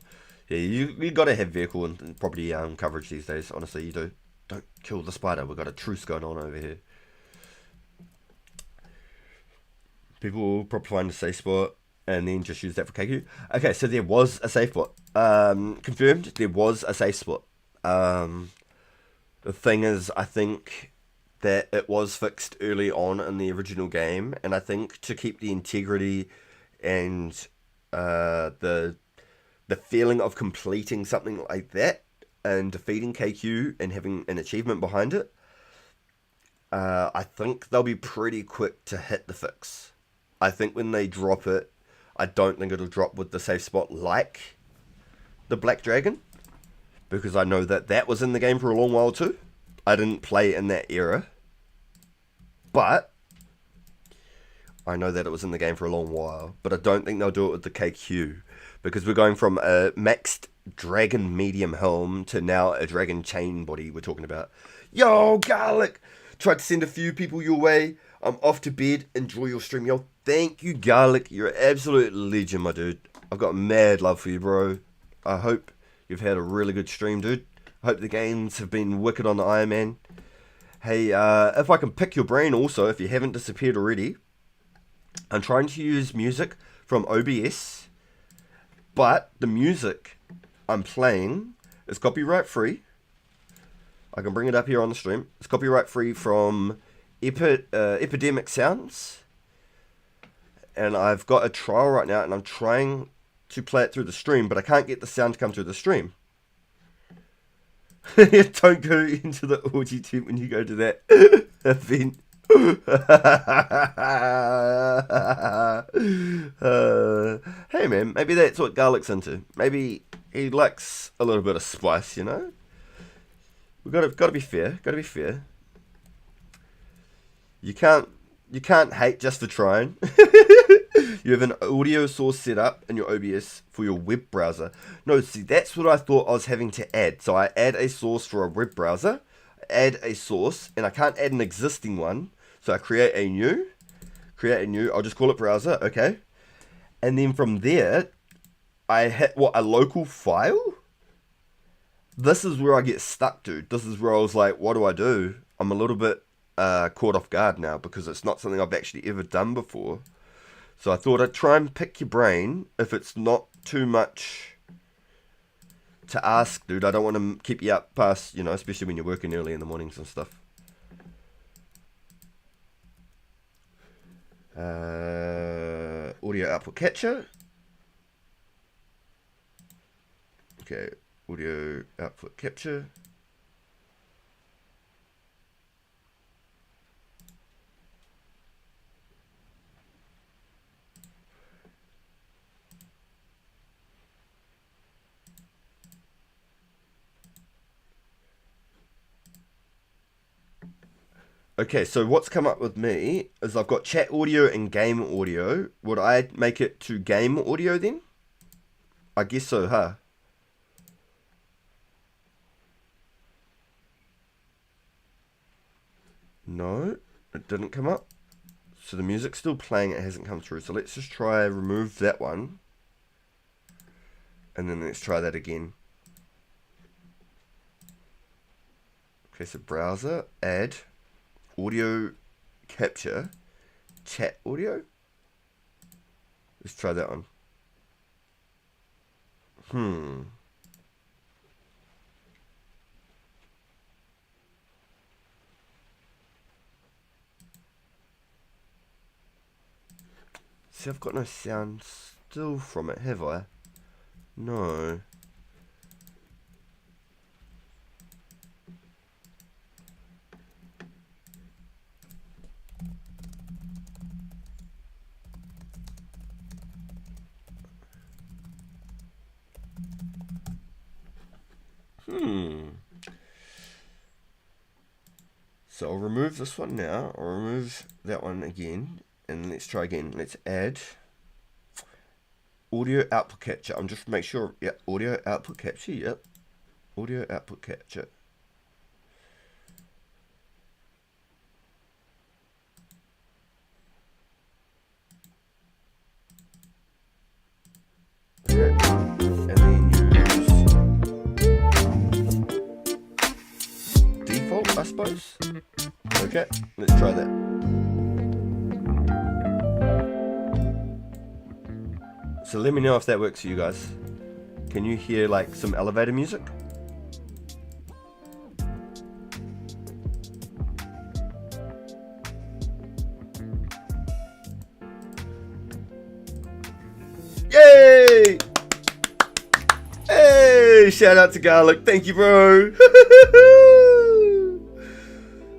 Yeah, you gotta have vehicle and property coverage these days. Honestly, you do. Don't kill the spider. We've got a truce going on over here. People will probably find a safe spot and then just use that for KQ. Okay, so there was a safe spot. Confirmed, there was a safe spot. The thing is, I think that it was fixed early on in the original game, and I think to keep the integrity and the feeling of completing something like that and defeating KQ and having an achievement behind it, I think they'll be pretty quick to hit the fix. I think when they drop it, I don't think it'll drop with the safe spot like the Black Dragon, because I know that that was in the game for a long while too. I didn't play in that era, but I know that it was in the game for a long while. But I don't think they'll do it with the KQ, because we're going from a maxed dragon medium helm to now a dragon chain body we're talking about. Yo, Garlic! Tried to send a few people your way. I'm off to bed. Enjoy your stream. Yo, thank you, Garlic. You're an absolute legend, my dude. I've got mad love for you, bro. I hope you've had a really good stream, dude. I hope the games have been wicked on the Iron Man. Hey, if I can pick your brain also, if you haven't disappeared already, I'm trying to use music from OBS, but the music I'm playing is copyright free. I can bring it up here on the stream. It's copyright free from Epidemic Sounds. And I've got a trial right now, and I'm trying to play it through the stream, but I can't get the sound to come through the stream. Don't go into the orgy tent when you go to that event. Hey man, maybe that's what Garlic's into. Maybe he likes a little bit of spice, you know? We gotta be fair. Gotta be fair. You can't hate just for trying. You have an audio source set up in your OBS for your web browser. No, see, that's what I thought I was having to add. So I add a source for a web browser, add a source, and I can't add an existing one. So I create a new, I'll just call it browser, okay? And then from there, I hit, a local file? This is where I get stuck, dude. This is where I was like, what do I do? I'm a little bit caught off guard now because it's not something I've actually ever done before. So I thought I'd try and pick your brain if it's not too much to ask, dude. I don't want to keep you up past, you know, especially when you're working early in the mornings and stuff. Audio output capture. Okay, audio output capture. Okay, so what's come up with me is I've got chat audio and game audio. Would I make it to game audio then? I guess so, huh? No, it didn't come up. So the music's still playing, it hasn't come through. So let's just try remove that one. And then let's try that again. Okay, so browser, add, audio capture, chat audio. Let's try that one. See, I've got no sound still from it, have I? No. So I'll remove this one now. I'll remove that one again. And let's try again. Let's add audio output capture. I'm just make sure. Yeah, audio output capture. Yep. Audio output capture. Okay. And then use default, I suppose. Okay, let's try that. So let me know if that works for you guys. Can you hear like some elevator music? Yay! Hey, shout out to Garlic. Thank you, bro.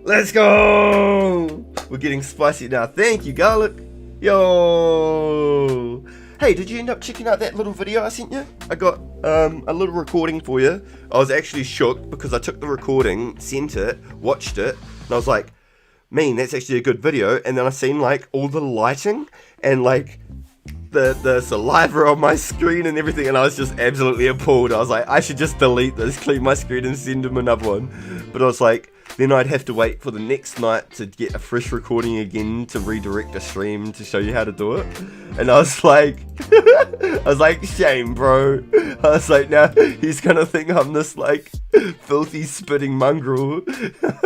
Let's go. We're getting spicy now. Thank you, Garlic. Yo. Hey, did you end up checking out that little video I sent you? I got a little recording for you. I was actually shook because I took the recording, sent it, watched it, and I was like, man, that's actually a good video. And then I seen like all the lighting and like the saliva on my screen and everything, and I was just absolutely appalled. I was like, I should just delete this, clean my screen and send him another one. But I was like, then I'd have to wait for the next night to get a fresh recording again to redirect a stream to show you how to do it. And I was like, shame, bro. I was like, now he's gonna think I'm this like filthy spitting mongrel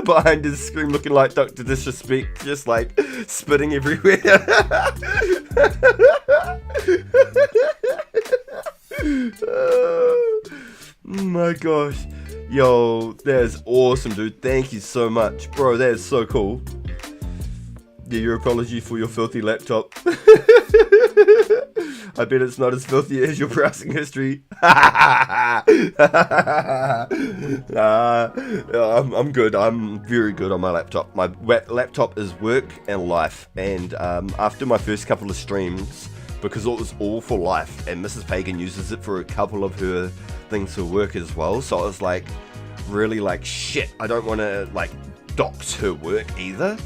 behind his screen looking like Dr. Disrespect, just like spitting everywhere. Oh my gosh. Yo, that is awesome, dude. Thank you so much. Bro, that is so cool. Yeah, your apology for your filthy laptop. I bet it's not as filthy as your browsing history. I'm good. I'm very good on my laptop. My laptop is work and life. And after my first couple of streams, because it was all for life, and Mrs. Pagan uses it for a couple of her things for work as well. So I was like, really like, shit, I don't want to like dox her work either.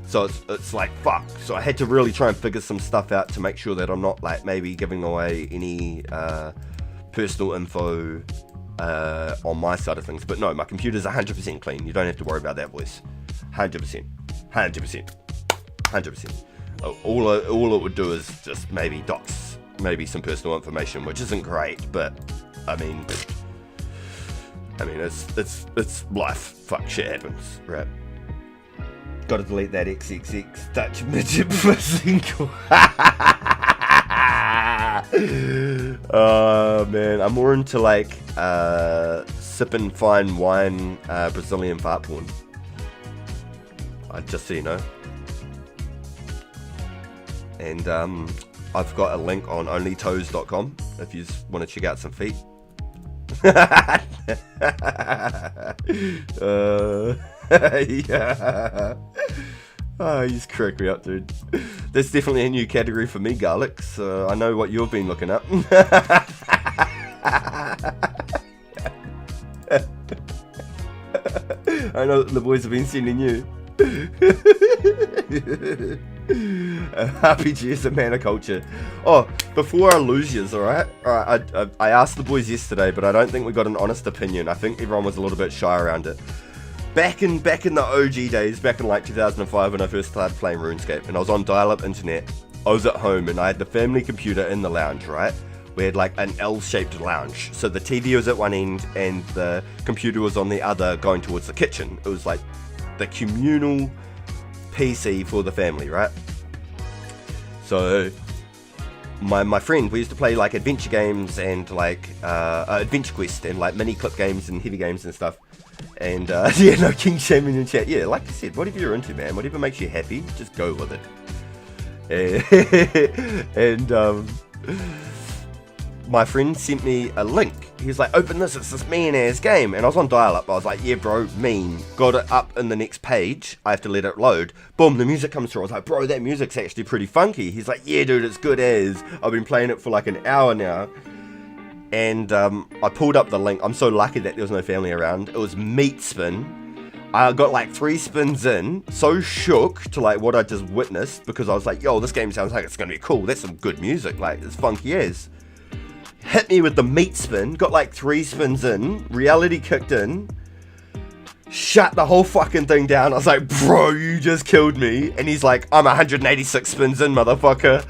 So it's like, fuck. So I had to really try and figure some stuff out to make sure that I'm not like maybe giving away any personal info on my side of things. But no, my computer's 100% clean. You don't have to worry about that, boys. 100%. 100%. All it would do is just maybe dox maybe some personal information, which isn't great, but I mean it's life. Fuck, shit happens, right? Gotta delete that XXX Dutch midget single. Oh man, I'm more into like sipping fine wine, Brazilian fart porn. Just so you know. And I've got a link on onlytoes.com if you want to check out some feet. Yeah. Oh, you just crack me up, dude. That's definitely a new category for me, Garlic. So I know what you've been looking up. I know the boys have been sending you. RPG is a man of culture. Oh, before I lose yous, alright? I asked the boys yesterday, but I don't think we got an honest opinion. I think everyone was a little bit shy around it. Back in the OG days, back in like 2005 when I first started playing RuneScape, and I was on dial-up internet, I was at home and I had the family computer in the lounge, right? We had like an L-shaped lounge. So the TV was at one end and the computer was on the other going towards the kitchen. It was like the communal PC for the family, right? So my friend, we used to play like adventure games and like Adventure Quest and like mini clip games and heavy games and stuff. And yeah, no king shaming in chat. Yeah, like I said, whatever you're into, man, whatever makes you happy, just go with it. And my friend sent me a link. He was like, open this, it's this mean-ass game. And I was on dial-up. I was like, yeah, bro, mean. Got it up in the next page. I have to let it load. Boom, the music comes through. I was like, bro, that music's actually pretty funky. He's like, yeah, dude, it's good as. I've been playing it for like an hour now. And I pulled up the link. I'm so lucky that there was no family around. It was Meat Spin. I got like 3 spins in, so shook to like what I just witnessed, because I was like, yo, this game sounds like it's gonna be cool. That's some good music, like it's funky as. Hit me with the meat spin, got like 3 spins in, reality kicked in, shut the whole fucking thing down. I was like, bro, you just killed me. And he's like, I'm 186 spins in, motherfucker.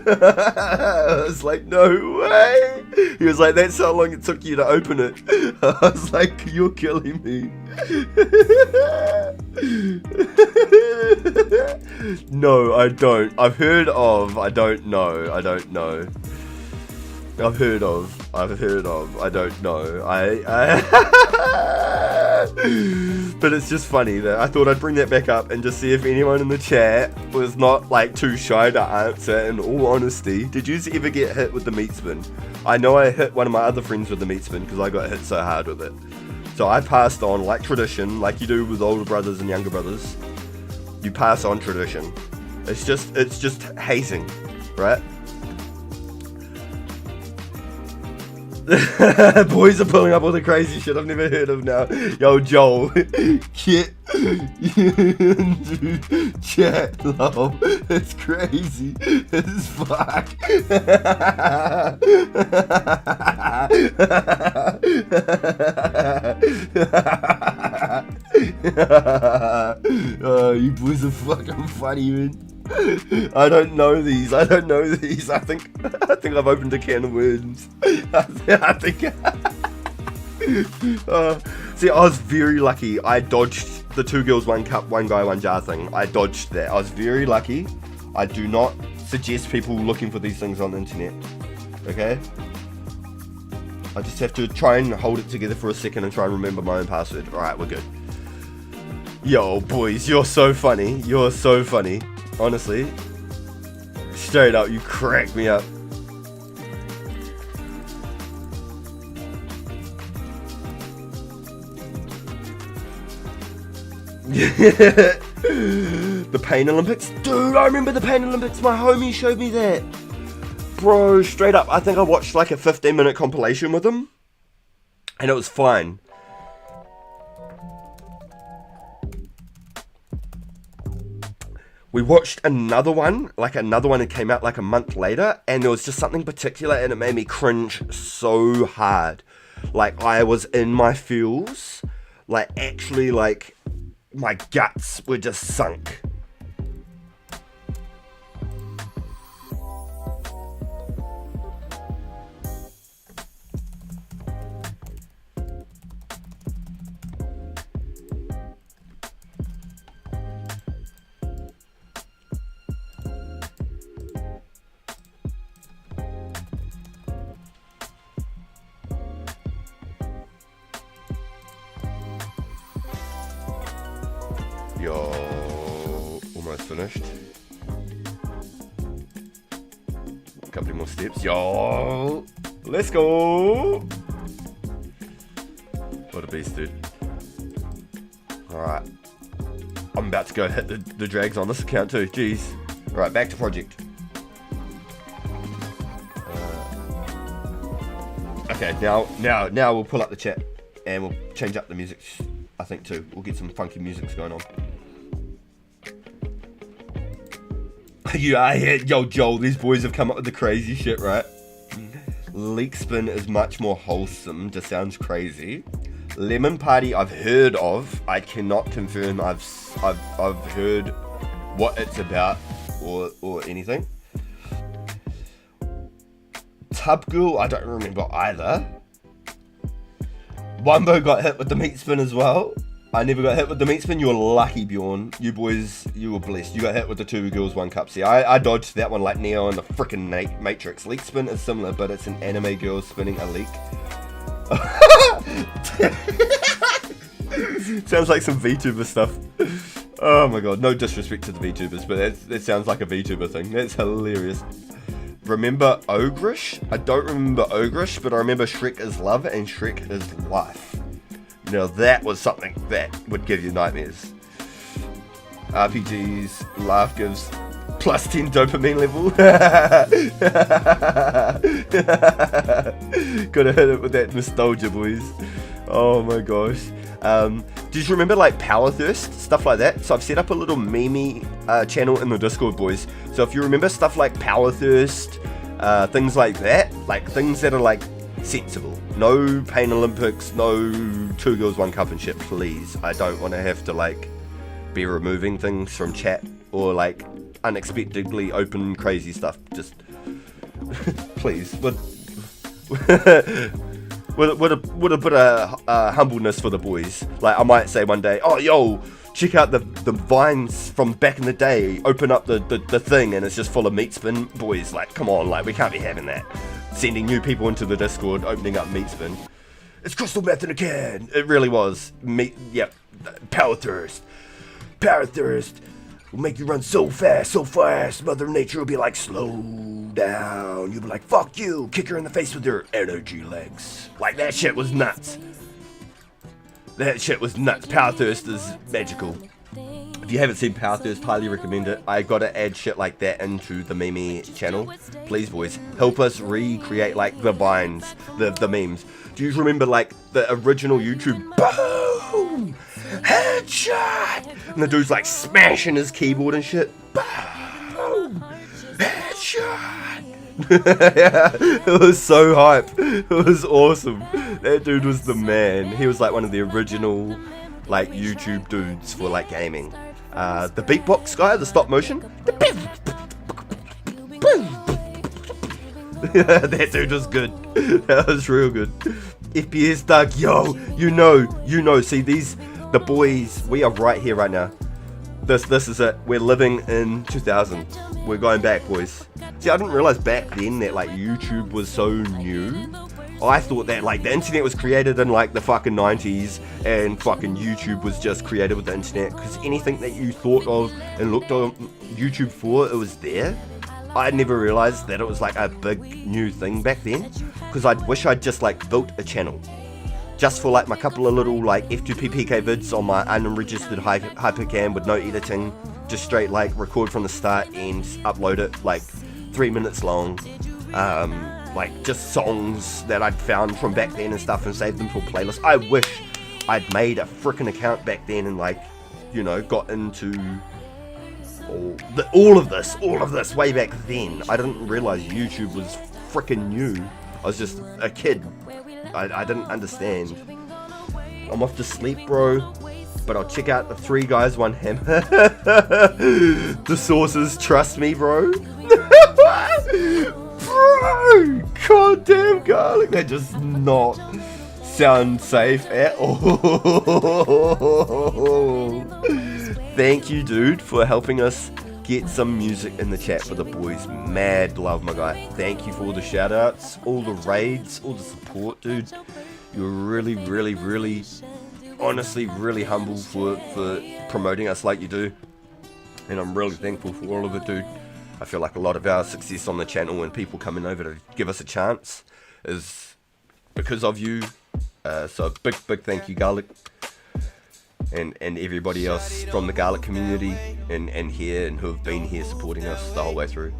I was like, no way. He was like, that's how long it took you to open it. I was like, you're killing me. No, I don't. I've heard of. I don't know. I've heard of. I don't know. But it's just funny that I thought I'd bring that back up and just see if anyone in the chat was not like too shy to answer. In all honesty, did you ever get hit with the meat spin? I know I hit one of my other friends with the meat spin because I got hit so hard with it. So I passed on, like tradition, like you do with older brothers and younger brothers. You pass on tradition. It's just hazing, right? Boys are pulling up all the crazy shit I've never heard of now. Yo, Joel, get into chat, love. It's crazy as fuck. Oh, you boys are fucking funny, man. I don't know these. I think I've opened a can of worms. I think. See, I was very lucky. I dodged the 2 girls, 1 cup, 1 guy, 1 jar thing. I dodged that. I was very lucky. I do not suggest people looking for these things on the internet. Okay? I just have to try and hold it together for a second and try and remember my own password. Alright, we're good. Yo, boys, you're so funny. Honestly, straight up, you cracked me up. The Pain Olympics, dude. I remember the Pain Olympics. My homie showed me that, bro. Straight up, I think I watched like a 15-minute compilation with him, and it was fine. We watched another one that came out like a month later, and there was just something particular, and it made me cringe so hard. Like, I was in my feels, like, actually, like, my guts were just sunk. Yo, almost finished. A couple more steps. Yo, let's go. What a beast, dude. Alright. I'm about to go hit the drags on this account too. Jeez. Alright, back to project. Okay, now we'll pull up the chat and we'll change up the music, I think, too. We'll get some funky music going on. Yo, Joel, these boys have come up with the crazy shit, right? Leek spin is much more wholesome, just sounds crazy. Lemon party I've heard of. I cannot confirm I've heard what it's about or anything. Tub girl, I don't remember either. Wumbo got hit with the meat spin as well. I never got hit with the meat spin. You were lucky, Bjorn. You boys, you were blessed. You got hit with the 2 girls, 1 cup. See, I dodged that one like Neo in the frickin' Matrix. Leek spin is similar, but it's an anime girl spinning a leek. Sounds like some VTuber stuff. Oh my god, no disrespect to the VTubers, but that sounds like a VTuber thing. That's hilarious. Remember Ogrish? I don't remember Ogrish, but I remember Shrek is love and Shrek is life. Now that was something that would give you nightmares. RPGs, laugh gives plus 10 dopamine level. Gotta hit it with that nostalgia, boys. Oh my gosh. Do you remember like Power Thirst? Stuff like that? So I've set up a little meme channel in the Discord, boys. So if you remember stuff like Power Thirst, things like that, like things that are like sensible. No Pain Olympics, no 2 girls, 1 cup and shit, please. I don't want to have to like be removing things from chat or like unexpectedly open crazy stuff. Just please, with a bit of humbleness for the boys. Like I might say one day, oh yo, check out the vines from back in the day. Open up the thing and it's just full of meat spin. Boys, like come on, like we can't be having that. Sending new people into the Discord, opening up meat spin. It's crystal meth in a can. It really was. Meat, yep. Power Thirst. Power Thirst will make you run so fast. Mother Nature will be like, slow down. You'll be like, fuck you. Kick her in the face with your energy legs. Like that shit was nuts. That shit was nuts. Power Thirst is magical. If you haven't seen Power Thirst, highly recommend it. I gotta add shit like that into the meme channel. Please, boys, help us recreate like the vines, the memes. Do you remember like the original YouTube? Boom! Headshot! And the dude's like smashing his keyboard and shit. Boom! Headshot! Yeah, it was so hype. It was awesome. That dude was the man. He was like one of the original like YouTube dudes for like gaming. The beatbox guy, the stop motion. That dude was good. That was real good. FPS Doug, yo, you know. See the boys. We are right here, right now. This is it. We're living in 2000. We're going back, boys. See, I didn't realize back then that like YouTube was so new. I thought that like the internet was created in like the fucking 90s and fucking YouTube was just created with the internet, because anything that you thought of and looked on YouTube for, it was there. I never realized that it was like a big new thing back then, because I wish I'd just like built a channel just for like my couple of little like F2P PK vids on my unregistered hypercam with no editing, just straight like record from the start and upload it, like 3 minutes long. Like just songs that I'd found from back then and stuff, and saved them for playlists. I wish I'd made a frickin' account back then and like, you know, got into all of this way back then. I didn't realize YouTube was frickin' new. I was just a kid. I didn't understand. I'm off to sleep, bro, but I'll check out the 3 guys 1 hammer. The sources, trust me, bro. Bro, goddamn garlic, that does not sound safe at all. Thank you, dude, for helping us get some music in the chat for the boys. Mad love, my guy. Thank you for all the shout outs, all the raids, all the support, dude. You're really, really, really, honestly, really humble for promoting us like you do. And I'm really thankful for all of it, dude. I feel like a lot of our success on the channel and people coming over to give us a chance is because of you. So big thank you, Garlic, and everybody else from the Garlic community and here and who have been here supporting us the whole way through.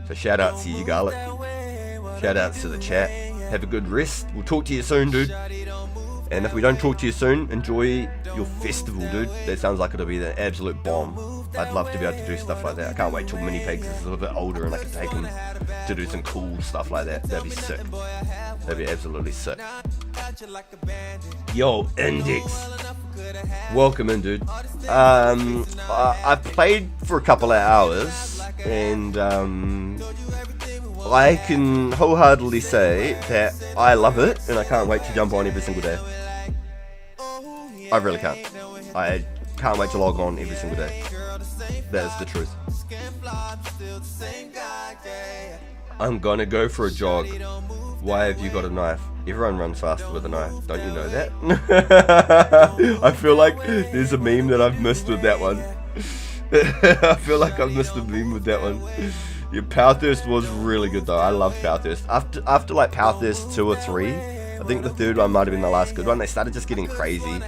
So shout outs to you, Garlic. Shout outs to the chat. Have a good rest. We'll talk to you soon, dude. And if we don't talk to you soon, enjoy your festival, dude. That sounds like it'll be the absolute bomb. I'd love to be able to do stuff like that. I can't wait till Mini Pigs is a little bit older and I can take him to do some cool stuff like that. That'd be sick. That'd be absolutely sick. Yo, Index. Welcome in, dude. I've played for a couple of hours and I can wholeheartedly say that I love it and I can't wait to jump on every single day. I really can't. I can't wait to log on every single day. That is the truth. I'm gonna go for a jog. Why have you got a knife? Everyone runs faster with a knife. Don't you know that? I feel like there's a meme that I've missed with that one. I feel like I've missed a meme with that one. Your Power Thirst was really good though. I loved Power Thirst. After like Power Thirst 2 or 3, I think the third one might have been the last good one. They started just getting crazy,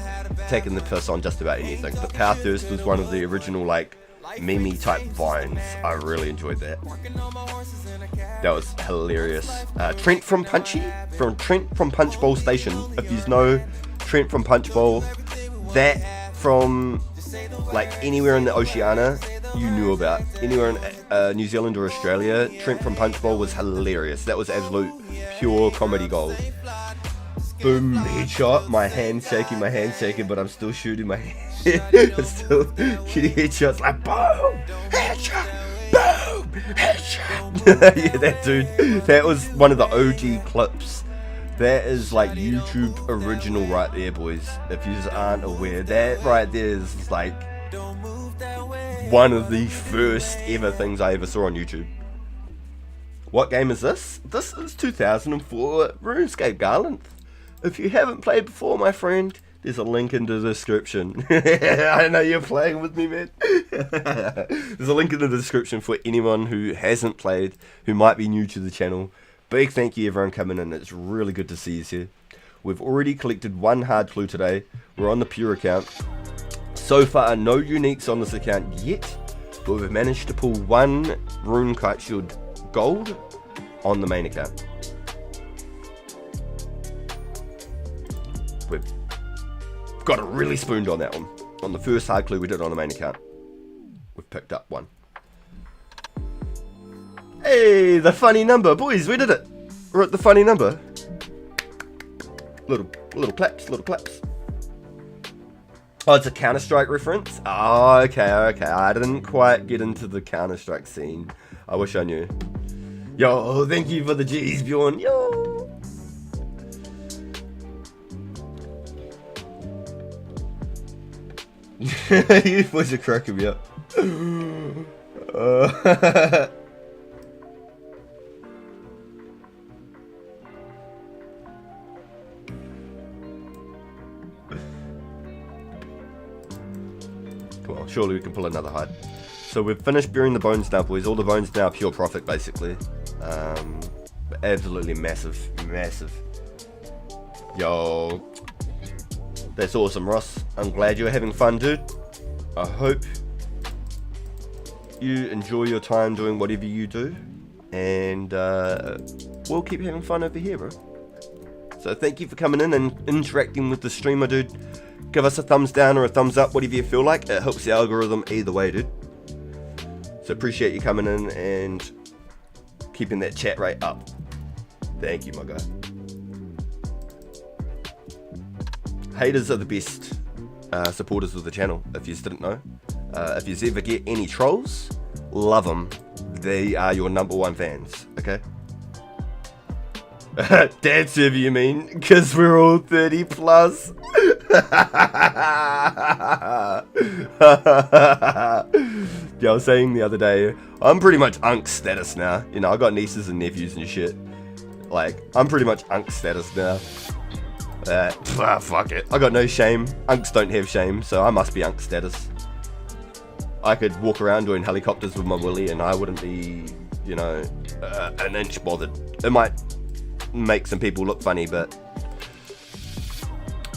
taking the piss on just about anything. But Power Thirst was one of the original like meme type vines. I really enjoyed that. That was hilarious. Trent from Punch Bowl Station. If you know Trent from Punch Bowl, that from like anywhere in the Oceania you knew about. Anywhere in New Zealand or Australia, Trent from Punch Bowl was hilarious. That was absolute pure comedy gold. Boom, headshot. My hand shaking, but I'm still shooting my head. I'm still getting headshots like boom, headshot, boom, headshot. Yeah, that dude. That was one of the OG clips. That is like YouTube original right there, boys. If you just aren't aware, that right there is like one of the first ever things I ever saw on YouTube. What game is this? This is 2004 Runescape, Garland. If you haven't played before, my friend, there's a link in the description. I know you're playing with me, man. There's a link in the description for anyone who hasn't played, who might be new to the channel. Big thank you everyone coming in. It's really good to see you here. We've already collected 1 hard clue today. We're on the pure account. So far, no uniques on this account yet, but we've managed to pull 1 Rune Kite Shield gold on the main account. We've got it really spooned on that one. On the first hard clue we did on the main account, we've picked up 1. Hey, the funny number, boys, we did it. We're at the funny number. Little claps, little claps. Oh, it's a Counter-Strike reference? Oh, okay. I didn't quite get into the Counter-Strike scene. I wish I knew. Yo, thank you for the G's, Bjorn. Yo. You boys are cracking me up. Well, surely we can pull another hide. So we've finished burying the bones now, boys. All the bones now pure profit, basically. Absolutely massive. Yo. That's awesome, Ross. I'm glad you're having fun, dude. I hope you enjoy your time doing whatever you do. And we'll keep having fun over here, bro. So thank you for coming in and interacting with the streamer, dude. Give us a thumbs down or a thumbs up, whatever you feel like. It helps the algorithm either way, dude. So appreciate you coming in and keeping that chat rate up. Thank you, my guy. Haters are the best supporters of the channel, if you didn't know. If you ever get any trolls, love them. They are your #1 fans, okay? Dad server, you mean? Because we're all 30 plus. Yeah, I was saying the other day, I'm pretty much unk status now. You know, I got nieces and nephews and shit. Like, I'm pretty much unk status now. Fuck it. I got no shame. Unks don't have shame, so I must be unk status. I could walk around doing helicopters with my willy and I wouldn't be, you know, an inch bothered. It might make some people look funny, but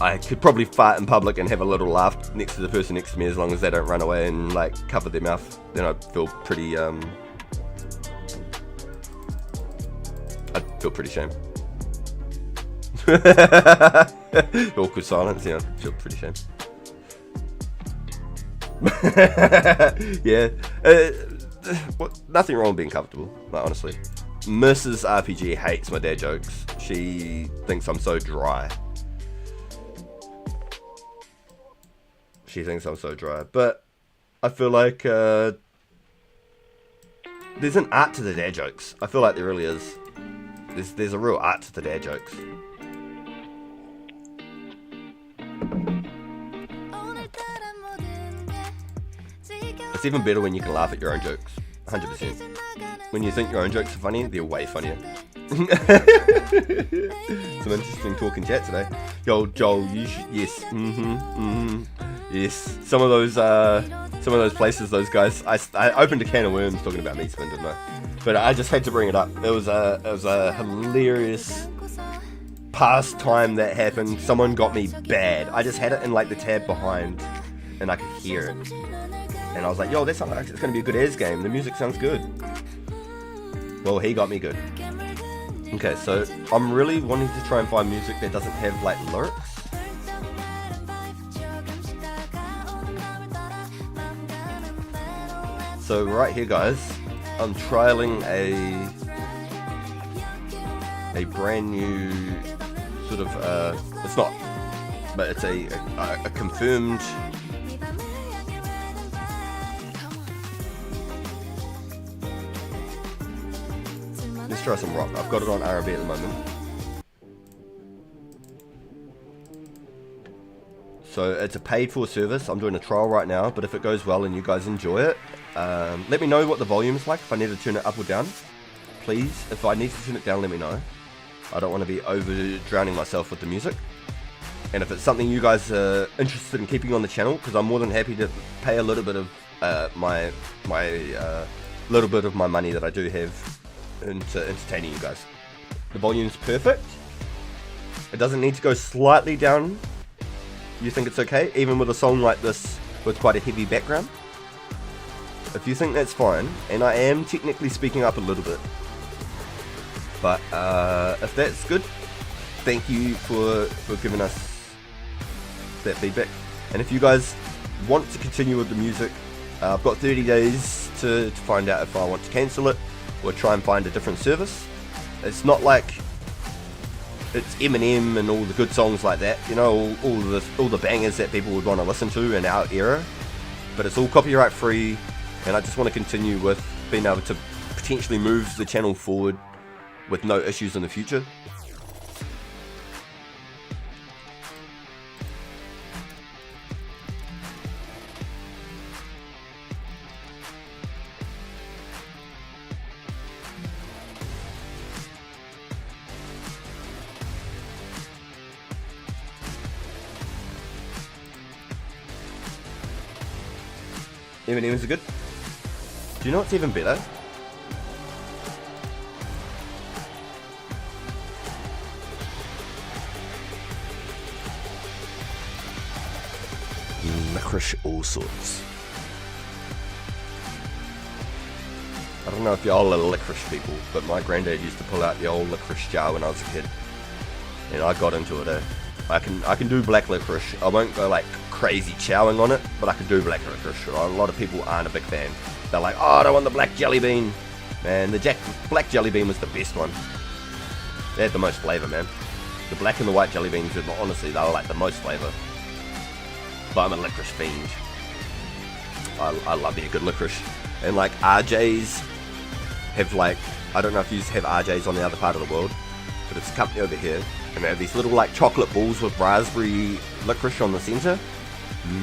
I could probably fart in public and have a little laugh next to the person next to me, as long as they don't run away and like cover their mouth. Then I'd feel pretty shame. Awkward silence, yeah, feel pretty shame. Yeah, nothing wrong with being comfortable, like, honestly. Mrs. RPG hates my dad jokes. She thinks I'm so dry. But I feel like there's an art to the dad jokes. I feel like there really is. There's a real art to the dad jokes. It's even better when you can laugh at your own jokes. 100%. When you think your own jokes are funny, they're way funnier. Some interesting talking chat today. Yo, Joel, you should, yes, yes. Some of those places, those guys. I opened a can of worms talking about meat spin, didn't I? But I just had to bring it up. It was a hilarious pastime that happened. Someone got me bad. I just had it in like the tab behind, and I could hear it. And I was like, yo, that sounds like it's going to be a good AS game. The music sounds good. Well, he got me good. Okay, so I'm really wanting to try and find music that doesn't have, like, lyrics. So right here, guys, I'm trialing a brand new sort of, it's not, but it's a confirmed... Let's try some rock. I've got it on R&B at the moment. So it's a paid for service. I'm doing a trial right now, but if it goes well and you guys enjoy it, let me know what the volume is like, if I need to turn it up or down. Please, if I need to turn it down, let me know. I don't want to be over drowning myself with the music. And if it's something you guys are interested in keeping on the channel, because I'm more than happy to pay a little bit of my little bit of my money that I do have into entertaining you guys. The volume's perfect. It doesn't need to go slightly down. You think it's okay, even with a song like this with quite a heavy background? If you think that's fine, and I am technically speaking up a little bit, but if that's good, thank you for giving us that feedback. And if you guys want to continue with the music, I've got 30 days to find out if I want to cancel it or try and find a different service. It's not like it's Eminem and all the good songs like that, you know, all the bangers that people would want to listen to in our era, but it's all copyright free, and I just want to continue with being able to potentially move the channel forward with no issues in the future. M&M's are good. Do you know what's even better? Licorice all sorts. I don't know if y'all are licorice people, but my granddad used to pull out the old licorice jar when I was a kid, and I got into it. I can do black licorice. I won't go like crazy chowing on it, but I can do black licorice. A lot of people aren't a big fan. They're like, oh, I don't want the black jelly bean. Man, the black jelly bean was the best one. They had the most flavour, man. The black and the white jelly beans, honestly, they were like the most flavour. But I'm a licorice fiend. I love me a good licorice. And like RJ's have like, I don't know if you have RJ's on the other part of the world, but it's a company over here, and they have these little like chocolate balls with raspberry licorice on the centre.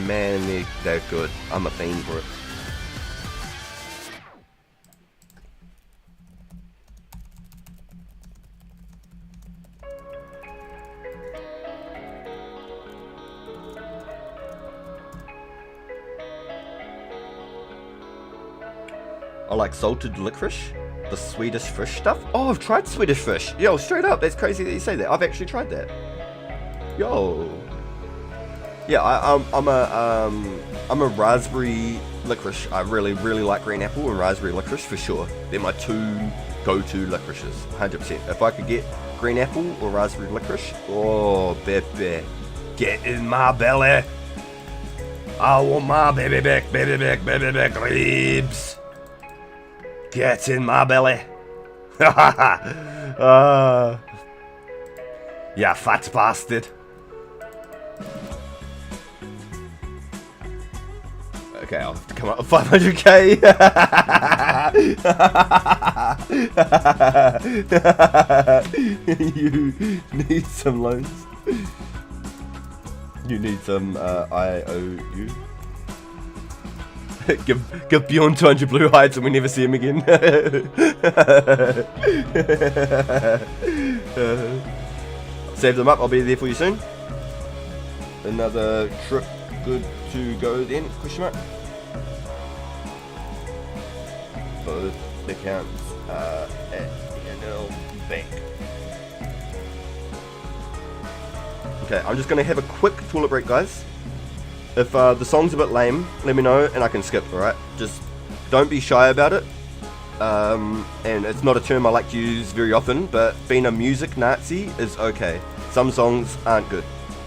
Man, they're good. I'm a fiend for it. I like salted licorice, the Swedish fish stuff. Oh, I've tried Swedish fish. Yo, straight up, that's crazy that you say that. I've actually tried that. Yo. Yeah, I'm a raspberry licorice. I really like green apple and raspberry licorice for sure. They're my two go-to licorices, 100%. If I could get green apple or raspberry licorice, oh, baby, get in my belly. I want my baby back ribs. Get in my belly. Yeah, fat bastard. Okay, I'll have to come up with 500k. You need some loans. You need some IOU. Give Bjorn 200 blue hides and we never see him again. Save them up, I'll be there for you soon. Another trip good to go then, question mark. Both accounts are at NL Bank. Okay, I'm just going to have a quick toilet break, guys. If the song's a bit lame, let me know and I can skip, alright? Just don't be shy about it. And it's not a term I like to use very often, but being a music Nazi is okay. Some songs aren't good,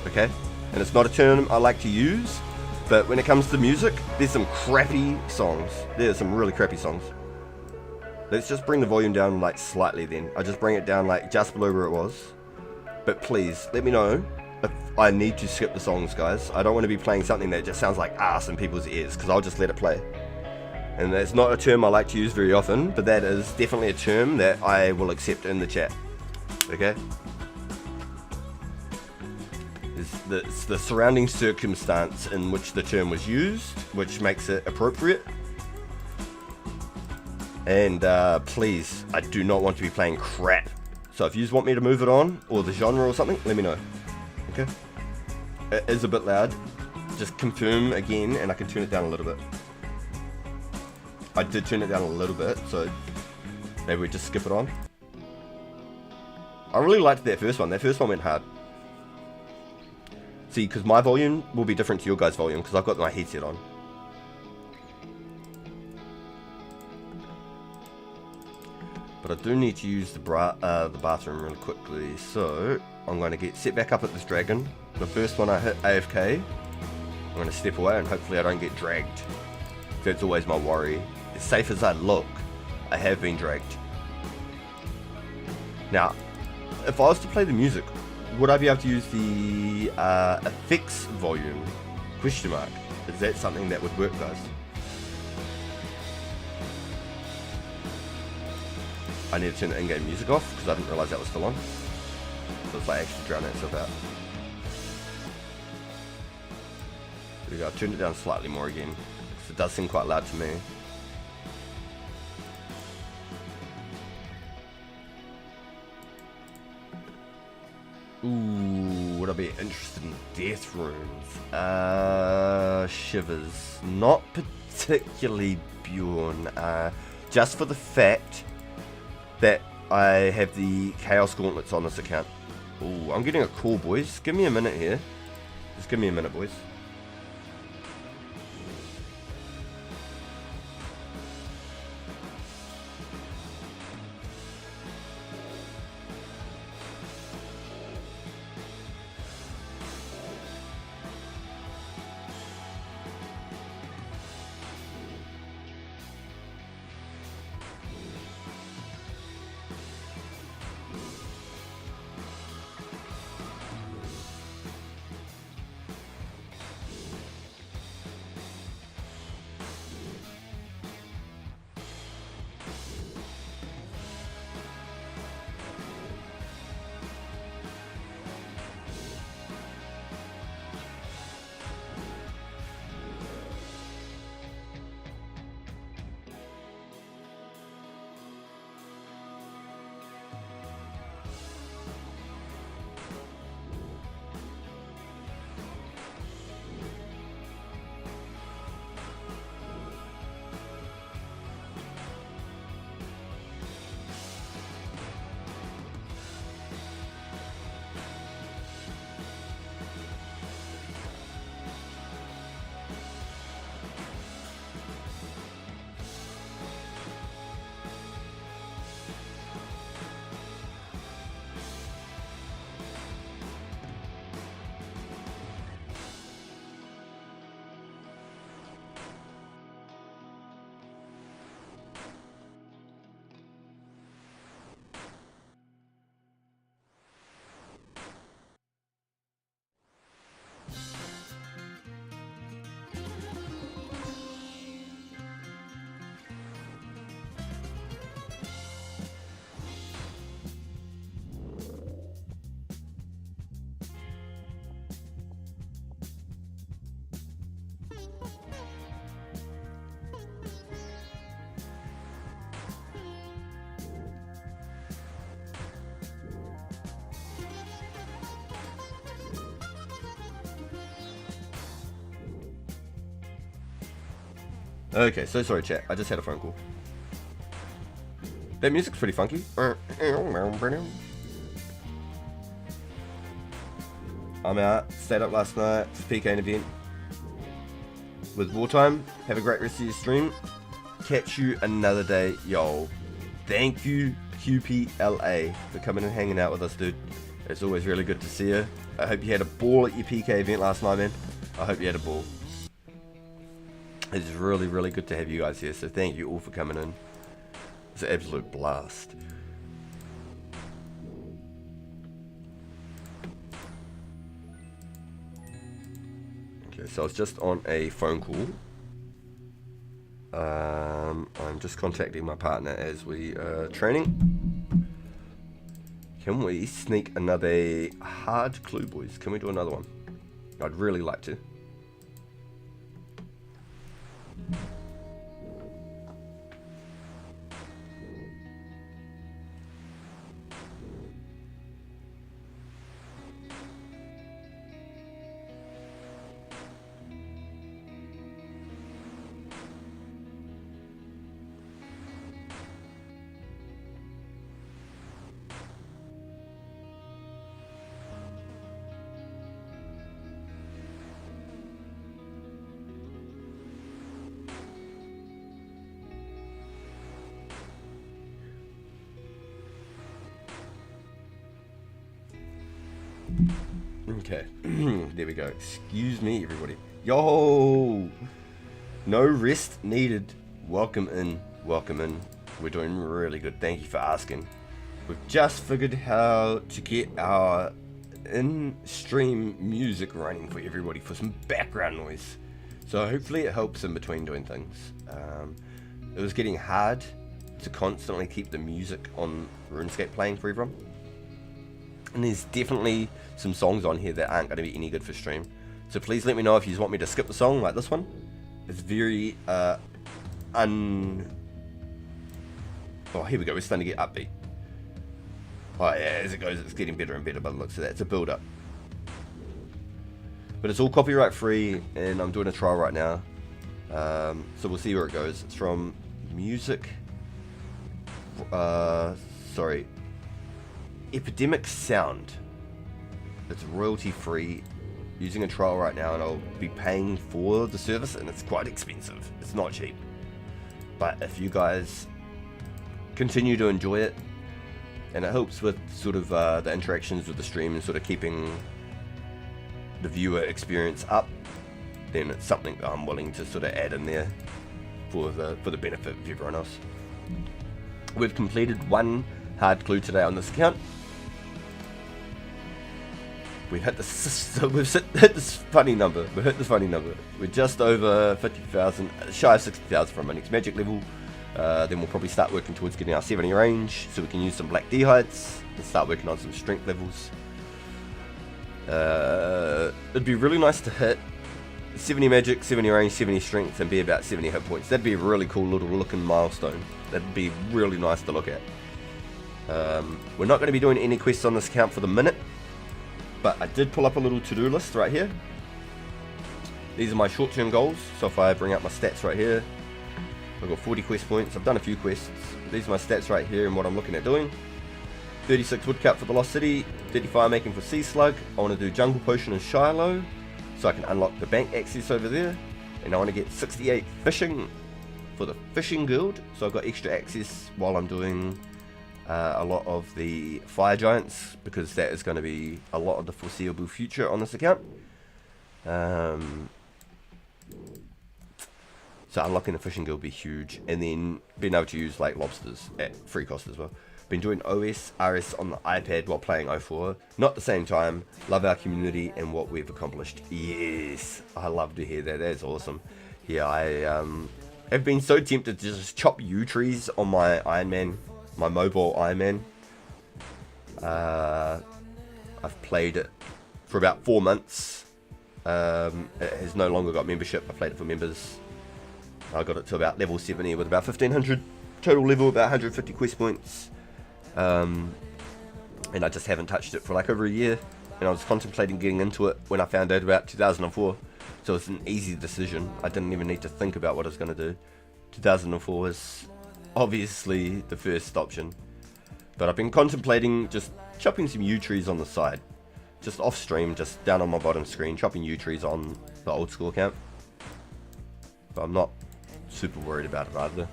okay? And it's not a term I like to use, but when it comes to music, there's some crappy songs. There's some really crappy songs. Let's just bring the volume down like slightly then. I just bring it down like just below where it was. But please, let me know if I need to skip the songs, guys. I don't want to be playing something that just sounds like ass in people's ears, because I'll just let it play. And that's not a term I like to use very often, but that is definitely a term that I will accept in the chat. Okay? It's the surrounding circumstance in which the term was used, which makes it appropriate. And please, I do not want to be playing crap. So if you just want me to move it on, or the genre or something, let me know. Okay? It is a bit loud. Just confirm again, and I can turn it down a little bit. I did turn it down a little bit, so maybe we just skip it on. I really liked that first one. That first one went hard. See, because my volume will be different to your guys' volume, because I've got my headset on. But I do need to use the bathroom really quickly, so I'm going to get set back up at this dragon. The first one I hit AFK, I'm going to step away and hopefully I don't get dragged. That's always my worry. As safe as I look, I have been dragged. Now, if I was to play the music, would I be able to use the effects volume? Question mark. Is that something that would work, guys? I need to turn the in-game music off because I didn't realise that was still on. So if I actually drown itself out. There we go, I've turned it down slightly more again. Because it does seem quite loud to me. Ooh, would I be interested in death runes? Shivers. Not particularly Bjorn, just for the fact that I have the Chaos Gauntlets on this account. Ooh, I'm getting a call, boys. Give me a minute here. Just give me a minute, boys. Okay, so sorry chat, I just had a phone call. That music's pretty funky. I'm out, stayed up last night, it's a PK event. With Wartime, have a great rest of your stream. Catch you another day, yo. Thank you, QPLA, for coming and hanging out with us, dude. It's always really good to see you. I hope you had a ball at your PK event last night, man. I hope you had a ball. It's really, really good to have you guys here, so thank you all for coming in. It's an absolute blast. Okay, so I was just on a phone call. I'm just contacting my partner as we are training. Can we sneak another hard clue, boys? Can we do another one? I'd really like to. Okay, there we go. Excuse me, everybody. Yo! No rest needed. Welcome in, welcome in. We're doing really good. Thank you for asking. We've just figured how to get our in-stream music running for everybody for some background noise. So hopefully it helps in between doing things. It was getting hard to constantly keep the music on RuneScape playing for everyone. And there's definitely some songs on here that aren't going to be any good for stream. So please let me know if you want me to skip the song like this one. It's very Oh, here we go. We're starting to get upbeat. Oh yeah, as it goes, it's getting better and better by the looks of that. It's a build up. But it's all copyright free, and I'm doing a trial right now. So we'll see where it goes. It's from music. Sorry. Epidemic Sound. It's royalty free. Using a trial right now, and I'll be paying for the service, and it's quite expensive. It's not cheap. But if you guys continue to enjoy it, and it helps with sort of the interactions with the stream and sort of keeping the viewer experience up, then it's something that I'm willing to sort of add in there for the benefit of everyone else. We've completed one hard clue today on this account. We've hit hit this funny number. We're just over 50,000, shy of 60,000 from our next magic level. Then we'll probably start working towards getting our 70 range, so we can use some black D-hides and start working on some strength levels. It'd be really nice to hit 70 magic, 70 range, 70 strength, and be about 70 hit points. That'd be a really cool little looking milestone. That'd be really nice to look at. We're not going to be doing any quests on this account for the minute, but I did pull up a little to-do list right here. These are my short-term goals. So if I bring up my stats right here, I've got 40 quest points. I've done a few quests. These are my stats right here and what I'm looking at doing. 36 woodcut for the Lost City, 35 making for Sea Slug. I want to do Jungle Potion and Shiloh, so I can unlock the bank access over there. And I want to get 68 fishing for the Fishing Guild, so I've got extra access while I'm doing a lot of the Fire Giants, because that is going to be a lot of the foreseeable future on this account. So unlocking the Fishing Guild will be huge, and then being able to use like lobsters at free cost as well. Been doing OS, RS on the iPad while playing 04. Not at the same time. Love our community and what we've accomplished. Yes, I love to hear that. That's awesome. Yeah, I have been so tempted to just chop yew trees on my Iron Man, my mobile Iron Man. I've played it for about 4 months. It has no longer got membership. I played it for members. I got it to about level 70 with about 1500 total level, about 150 quest points. And I just haven't touched it for like over a year. And I was contemplating getting into it when I found out about 2004. So it's an easy decision. I didn't even need to think about what I was going to do. 2004 was obviously the first option. But I've been contemplating just chopping some yew trees on the side. Just off stream, just down on my bottom screen, chopping yew trees on the old school account. But I'm not super worried about it either.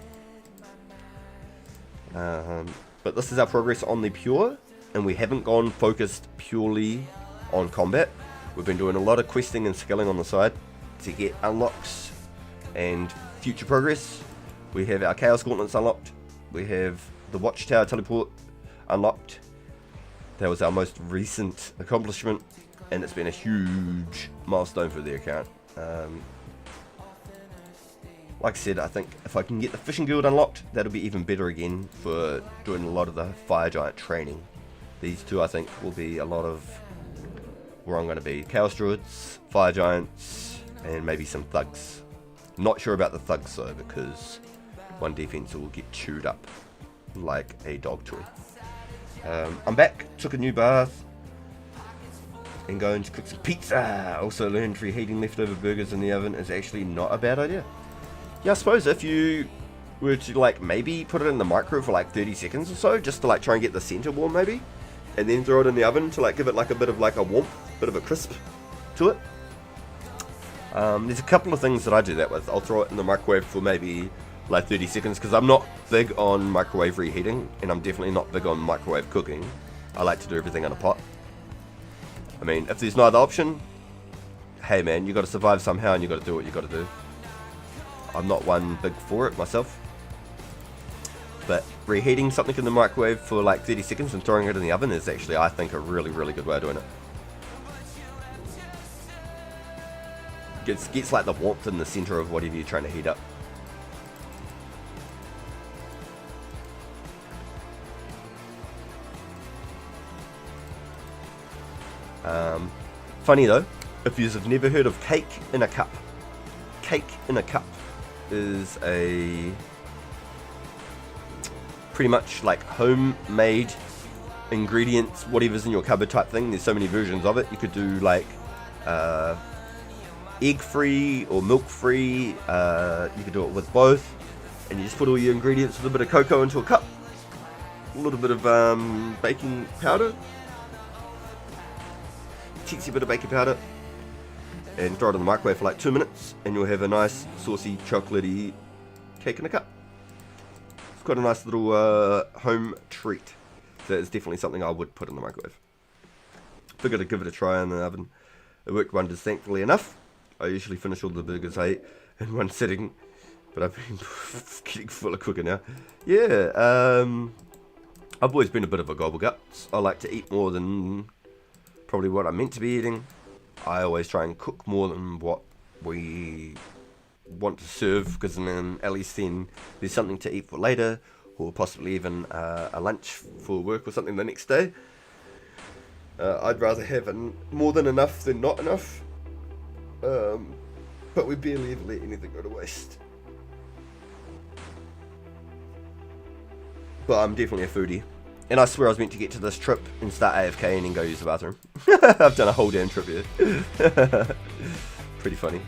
But this is our progress on the pure, and we haven't gone focused purely on combat. We've been doing a lot of questing and skilling on the side to get unlocks and future progress. We have our Chaos Gauntlets unlocked. We have the Watchtower teleport unlocked. That was our most recent accomplishment, and it's been a huge milestone for the account. Like I said, I think if I can get the Fishing Guild unlocked, that'll be even better again for doing a lot of the Fire Giant training. These two, I think, will be a lot of where I'm going to be. Chaos Druids, Fire Giants, and maybe some Thugs. Not sure about the Thugs though, because one defense will get chewed up like a dog toy. I'm back, took a new bath, and going to cook some pizza. Also learned reheating leftover burgers in the oven is actually not a bad idea. Yeah, I suppose if you were to like maybe put it in the micro for like 30 seconds or so, just to like try and get the center warm maybe, and then throw it in the oven to like give it like a bit of like a warmth, bit of a crisp to it. There's a couple of things that I do that with. I'll throw it in the microwave for maybe like 30 seconds, because I'm not big on microwave reheating, and I'm definitely not big on microwave cooking. I like to do everything in a pot. I mean, if there's no other option, hey man, you got to survive somehow, and you got to do what you got to do. I'm not one big for it myself, but reheating something in the microwave for like 30 seconds and throwing it in the oven is actually, I think, a really, really good way of doing it. Gets like the warmth in the center of whatever you're trying to heat up. Funny though, if you've never heard of cake in a cup. Cake in a cup is a pretty much like homemade ingredients, whatever's in your cupboard type thing. There's so many versions of it. You could do like egg free or milk free. You can do it with both, and you just put all your ingredients with a bit of cocoa into a cup, a little bit of baking powder, teensy bit of baking powder, and throw it in the microwave for like 2 minutes, and you'll have a nice saucy chocolatey cake in a cup. It's quite a nice little home treat. So it's definitely something I would put in the microwave. Figured I'd give it a try in the oven. It worked wonders, thankfully enough. I usually finish all the burgers I eat in one sitting, but I've been getting full of cooking now. Yeah, I've always been a bit of a gobbleguts. I like to eat more than probably what I'm meant to be eating. I always try and cook more than what we want to serve, because then at least then there's something to eat for later, or possibly even a lunch for work or something the next day. I'd rather have more than enough than not enough, but we barely ever let anything go to waste. But I'm definitely a foodie. And I swear I was meant to get to this trip and start AFK and then go use the bathroom. I've done a whole damn trip here. Pretty funny.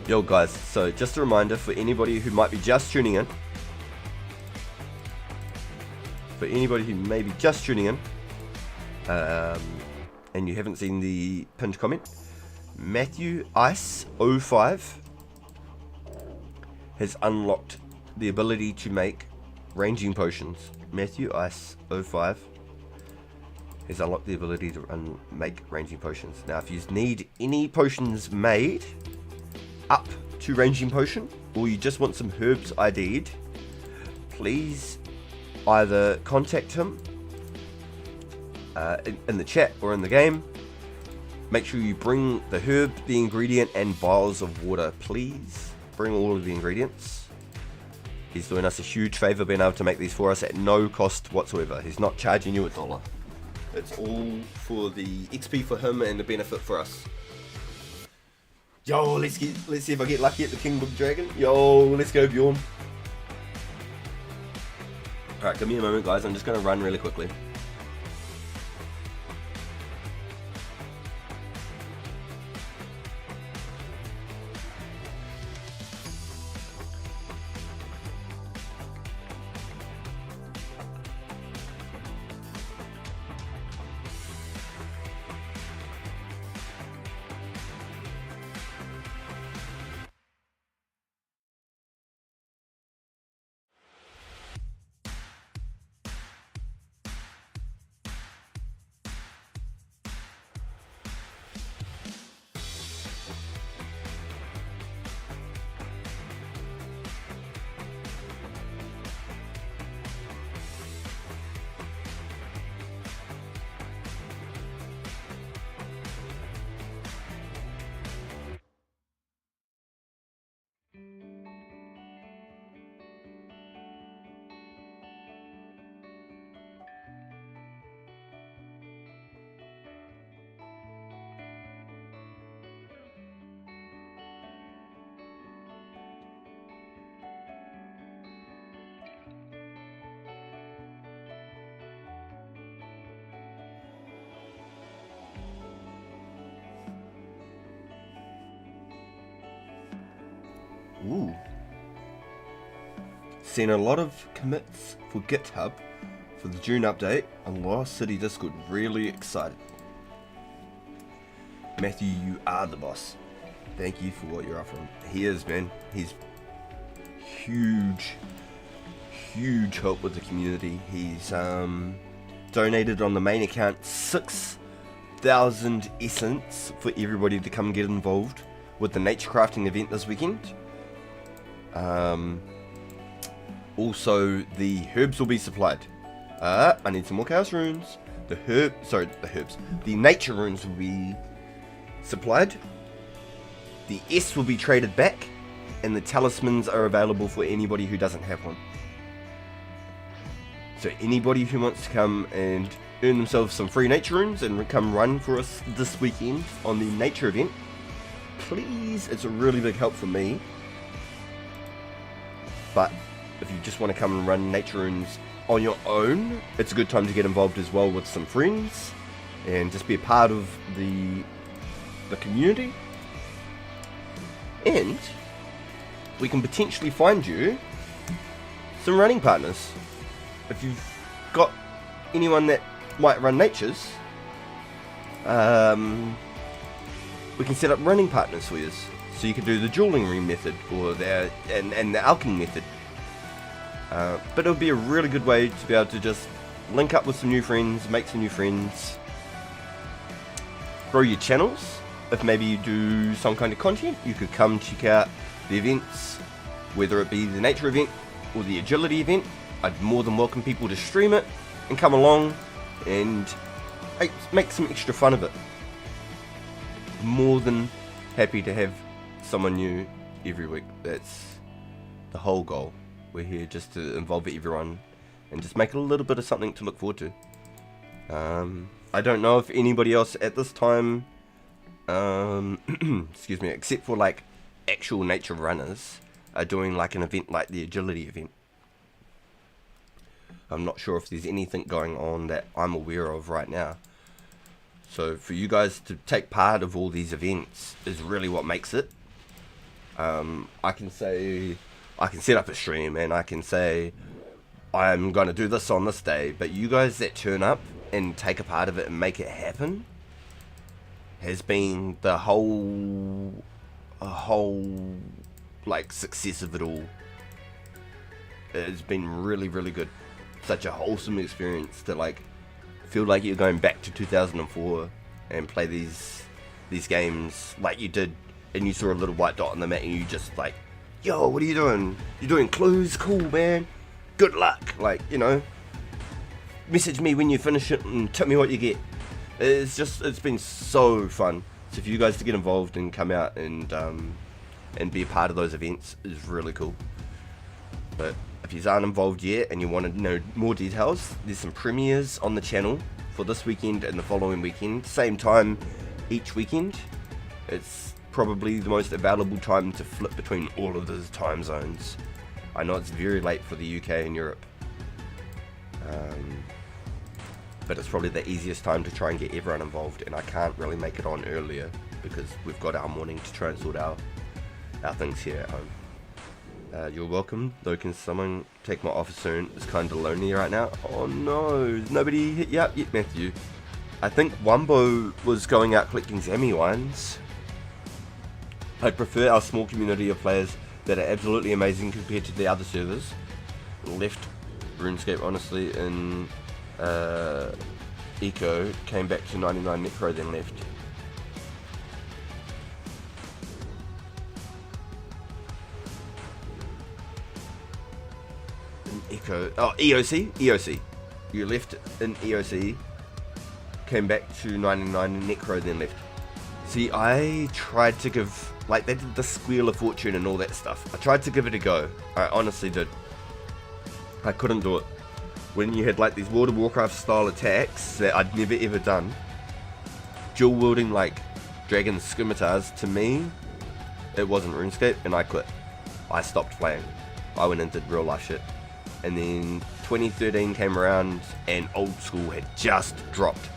Yo guys, so just a reminder for anybody who might be just tuning in. For anybody who may be just tuning in, and you haven't seen the pinned comment, Matthew Ice 05 has unlocked the ability to make ranging potions. Matthew Ice 05 has unlocked the ability to make ranging potions. Now, if you need any potions made up to ranging potion, or you just want some herbs ID'd, please either contact him in the chat or in the game. Make sure you bring the herb, the ingredient, and vials of water. Please bring all of the ingredients. He's doing us a huge favour being able to make these for us at no cost whatsoever. He's not charging you $1. It's all for the XP for him and the benefit for us. Yo, let's see if I get lucky at the King Book Dragon. Yo, let's go, Bjorn. Alright, give me a moment, guys. I'm just going to run really quickly. Ooh. Seen a lot of commits for GitHub for the June update on Lost City Discord. Really excited. Matthew, you are the boss. Thank you for what you're offering. He is, man. He's huge help with the community. He's donated on the main account 6,000 essence for everybody to come get involved with the nature crafting event this weekend. Also, the herbs will be supplied. I need some more chaos runes. The nature runes will be supplied. The S will be traded back, and the talismans are available for anybody who doesn't have one. So anybody who wants to come and earn themselves some free nature runes and come run for us this weekend on the nature event, please, it's a really big help for me. But if you just want to come and run nature runes on your own, it's a good time to get involved as well with some friends and just be a part of the the community, and we can potentially find you some running partners. If you've got anyone that might run natures, we can set up running partners for you. So you can do the dueling ring method or the alking method. But it'll be a really good way to be able to just link up with some new friends, make some new friends, grow your channels. If maybe you do some kind of content, you could come check out the events, whether it be the nature event or the agility event. I'd more than welcome people to stream it and come along and make some extra fun of it. More than happy to have someone new every week. That's the whole goal. We're here just to involve everyone and just make a little bit of something to look forward to. I don't know if anybody else at this time, excuse me, except for like actual nature runners, are doing like an event like the agility event. I'm not sure if there's anything going on that I'm aware of right now. So for you guys to take part of all these events is really what makes it. I can set up a stream and I can say I'm going to do this on this day, but you guys that turn up and take a part of it and make it happen has been the whole like success of it all. It's been really, really good. Such a wholesome experience to like feel like you're going back to 2004 and play these games like you did, and you saw a little white dot on the map and you just like, yo, what are you doing? You're doing clues? Cool, man. Good luck. Like, you know, message me when you finish it and tell me what you get. It's been so fun. So for you guys to get involved and come out and be a part of those events is really cool. But if you aren't involved yet and you want to know more details, there's some premieres on the channel for this weekend and the following weekend. Same time each weekend. It's probably the most available time to flip between all of those time zones. I know it's very late for the UK and Europe. But it's probably the easiest time to try and get everyone involved, and I can't really make it on earlier because we've got our morning to try and sort our things here at home. You're welcome, though. Can someone take my offer soon? It's kind of lonely right now. Oh no, nobody hit you up yet, Matthew. I think Wumbo was going out collecting Zammy wines. I prefer our small community of players that are absolutely amazing compared to the other servers. Left RuneScape, honestly, in Eco, came back to 99 Necro, then left. Eco, oh, EOC. You left in EOC, came back to 99 Necro, then left. See, I tried to give, like, they did the Squeal of Fortune and all that stuff. I tried to give it a go. I honestly did. I couldn't do it. When you had, like, these World of Warcraft style attacks that I'd never ever done, dual wielding, like, dragon scimitars, to me, it wasn't RuneScape, and I quit. I stopped playing. I went and did real life shit. And then 2013 came around, and Old School had just dropped.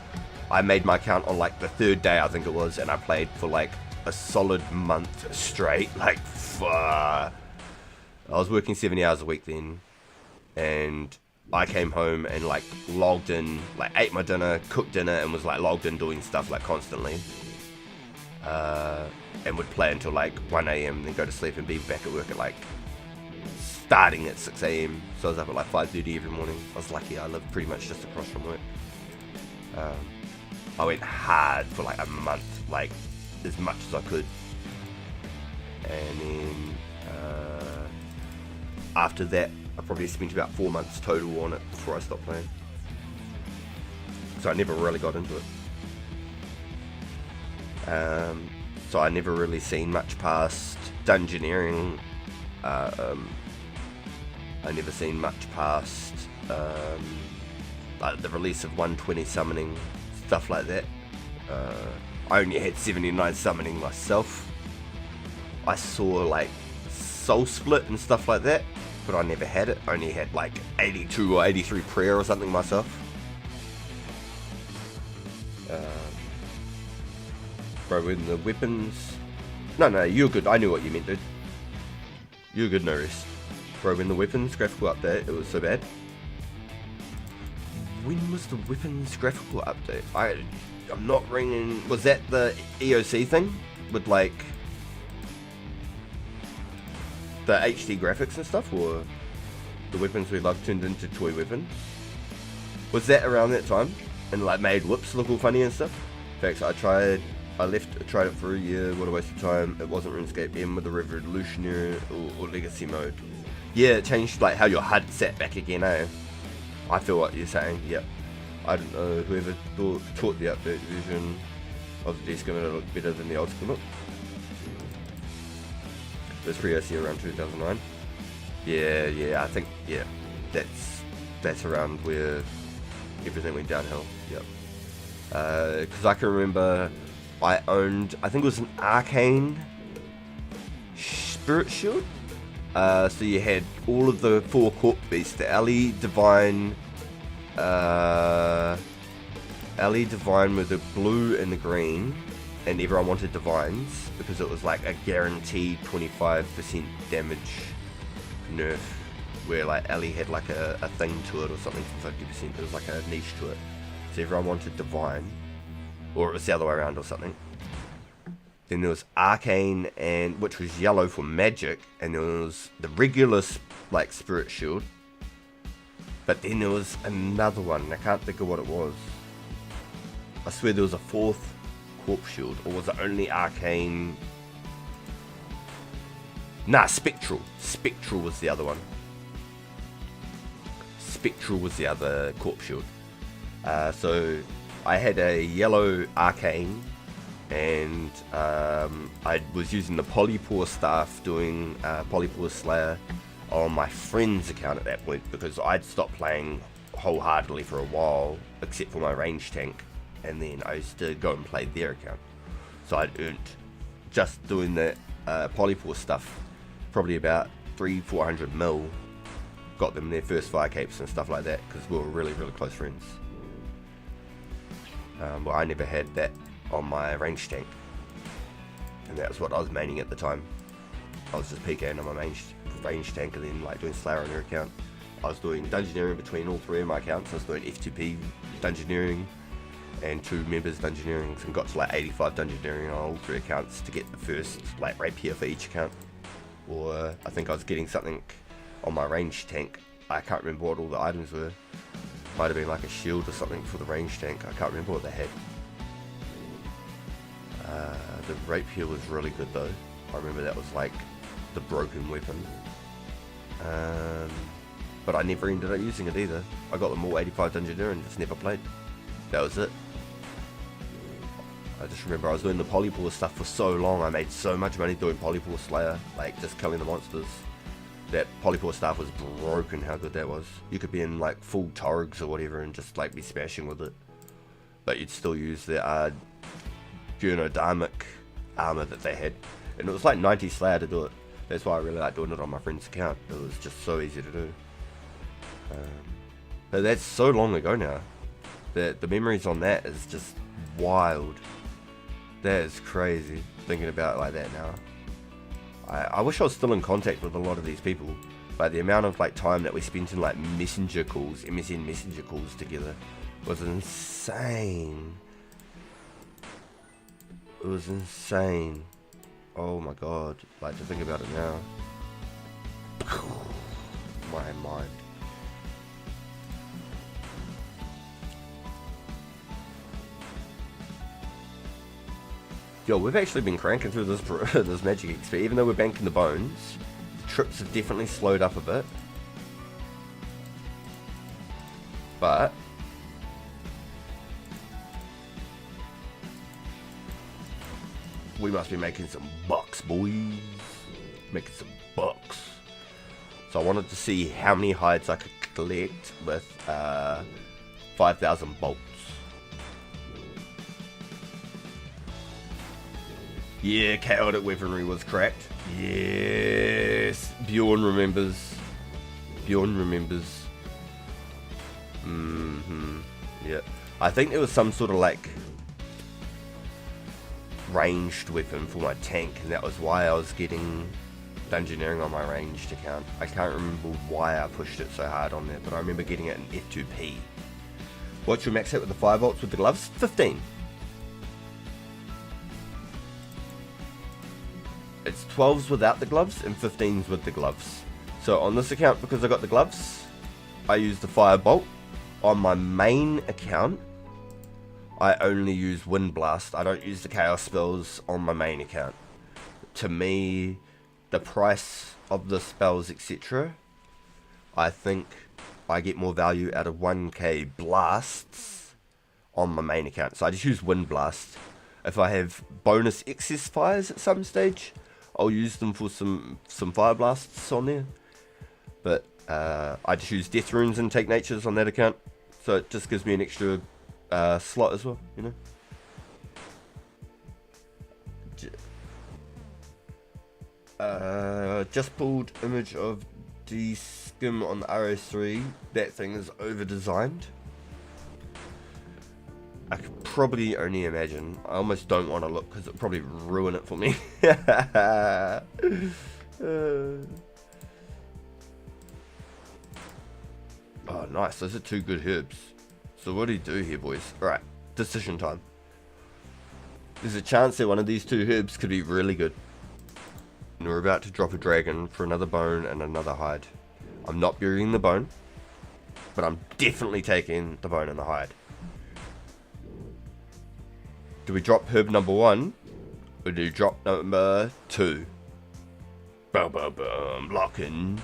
I made my account on like the third day, I think it was, and I played for like a solid month straight. Like, I was working 70 hours a week then, and I came home and like logged in, like ate my dinner, cooked dinner, and was like logged in doing stuff like constantly. And would play until like 1 AM, then go to sleep and be back at work at like starting at 6 AM. So I was up at like 5:30 every morning. I was lucky. I lived pretty much just across from work. I went hard for like a month, like as much as I could, and then after that I probably spent about 4 months total on it before I stopped playing. So I never really got into it. So I never really seen much past dungeoneering. I never seen much past like the release of 120 summoning, stuff like that. I only had 79 summoning myself. I saw like Soul Split and stuff like that, but I never had it. I only had like 82 or 83 prayer or something myself. Bro, when the weapons... No, you're good. I knew what you meant, dude. You're good, no rest. Bro, when the weapons graphical update, it was so bad. When was the weapons graphical update? I'm not ringing... Was that the EOC thing? With, like... the HD graphics and stuff? Or the weapons we love turned into toy weapons? Was that around that time? And, like, made whips look all funny and stuff? In fact, I tried it for a year. What a waste of time. It wasn't RuneScape M with the Revolutionary or Legacy mode. Yeah, it changed, like, how your HUD sat back again, eh? I feel what you're saying, yep. I don't know, whoever taught the update version of the disc gonna look better than the old school look. It was pre-OC around 2009. Yeah, I think, yeah, that's around where everything went downhill, yep. Because I can remember I owned, I think it was an Arcane Spirit Shield. So you had all of the 4 Corp beasts, the Alley Divine with the blue and the green, and everyone wanted Divines because it was like a guaranteed 25% damage nerf, where like Alley had like a thing to it or something for 50%, it was like a niche to it, so everyone wanted Divine, or it was the other way around or something. Then there was Arcane, and which was yellow for magic, and there was the regular like Spirit Shield. But then there was another one, I can't think of what it was. I swear there was a 4th Corp Shield, or was it only Arcane? Nah, Spectral. Spectral was the other one. Spectral was the other Corp Shield. So I had a yellow Arcane, and I was using the Polypore staff doing Polypore Slayer on my friend's account at that point, because I'd stopped playing wholeheartedly for a while, except for my range tank, and then I used to go and play their account. So I'd earned, just doing the Polypore stuff, probably about 300-400 mil, got them their first fire capes and stuff like that, because we were really, really close friends. But I never had that on my range tank, and that was what I was maining at the time. I was just PKing on my range tank and then like doing Slayer on her account. I was doing Dungeoneering between all 3 of my accounts. I was doing F2P Dungeoneering and 2 members Dungeoneering, and got to like 85 Dungeoneering on all 3 accounts to get the first like rapier for each account. Or I think I was getting something on my range tank. I can't remember what all the items were. Might have been like a shield or something for the range tank. I can't remember what they had. The rapier was really good though. I remember that was like the broken weapon. But I never ended up using it either. I got them all 85 Dungeoneer and just never played. That was it. I just remember I was doing the Polypore stuff for so long. I made so much money doing Polypore Slayer, like just killing the monsters. That Polypore staff was broken, how good that was. You could be in like full Torgs or whatever and just like be smashing with it. But you'd still use the Gernodamic armor that they had. And it was like 90 Slayer to do it. That's why I really like doing it on my friend's account. It was just so easy to do. But that's so long ago now. The memories on that is just wild. That is crazy, thinking about it like that now. I wish I was still in contact with a lot of these people. But the amount of like time that we spent in like messenger calls, MSN messenger calls together was insane. It was insane. Oh my god, like to think about it now. My mind. Yo, we've actually been cranking through this this Magic XP, even though we're banking the bones. The trips have definitely slowed up a bit. But we must be making some bucks, boys. Making some bucks. So I wanted to see how many hides I could collect with 5,000 bolts. Yeah, chaotic weaponry was cracked. Yes, Bjorn remembers. Bjorn remembers. Yeah, I think there was some sort of like ranged weapon for my tank, and that was why I was getting dungeoneering on my ranged account. I can't remember why I pushed it so hard on there, but I remember getting it in F2P. What's your max hit with the 5 volts with the gloves? 15. It's 12s without the gloves and 15s with the gloves. So on this account, because I got the gloves, I use the firebolt. On my main account, I only use Wind Blast. I don't use the Chaos spells on my main account. To me, the price of the spells, etc., I think I get more value out of 1k blasts on my main account. So I just use Wind Blast. If I have bonus excess fires at some stage, I'll use them for some fire blasts on there. But I just use Death Runes and Take Natures on that account. So it just gives me an extra slot as well, you know. Just pulled image of D-Skim on the RS3. That thing is over-designed. I could probably only imagine. I almost don't want to look because it'll probably ruin it for me. Oh, nice. Those are 2 good herbs. So what do you do here, boys? Alright, decision time. There's a chance that one of these 2 herbs could be really good. And we're about to drop a dragon for another bone and another hide. I'm not burying the bone, but I'm definitely taking the bone and the hide. Do we drop herb number 1, or do we drop number 2? Boom, boom, boom. Lock in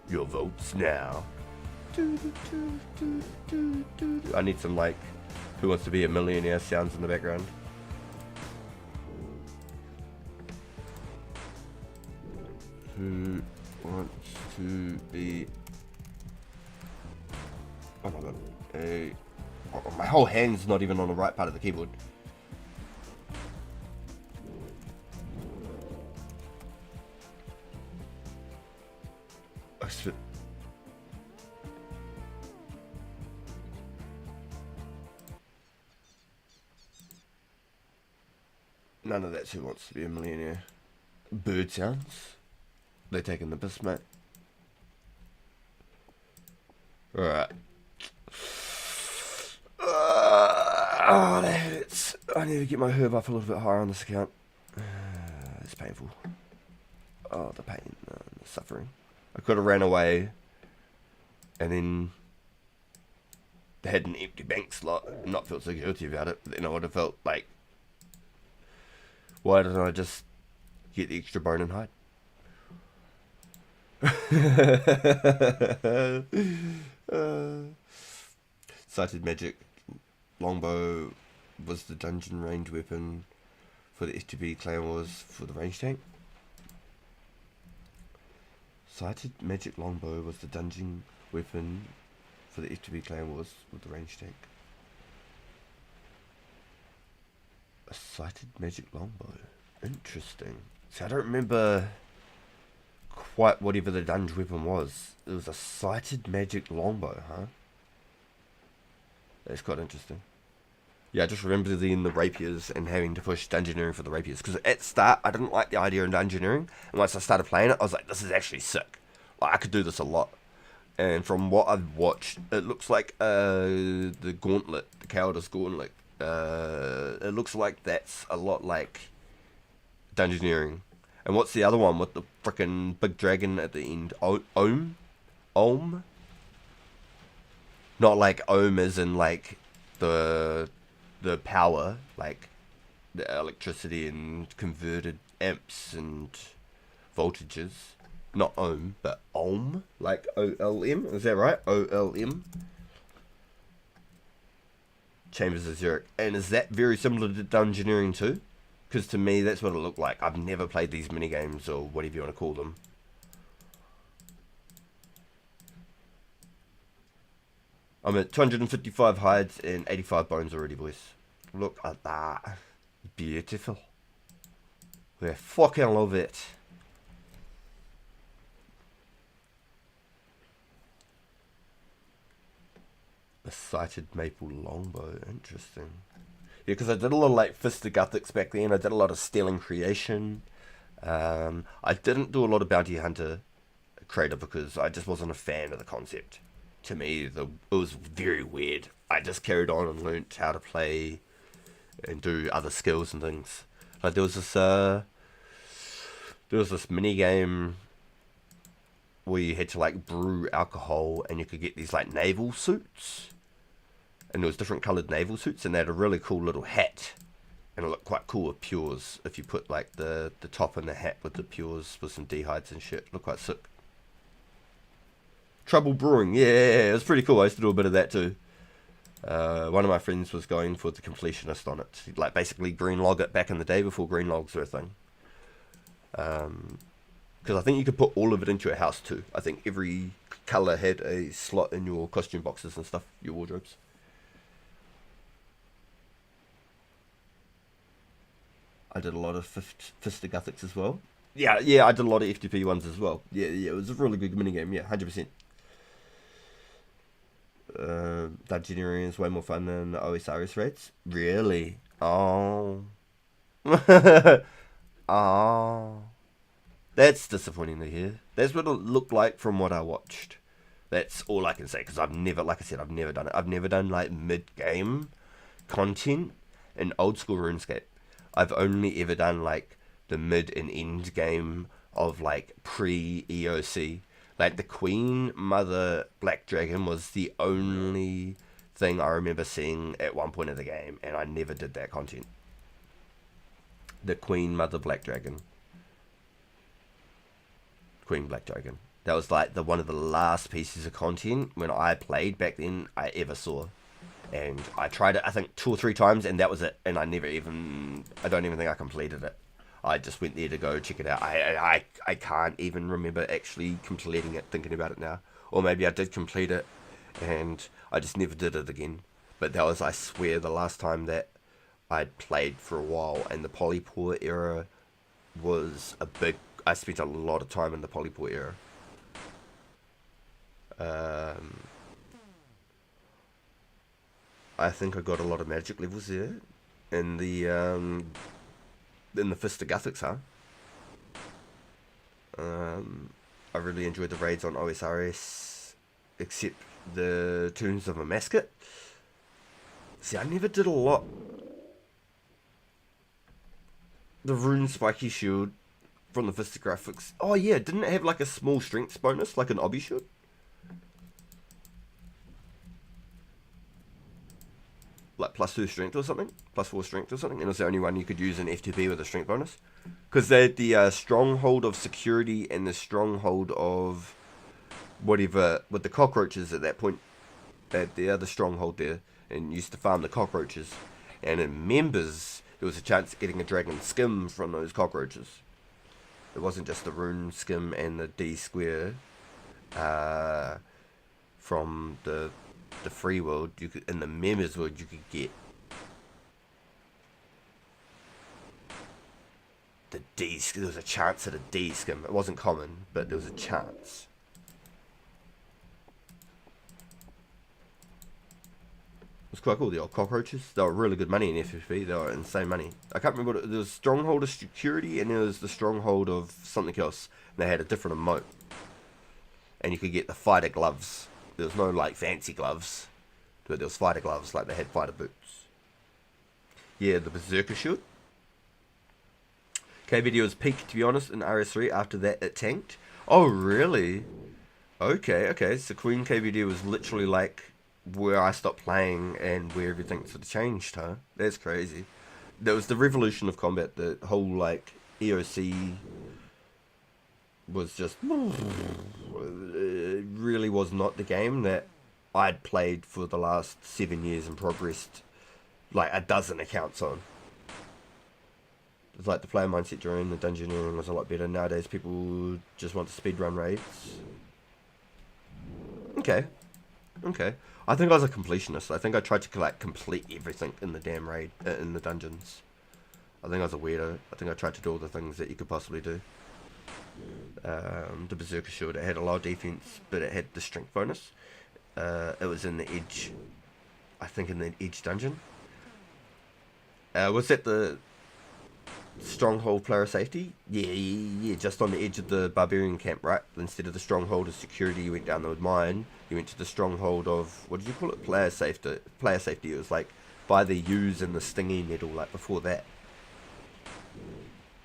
your votes now. I need some, like, Who Wants to Be a Millionaire sounds in the background. Who wants to be... Oh my god. My whole hand's not even on the right part of the keyboard. None of that's Who Wants to Be a Millionaire. Bird sounds. They're taking the piss, mate. Alright. Oh, that hurts. I need to get my herb up a little bit higher on this account. It's painful. Oh, the pain, the suffering. I could have ran away and then had an empty bank slot and not felt so guilty about it. But then I would have felt like, why didn't I just get the extra bone and hide? Sighted Magic Longbow was the dungeon range weapon for the STB clan wars for the range tank. Sighted Magic Longbow was the dungeon weapon for the FTB clan wars with the range tank. A sighted magic longbow. Interesting. See, I don't remember quite whatever the dungeon weapon was. It was a sighted magic longbow, huh? That's quite interesting. Yeah, I just remember the rapiers and having to push dungeoneering for the rapiers. Because at the start, I didn't like the idea of dungeoneering. And once I started playing it, I was like, this is actually sick. Like, I could do this a lot. And from what I've watched, it looks like the gauntlet, the cowardice gauntlet. It looks like that's a lot like dungeoneering. And what's the other one with the frickin' big dragon at the end? Ohm? Ohm? Not like ohm as in like the power, like the electricity and converted amps and voltages. Not ohm, but ohm, like OLM. Is that right? OLM. Chambers of Zurich. And is that very similar to dungeoneering too? Because to me, that's what it looked like. I've never played these minigames, or whatever you want to call them. I'm at 255 hides and 85 bones already, boys. Look at that. Beautiful. We fucking love it. A sighted maple longbow. Interesting. Yeah, because I did a lot of like Fistigathics back then. I did a lot of Stealing Creation. I didn't do a lot of Bounty Hunter Creator because I just wasn't a fan of the concept. To me, it was very weird. I just carried on and learnt how to play and do other skills and things. Like there was this mini game where you had to like brew alcohol and you could get these like naval suits, and there was different coloured naval suits, and they had a really cool little hat, and it looked quite cool with pures. If you put like the top in the hat with the pures with some dehydes and shit, it looked quite sick. Trouble Brewing, yeah, it was pretty cool. I used to do a bit of that too. One of my friends was going for the completionist on it, like basically green log it back in the day before green logs were a thing. Because I think you could put all of it into your house too. I think every colour had a slot in your costume boxes and stuff, your wardrobes. I did a lot of Fistigathics as well. Yeah, I did a lot of FTP ones as well. Yeah, it was a really good minigame, yeah, 100%. Dungeoneering is way more fun than the OSRS raids. Really? Oh. Oh. That's disappointing to hear. That's what it looked like from what I watched. That's all I can say, because I've never, like I said, I've never done it. I've never done like mid-game content in old school RuneScape. I've only ever done like the mid and end game of like pre-EOC. Like the Queen Mother Black Dragon was the only thing I remember seeing at one point of the game, and I never did that content. The Queen Mother Black Dragon. Queen Black Dragon. That was like one of the last pieces of content when I played back then I ever saw. And I tried it I think 2 or 3 times, and that was it. And I don't even think I completed it. I just went there to go check it out. I can't even remember actually completing it, thinking about it now. Or maybe I did complete it and I just never did it again. But that was, I swear, the last time that I'd played for a while. And the Polypore era was I spent a lot of time in the Polypore era. I think I got a lot of magic levels there. In the Fistigathics, huh? I really enjoyed the raids on OSRS, except the Tombs of a Mascot. See, I never did a lot. The Rune Spiky Shield from the Fistigraphics. Oh yeah, didn't it have like a small strength bonus, like an obby shield? Like +2 strength or something? +4 strength or something? And it was the only one you could use in FTP with a strength bonus. Because they had the Stronghold of Security and the Stronghold of whatever, with the cockroaches at that point. They had the other stronghold there and used to farm the cockroaches. And in members, there was a chance of getting a dragon skim from those cockroaches. It wasn't just the rune skim and the D square from the free world. You could, in the members world, you could get the D. There was a chance at a D skim. It wasn't common, but there was a chance. It was quite cool. The old cockroaches. They were really good money in FFP. They were insane money. I can't remember what it was. There was Stronghold of Security and there was the Stronghold of something else. And they had a different emote. And you could get the fighter gloves. There was no like fancy gloves, but there was fighter gloves, like they had fighter boots. Yeah, the Berserker shield. KVD was peaked, to be honest, in RS3. After that, it tanked. Oh, really? Okay. So Queen KVD was literally like where I stopped playing and where everything sort of changed, huh? That's crazy. There was the revolution of combat. The whole like EOC was just, it really was not the game that I'd played for the last 7 years and progressed like a dozen accounts on. It's like the player mindset during the dungeoneering was a lot better. Nowadays people just want to speedrun raids. Okay. I think I was a completionist. I think I tried to like complete everything in the damn raid, in the dungeons. I think I was a weirdo. I think I tried to do all the things that you could possibly do. The Berserker shield, it had a low defense, but it had the strength bonus. It was in the edge, I think in the edge dungeon. Was that the stronghold player safety? Yeah, just on the edge of the barbarian camp, right? Instead of the stronghold of security, you went down the mine. You went to the stronghold of, what did you call it? Player safety. Player safety. It was like by the U's and the stingy metal, like before that.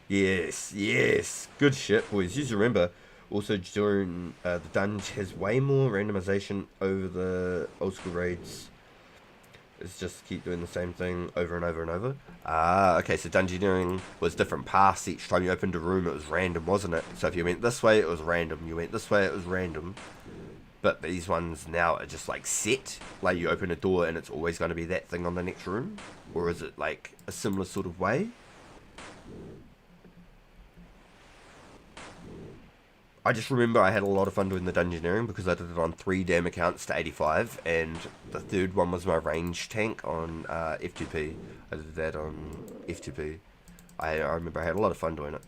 Yes. Good shit, boys. You remember, also during the dungeon has way more randomization over the old school raids. It's just keep doing the same thing over and over and over. Okay, so dungeoneering was different paths. Each time you opened a room, it was random, wasn't it? So if you went this way, it was random. You went this way, it was random. But these ones now are just like set. Like you open a door and it's always going to be that thing on the next room? Or is it like a similar sort of way? I just remember I had a lot of fun doing the dungeoneering because I did it on 3 damn accounts to 85, and the third one was my range tank on F2P. I did that on F2P. I remember I had a lot of fun doing it.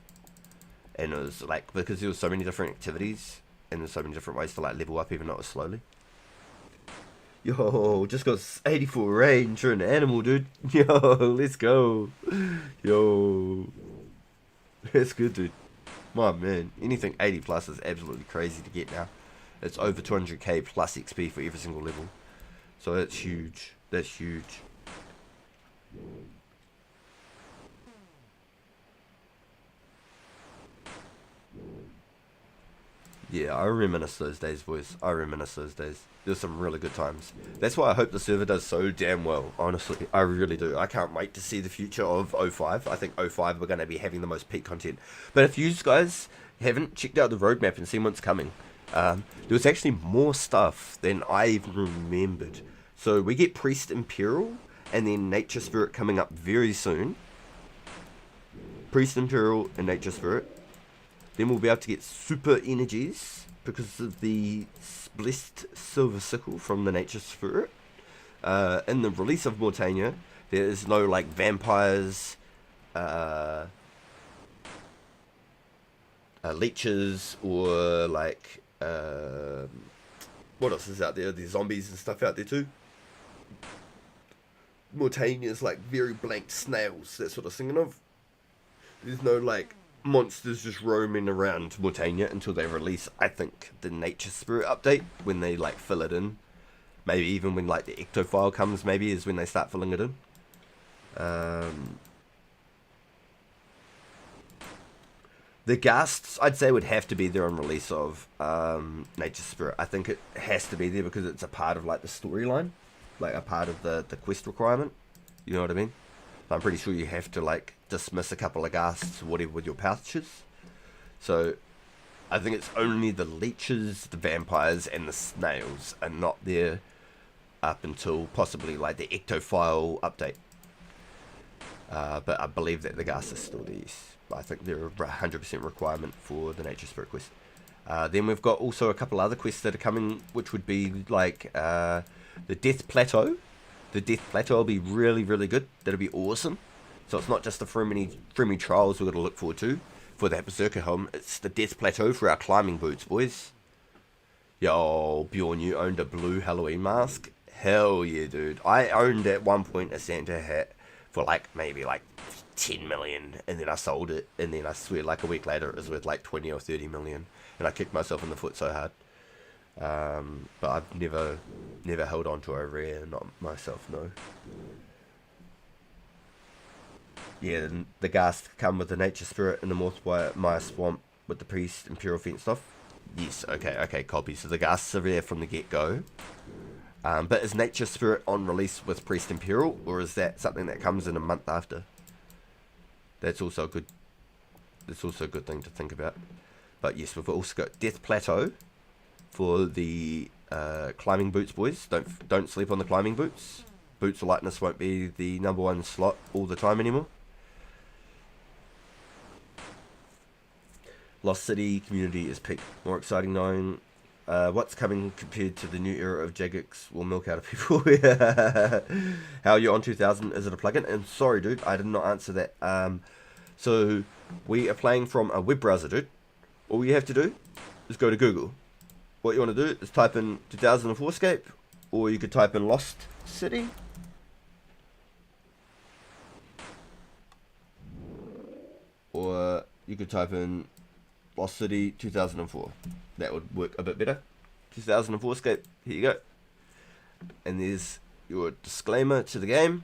And it was like, because there was so many different activities, and there's so many different ways to like level up even though it was slowly. Yo, just got 84 range for an animal, dude. Yo, let's go. Yo. That's good, dude. My man, anything 80 plus is absolutely crazy to get now. It's over 200k plus XP for every single level. So that's huge. That's huge. Yeah, I reminisce those days, boys. I reminisce those days. There's some really good times. That's why I hope the server does so damn well, honestly. I really do. I can't wait to see the future of 05. I think 05 we're going to be having the most peak content. But if you guys haven't checked out the roadmap and seen what's coming, there was actually more stuff than I even remembered. So we get Priest Imperial and then Nature Spirit coming up very soon. Priest Imperial and Nature Spirit. Then we'll be able to get super energies because of the blessed silver sickle from the Nature Spirit. In the release of Mortania, there is no like vampires, leeches, or like what else is out there? There's zombies and stuff out there too. Mortania's like very blank snails. That's what I was thinking of. There's no like monsters just roaming around Mortania until they release, I think, the Nature Spirit update, when they like fill it in. Maybe even when like the ectophile comes, maybe is when they start filling it in. The ghasts, I'd say, would have to be there on release of Nature Spirit. I think it has to be there because it's a part of like the storyline, like a part of the quest requirement. You know what I mean? I'm pretty sure you have to like dismiss a couple of ghasts, whatever, with your pouches. So I think it's only the leeches, the vampires, and the snails are not there up until possibly like the ectophile update. But I believe that the ghasts are still these. I think they're a 100% requirement for the Nature Spirit quest. Then we've got also a couple other quests that are coming, which would be like the Death Plateau. The Death Plateau will be really, really good. That'll be awesome. So it's not just the friendly trials we're going to look forward to for that Berserker helm. It's the Death Plateau for our climbing boots, boys. Yo, Bjorn, you owned a blue Halloween mask? Hell yeah, dude. I owned at one point a Santa hat for like maybe like 10 million, and then I sold it, and then I swear like a week later it was worth like 20 or 30 million, and I kicked myself in the foot so hard. But I've never held on to a rare, not myself, no. Yeah, the ghast come with the Nature Spirit and the Morthmire Swamp with the Priest Imperial Fence stuff. Yes, okay, copy. So the ghasts are there from the get-go. But is Nature Spirit on release with Priest Imperial, or is that something that comes in a month after? That's also a good thing to think about. But yes, we've also got Death Plateau for the climbing boots, boys. Don't sleep on the climbing boots. Boots of Lightness won't be the number one slot all the time anymore. Lost City community is peak. More exciting knowing what's coming compared to the new era of Jagex will milk out of people. How are you on 2000? Is it a plugin? And sorry, dude, I did not answer that. So we are playing from a web browser, dude. All you have to do is go to Google. What you want to do is type in 2004scape, or you could type in Lost City. you could type in Lost City 2004. That would work a bit better. 2004scape. Here you go. And there's your disclaimer to the game.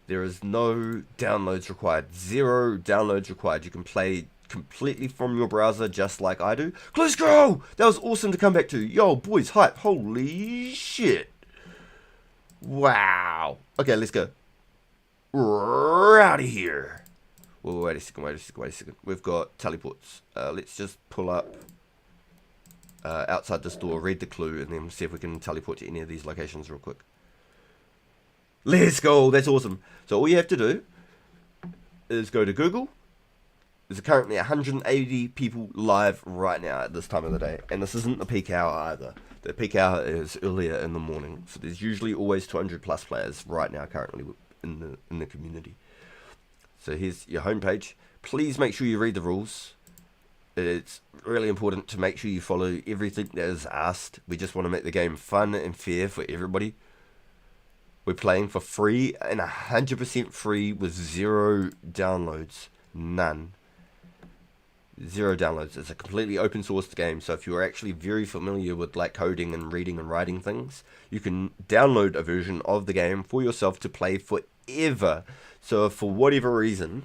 There is no downloads required. 0 downloads required. You can play completely from your browser just like I do. Close scroll! That was awesome to come back to. Yo, boys, hype. Holy shit. Wow. Okay, let's go. We're out of here. Well, wait a second. We've got teleports. Let's just pull up outside this door, read the clue, and then see if we can teleport to any of these locations real quick. Let's go. That's awesome. So all you have to do is go to Google. There's currently 180 people live right now at this time of the day. And this isn't the peak hour either. The peak hour is earlier in the morning. So there's usually always 200 plus players right now currently in the community. So here's your homepage. Please make sure you read the rules. It's really important to make sure you follow everything that is asked. We just want to make the game fun and fair for everybody. We're playing for free and 100% free with 0 downloads. None. 0 downloads. It's a completely open source game, so if you're actually very familiar with like coding and reading and writing things, you can download a version of the game for yourself to play forever. So if for whatever reason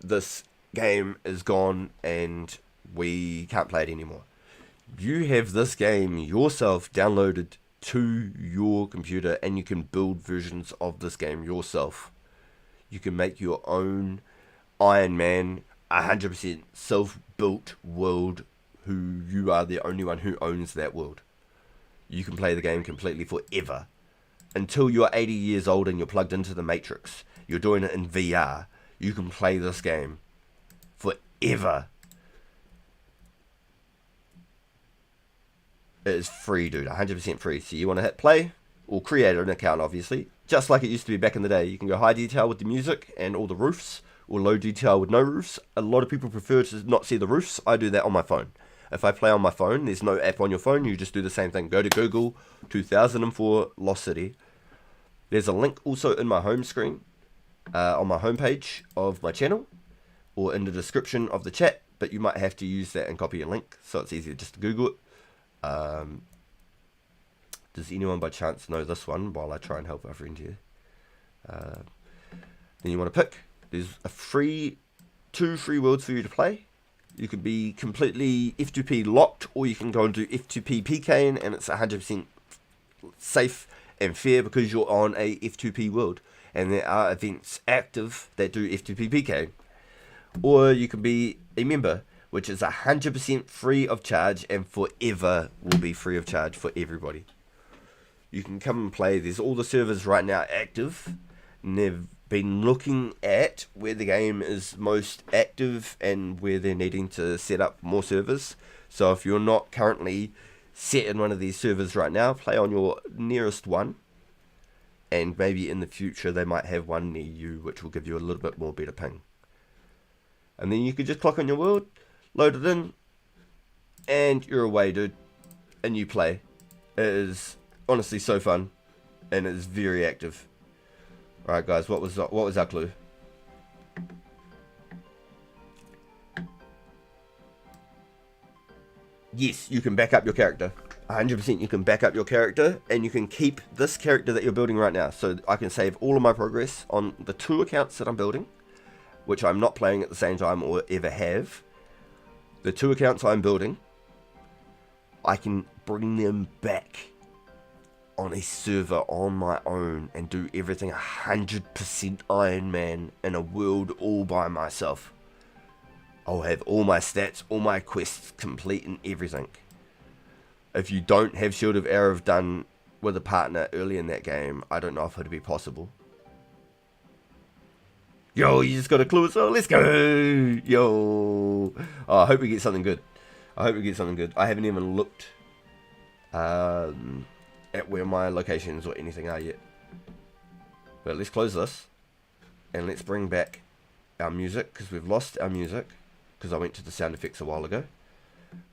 this game is gone and we can't play it anymore, you have this game yourself downloaded to your computer and you can build versions of this game yourself. You can make your own Iron Man 100% self-built world, who you are the only one who owns that world. You can play the game completely forever until you're 80 years old and you're plugged into the Matrix. You're doing it in VR. You can play this game forever. It is free, dude. 100% free. So you want to hit play or create an account, obviously. Just like it used to be back in the day. You can go high detail with the music and all the roofs, or low detail with no roofs. A lot of people prefer to not see the roofs. I do that on my phone. If I play on my phone, there's no app on your phone. You just do the same thing. Go to Google, 2004 Lost City. There's a link also in my home screen, on my homepage of my channel, or in the description of the chat. But you might have to use that and copy a link, so it's easier just to Google it. Does anyone by chance know this one while I try and help our friend here? Then you want to pick. There's two free worlds for you to play. You could be completely F2P locked, or you can go and do F2P PKing, and it's 100% safe and fair because you're on a F2P world. And there are events active that do F2P PKing. Or you can be a member, which is 100% free of charge and forever will be free of charge for everybody. You can come and play. There's all the servers right now active, and they've been looking at where the game is most active and where they're needing to set up more servers. So if you're not currently set in one of these servers right now, play on your nearest one, and maybe in the future they might have one near you which will give you a little bit more better ping. And then you could just clock on your world, load it in, and you're away, dude, and you play. It is honestly so fun, and it is very active. Alright guys, what was our clue? Yes, you can back up your character. 100% you can back up your character, and you can keep this character that you're building right now. So I can save all of my progress on the 2 accounts that I'm building, which I'm not playing at the same time or ever have. The 2 accounts I'm building, I can bring them back on a server on my own and do everything 100% Iron Man in a world all by myself. I'll have all my stats, all my quests complete and everything. If you don't have Shield of Arrow done with a partner early in that game, I don't know if it'd be possible. Yo, you just got a clue as well. Let's go. Yo. Oh, I hope we get something good. I haven't even looked at where my locations or anything are yet. But let's close this. And let's bring back our music, because we've lost our music. Because I went to the sound effects a while ago.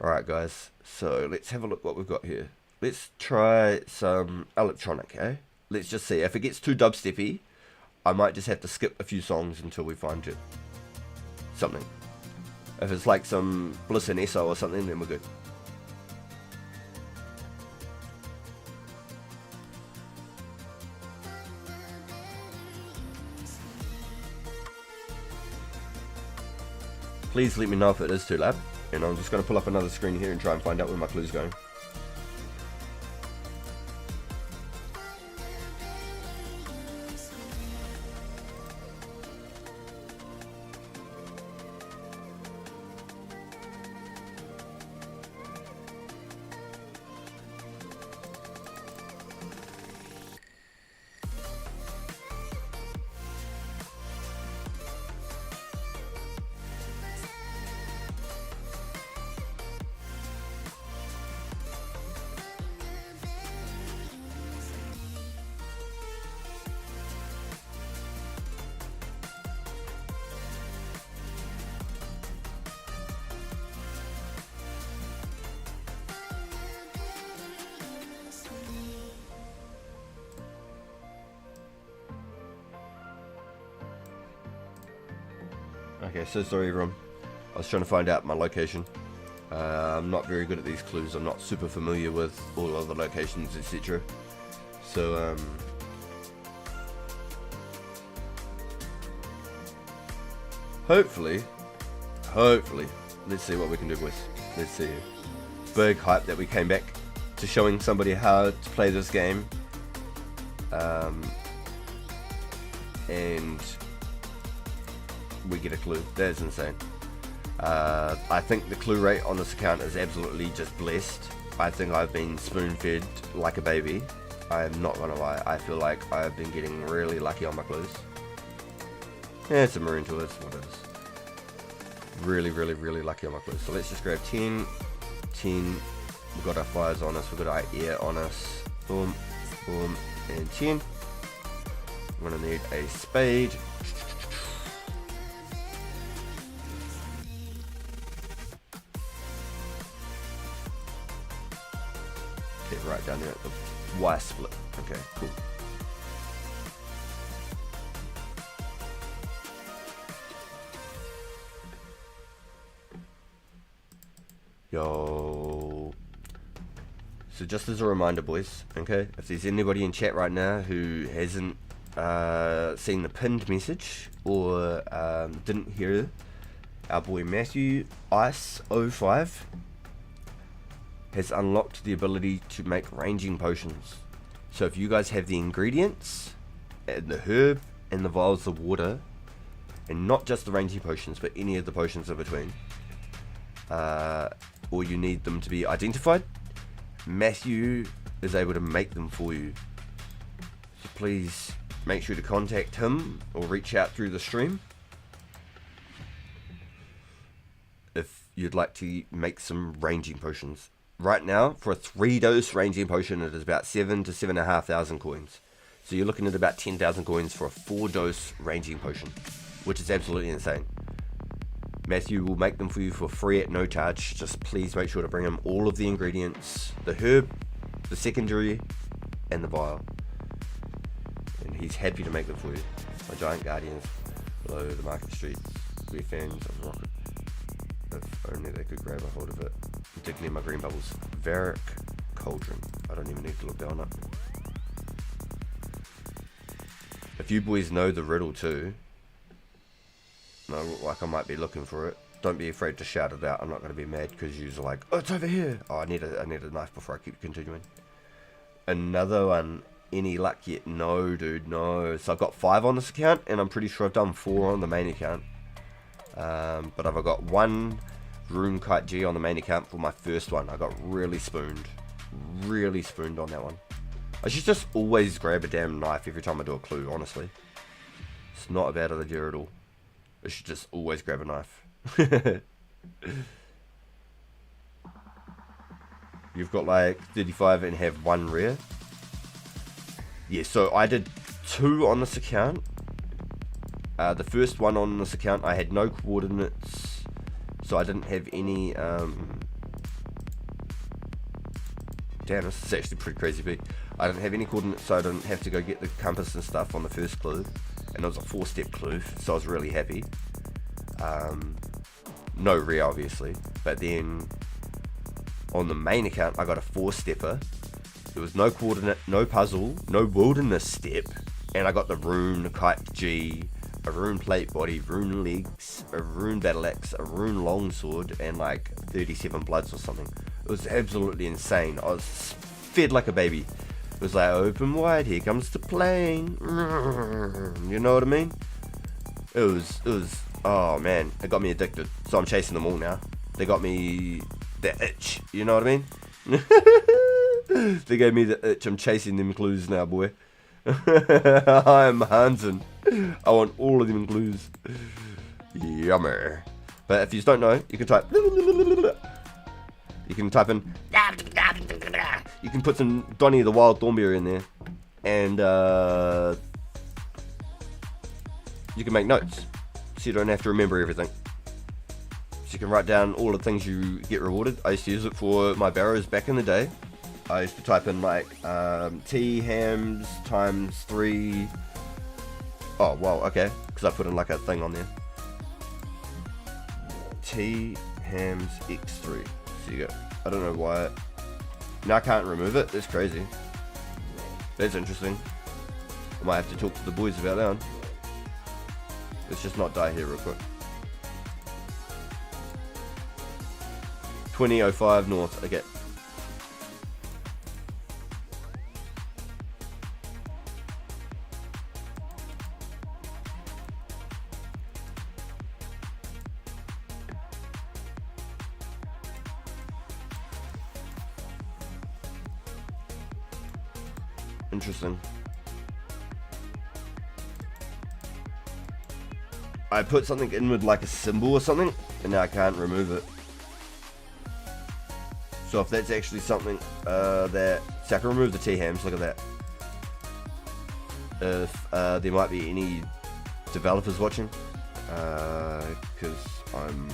Alright guys, so let's have a look what we've got here. Let's try some electronic, eh? Let's just see. If it gets too dubsteppy, I might just have to skip a few songs until we find it. Something. If it's like some Bliss and Esso or something, then we're good. Please let me know if it is too loud, and I'm just going to pull up another screen here and try and find out where my clue's going. Okay, so sorry everyone. I was trying to find out my location. I'm not very good at these clues. I'm not super familiar with all of the locations, etc. So, hopefully, let's see what we can do, boys. Let's see. Big hype that we came back to showing somebody how to play this game. And we get a clue. That is insane. I think the clue rate on this account is absolutely just blessed. I think I've been spoon-fed like a baby. I am not gonna lie. I feel like I've been getting really lucky on my clues. Yeah, it's a marine tool. That's what it is. Really lucky on my clues. So let's just grab 10. We've got our fires on us. We've got our air on us. Boom, boom, and 10. I'm gonna need a spade. Okay, right down there at the Y split. Okay, cool. Yo. So just as a reminder, boys, okay, if there's anybody in chat right now who hasn't seen the pinned message or didn't hear, our boy Matthew Ice 05 has unlocked the ability to make ranging potions. So if you guys have the ingredients and the herb and the vials of water, and not just the ranging potions but any of the potions in between, or you need them to be identified, Matthew is able to make them for you. So please make sure to contact him or reach out through the stream if you'd like to make some ranging potions. Right now, for a 3-dose ranging potion, it is about 7,000 to 7,500 coins. So you're looking at about 10,000 coins for a 4-dose ranging potion, which is absolutely insane. Matthew will make them for you for free at no charge. Just please make sure to bring him all of the ingredients, the herb, the secondary, and the vial. And he's happy to make them for you. My giant guardians below the market street. We're fans of rocket. If only they could grab a hold of it. Dig near my green bubbles. Varic Cauldron. I don't even need to look down up. If you boys know the riddle too, no, like I might be looking for it, don't be afraid to shout it out. I'm not going to be mad because you're like, oh, it's over here. Oh, I need a knife before I keep continuing. Another one. Any luck yet? No, dude, no. So I've got 5 on this account, and I'm pretty sure I've done 4 on the main account. But I've got 1 Runescape G on the main account for my first one. I got really spooned on that one. I should just always grab a damn knife every time I do a clue, honestly. It's not a bad idea at all. I should just always grab a knife. You've got like 35 and have 1 rare. Yeah, so I did 2 on this account. The first one on this account, I had no coordinates, so I didn't have any, damn, this is actually pretty crazy big. I didn't have any coordinates, so I didn't have to go get the compass and stuff on the first clue, and it was a 4-step clue, so I was really happy. no rear obviously, but then on the main account I got a 4-stepper. There was no coordinate, no puzzle, no wilderness step, and I got the rune kite G, a rune plate body, rune legs, a rune battle axe, a rune longsword, and like 37 bloods or something. It was absolutely insane. I was fed like a baby. It was like, open wide, here comes the plane. You know what I mean? It was, oh man, it got me addicted. So I'm chasing them all now. They got me the itch, you know what I mean? They gave me the itch. I'm chasing them clues now, boy. I'm hunting. I want all of them clues. Yummer. But if you don't know, you can type. You can type in. You can put some Donny the Wild Thornberry in there, and you can make notes, so you don't have to remember everything. So you can write down all the things you get rewarded. I used to use it for my barrows back in the day. I used to type in like T hams times 3. Oh wow, okay, because I put in like a thing on there. T hams x3. So you go. I don't know why. Now I can't remove it. That's crazy. That's interesting. I might have to talk to the boys about that one. Let's just not die here real quick. 2005 north. Okay. Interesting. I put something in with like a symbol or something, and now I can't remove it. So if that's actually something that... So I can remove the T-hams, look at that. If there might be any developers watching, because I'm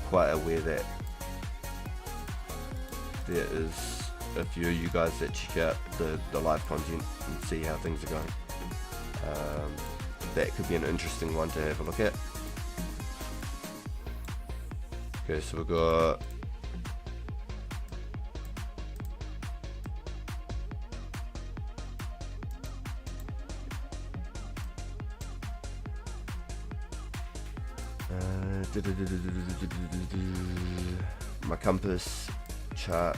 quite aware that there is a few of you guys that check out the live content and see how things are going. That could be an interesting one to have a look at. Okay, so we've got my compass chart.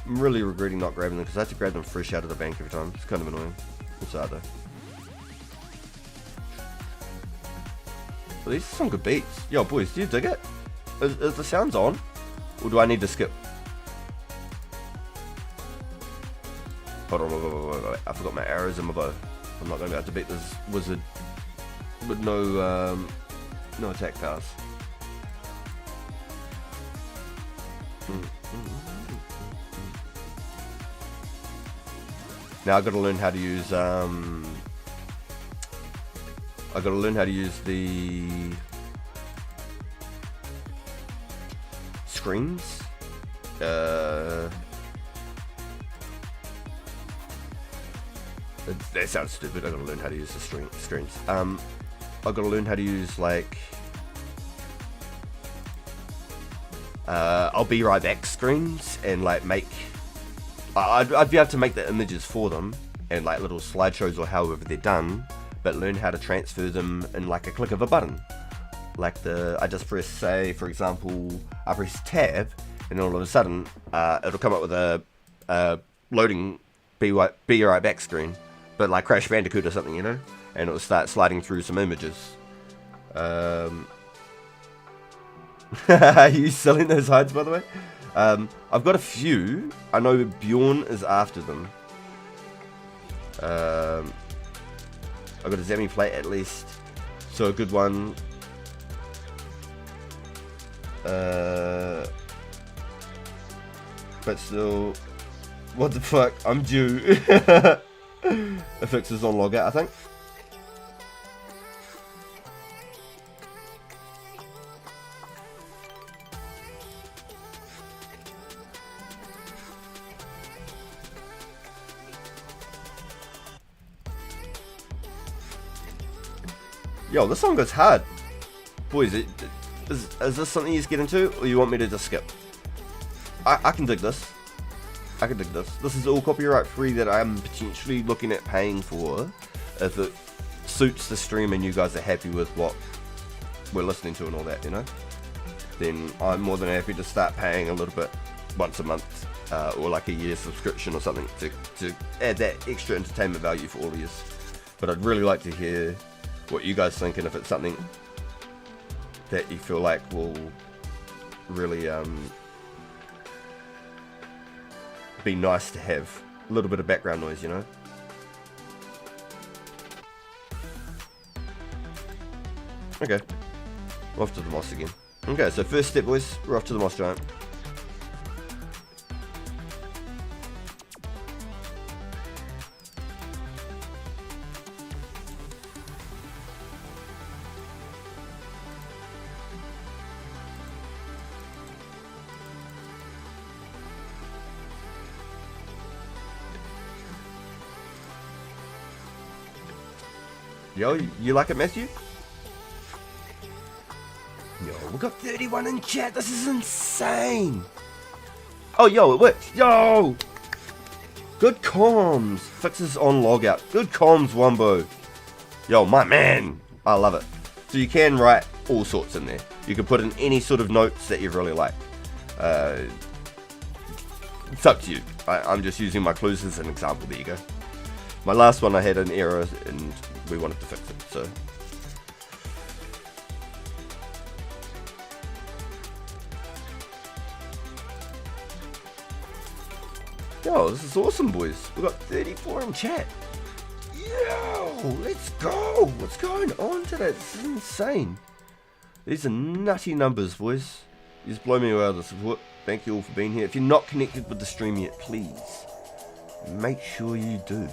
I'm really regretting not grabbing them because I have to grab them fresh out of the bank every time. It's kind of annoying. It's hard though. Well, these are some good beats. Yo, boys, do you dig it? Is the sounds on? Or do I need to skip? Hold on, wait. I forgot my arrows and my bow. I'm not going to be able to beat this wizard with no attack powers. Now I've got to learn how to use the screens. That sounds stupid. I've got to learn how to use the screens. I've got to learn how to use like I'll be right back screens and like make. I'd be able to make the images for them and like little slideshows or however they're done, but learn how to transfer them in like a click of a button. Like I just press, say for example, I press tab and all of a sudden it'll come up with a loading be right back screen, but like Crash Bandicoot or something, you know, and it'll start sliding through some images. Are you selling those hides, by the way? I've got a few. I know Bjorn is after them. I've got a Zami plate at least, so a good one. But still, what the fuck? I'm due. A fix is on logout, I think. Yo, this song goes hard. Boys, is this something you just get into, or you want me to just skip? I can dig this. I can dig this. This is all copyright free that I'm potentially looking at paying for if it suits the stream and you guys are happy with what we're listening to and all that, you know? Then I'm more than happy to start paying a little bit once a month, or like a year subscription or something to add that extra entertainment value for all of you. But I'd really like to hear what you guys think, and if it's something that you feel like will really be nice to have a little bit of background noise, you know. Okay, off to the moss again. Okay, so first step, boys, we're off to the moss giant. Yo, you like it, Matthew? Yo, we got 31 in chat. This is insane. Oh, yo, it worked. Yo, good comms. Fixes on logout. Good comms, Wumbo. Yo, my man. I love it. So you can write all sorts in there. You can put in any sort of notes that you really like. It's up to you. I'm just using my clues as an example. There you go. My last one, I had an error and we wanted to fix it, so. Yo, this is awesome, boys. We got 34 in chat. Yo, let's go. What's going on today? This is insane. These are nutty numbers, boys. You just blow me away with the support. Thank you all for being here. If you're not connected with the stream yet, please make sure you do.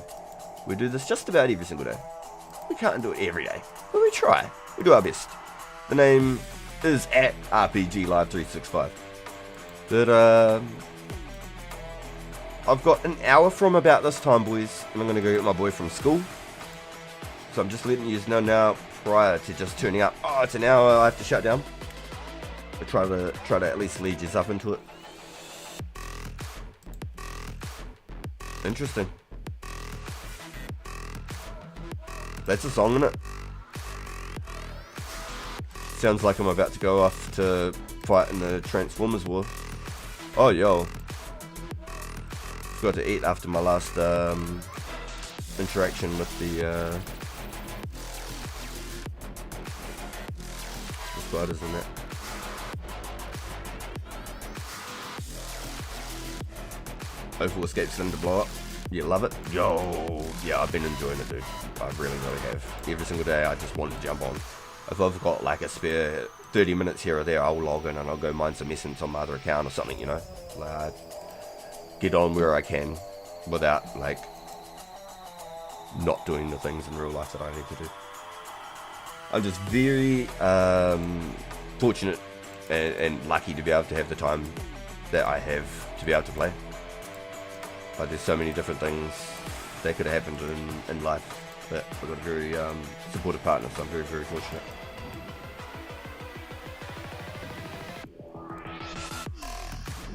We do this just about every single day. We can't do it every day, but we try. We do our best. The name is at RPG Live 365. But I've got an hour from about this time, boys, and I'm gonna go get my boy from school. So I'm just letting you know now, prior to just turning up. Oh, it's an hour. I have to shut down. I try to at least lead you up into it. Interesting. That's a song, innit? Sounds like I'm about to go off to fight in the Transformers war. Oh, yo. Forgot to eat after my last interaction with the spiders and that. $2004scape's starting to blow up. You love it? Yo, yeah, I've been enjoying it, dude. I really have. Every single day I just want to jump on. If I've got like a spare 30 minutes here or there, I'll log in and I'll go mine some essence on my other account or something, you know. Like, get on where I can without like not doing the things in real life that I need to do. I'm just very fortunate and lucky to be able to have the time that I have to be able to play. Like, there's so many different things that could have happened in life, but I've got a very supportive partner, so I'm very, very fortunate.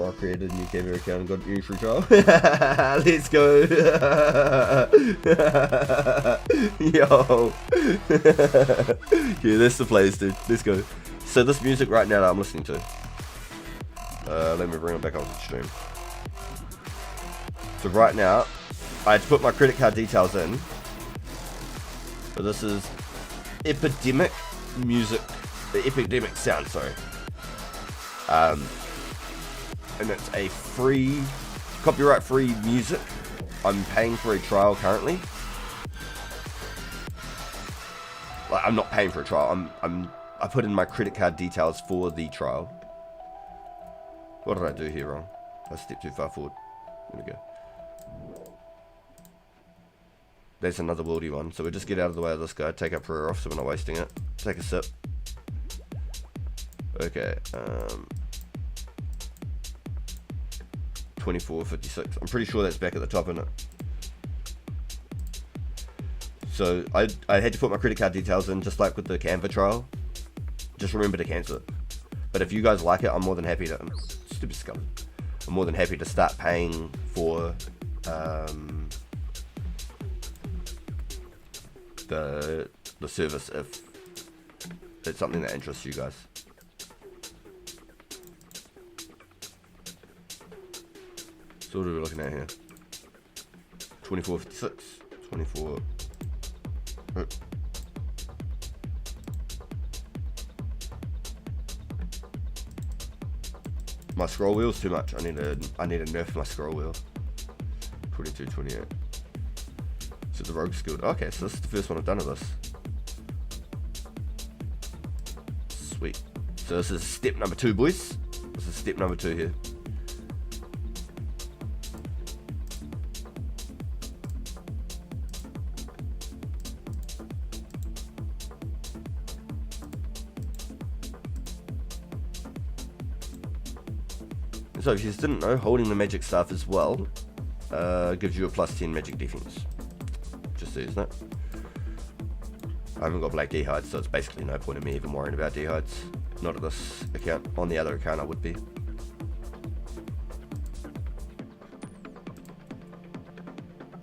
I created a new camera account and got a new free trial. Let's go. Yo. Yeah, that's the place, dude. Let's go. So this music right now that I'm listening to, let me bring it back onto the stream. So right now, I had to put my credit card details in. But this is Epidemic music, the Epidemic sound, sorry. And it's a free, copyright-free music. I'm paying for a trial currently. Like, I'm not paying for a trial. I put in my credit card details for the trial. What did I do here wrong? I stepped too far forward. There we go. There's another worldy one. So we'll just get out of the way of this guy. Take our prayer off so we're not wasting it. Take a sip. Okay. 24.56. I'm pretty sure that's back at the top, isn't it? So I had to put my credit card details in just like with the Canva trial. just remember to cancel it. But if you guys like it, I'm more than happy to... Stupid scum. I'm more than happy to start paying for the service if it's something that interests you guys. So what are we looking at here? 2456, 24. Oh. My scroll wheel's too much. I need to nerf my scroll wheel. 2228. So the rogue skilled. Okay, so this is the first one I've done of this. Sweet. So this is step number 2, boys. This is step number 2 here. So if you just didn't know, holding the magic staff as well gives you a +10 magic defense. Just so you know. I haven't got black D-hides, so it's basically no point in me even worrying about D-hides. Not at this account. On the other account I would be.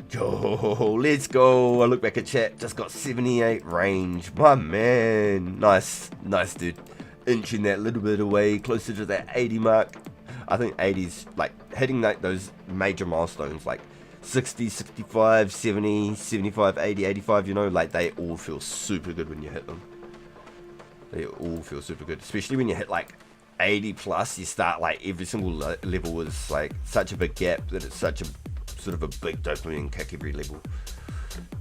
Yo, let's go. I look back at chat, just got 78 range. My man. Nice, dude. Inching that little bit away, closer to that 80 mark. I think 80's like hitting like those major milestones like 60, 65, 70, 75, 80, 85, you know, like they all feel super good when you hit them. They all feel super good, especially when you hit like 80 plus, you start like every single level is like such a big gap that it's such a sort of a big dopamine kick every level.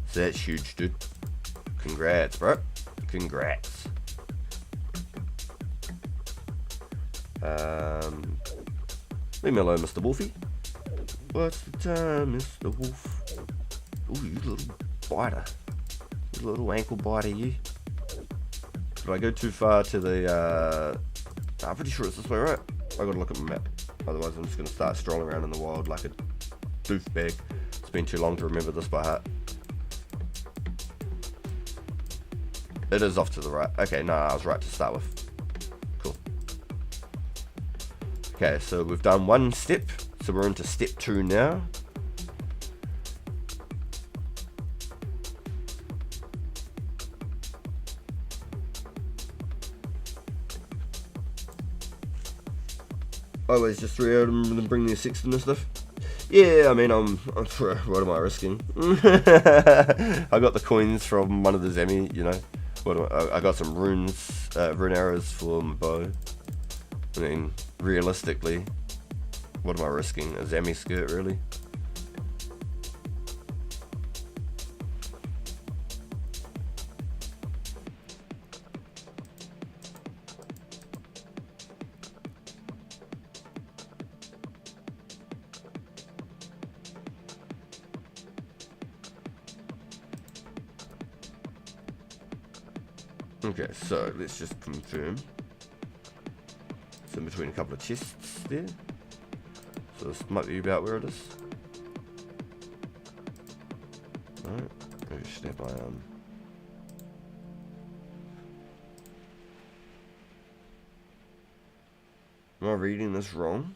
So that's huge, dude. Congrats, bro. Congrats. Leave me alone, Mr. Wolfie. What's the time, Mr. Wolf? Ooh, you little biter. You little ankle biter, you. Did I go too far to the, I'm pretty sure it's this way, right? I gotta look at my map. Otherwise I'm just gonna start strolling around in the wild like a doof bag. It's been too long to remember this by heart. It is off to the right. Okay, no, I was right to start with. Cool. Okay, so we've done one step, so we're into step 2 now. Always just 3 out and bring the E16 and stuff. Yeah, I mean, what am I risking? I got the coins from one of the Zemi, you know. I got some rune arrows for my bow. I mean, realistically, what am I risking? A Zami skirt, really? Okay, so let's just confirm. It's in between a couple of chests there. So this might be about where it is. Alright, maybe step by Am I reading this wrong?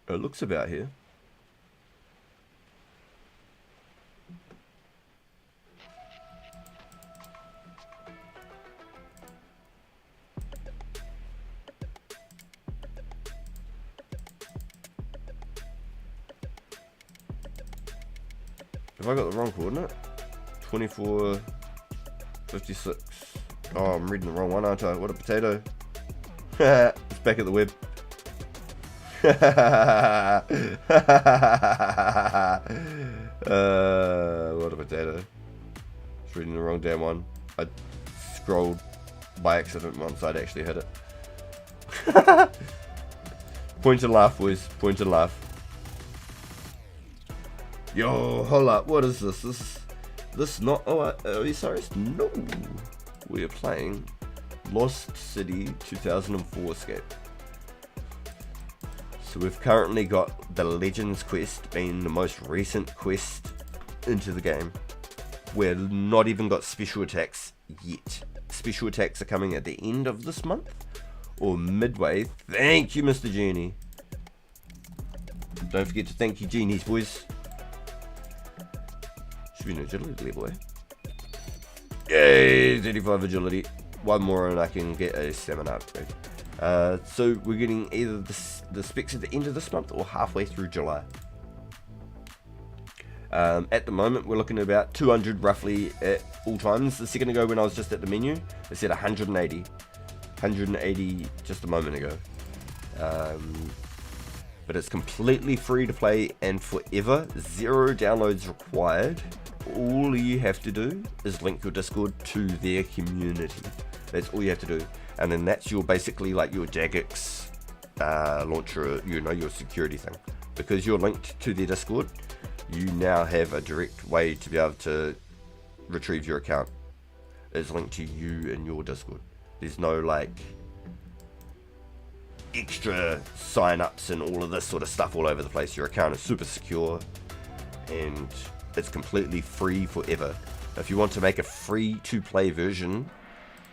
It looks about here. Have I got the wrong coordinate? 2456. Oh, I'm reading the wrong one, aren't I? What a potato. It's back at the web. What a potato. Just reading the wrong damn one. I scrolled by accident once I'd actually hit it. Point and laugh, boys. Point and laugh. Yo, hold up, what is this? This not, are you serious? No. We are playing Lost City 2004scape. So we've currently got the Legends quest being the most recent quest into the game. we're not even got special attacks yet. Special attacks are coming at the end of this month or midway. Thank you, Mr. Genie. Don't forget to thank you, genies, boys. Should be an agility level, eh? Yay, 35 agility. One more and I can get a stamina upgrade. So we're getting either the specs at the end of this month or halfway through July. At the moment we're looking at about 200 roughly at all times. A second ago when I was just at the menu, it said 180 just a moment ago. But it's completely free to play and forever. 0 downloads required. All you have to do is link your Discord to their community. That's all you have to do, and then that's your basically like your Jagex launcher, you know, your security thing. Because you're linked to their Discord, you now have a direct way to be able to retrieve your account. It's linked to you and your Discord. There's no like extra sign-ups and all of this sort of stuff all over the place. Your account is super secure and it's completely free forever. If you want to make a free-to-play version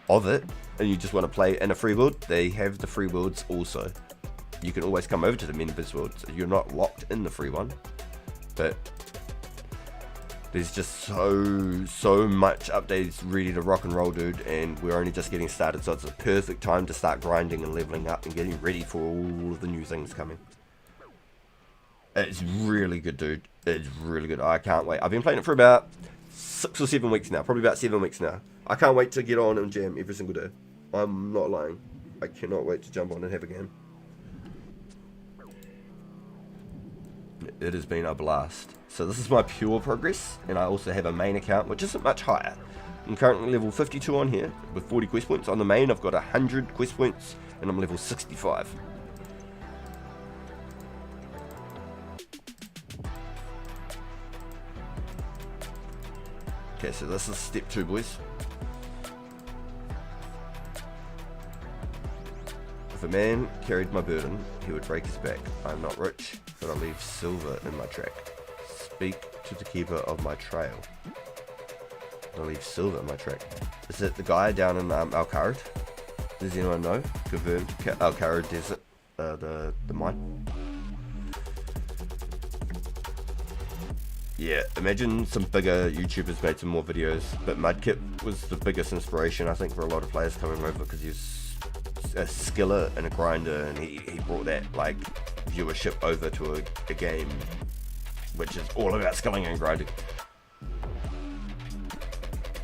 of it and you just want to play in a free world, they have the free worlds also. You can always come over to the members world, so you're not locked in the free one. But there's just so much updates ready to rock and roll, dude, and we're only just getting started, so it's a perfect time to start grinding and leveling up and getting ready for all of the new things coming. It's really good, dude. It's really good. I can't wait. I've been playing it for about 6 or 7 weeks now. Probably about 7 weeks now. I can't wait to get on and jam every single day. I'm not lying. I cannot wait to jump on and have a game. It has been a blast. So this is my pure progress, and I also have a main account, which isn't much higher. I'm currently level 52 on here, with 40 quest points. On the main, I've got 100 quest points, and I'm level 65. Okay, so this is step 2, boys. If a man carried my burden, he would break his back. I'm not rich, but I leave silver in my track. Speak to the keeper of my trail. I leave silver in my track. Is it the guy down in Al-Kharid? Does anyone know? Confirmed. Al-Kharid Desert, the mine. Yeah, imagine some bigger YouTubers made some more videos, but Mudkip was the biggest inspiration, I think, for a lot of players coming over, because he's a skiller and a grinder, and he brought that like viewership over to a game which is all about skilling and grinding.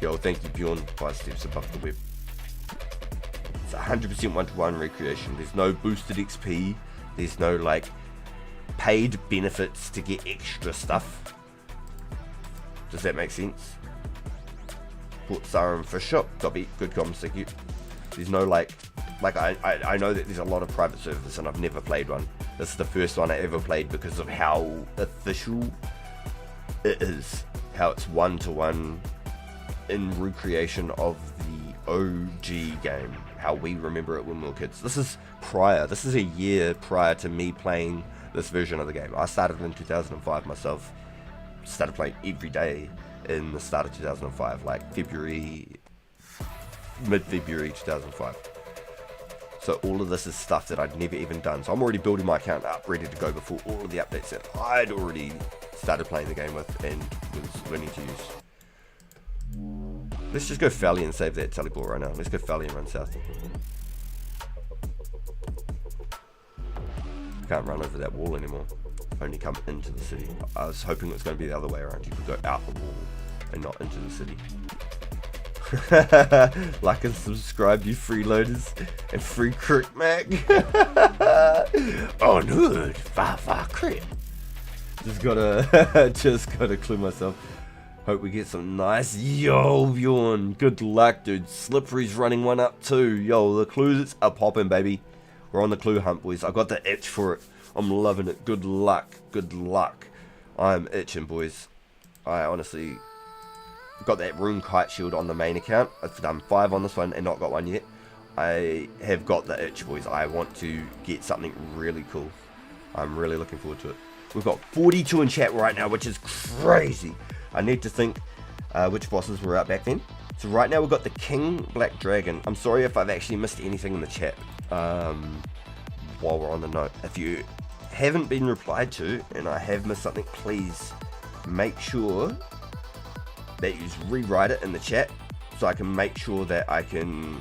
Yo, thank you, Bjorn, 5 steps above the web. It's 100% one-to-one recreation. There's no boosted XP, there's no like paid benefits to get extra stuff. Does that make sense? Port Sarum Fish Shop, copy, good comms, thank you. There's no like I know that there's a lot of private servers and I've never played one. This is the first one I ever played because of how official it is. How it's one-to-one in recreation of the OG game. How we remember it when we were kids. This is a year prior to me playing this version of the game. I started in 2005 myself. Started playing every day in the start of 2005, like mid-February 2005. So all of this is stuff that I'd never even done. So I'm already building my account up, ready to go before all of the updates that I'd already started playing the game with and was learning to use. Let's just go Valley and save that teleport right now. Let's go Valley and run south. I can't run over that wall anymore. Only come into the city. I was hoping it was going to be the other way around. You could go out the wall and not into the city. Like and subscribe, you freeloaders, and free crit mag. Oh no, far crit. Just gotta clue myself. Hope we get some nice. Yo, Bjorn, good luck, dude. Slippery's running one up too. Yo, the clues are popping, baby. We're on the clue hunt, boys. I got the itch for it. I'm loving it. Good luck. Good luck. I'm itching, boys. I honestly got that rune kite shield on the main account. I've done 5 on this one and not got one yet. I have got the itch, boys. I want to get something really cool. I'm really looking forward to it. We've got 42 in chat right now, which is crazy. I need to think which bosses were out back then. So right now we've got the King Black Dragon. I'm sorry if I've actually missed anything in the chat while we're on the note. If you haven't been replied to and I have missed something, please make sure that you rewrite it in the chat so I can make sure that I can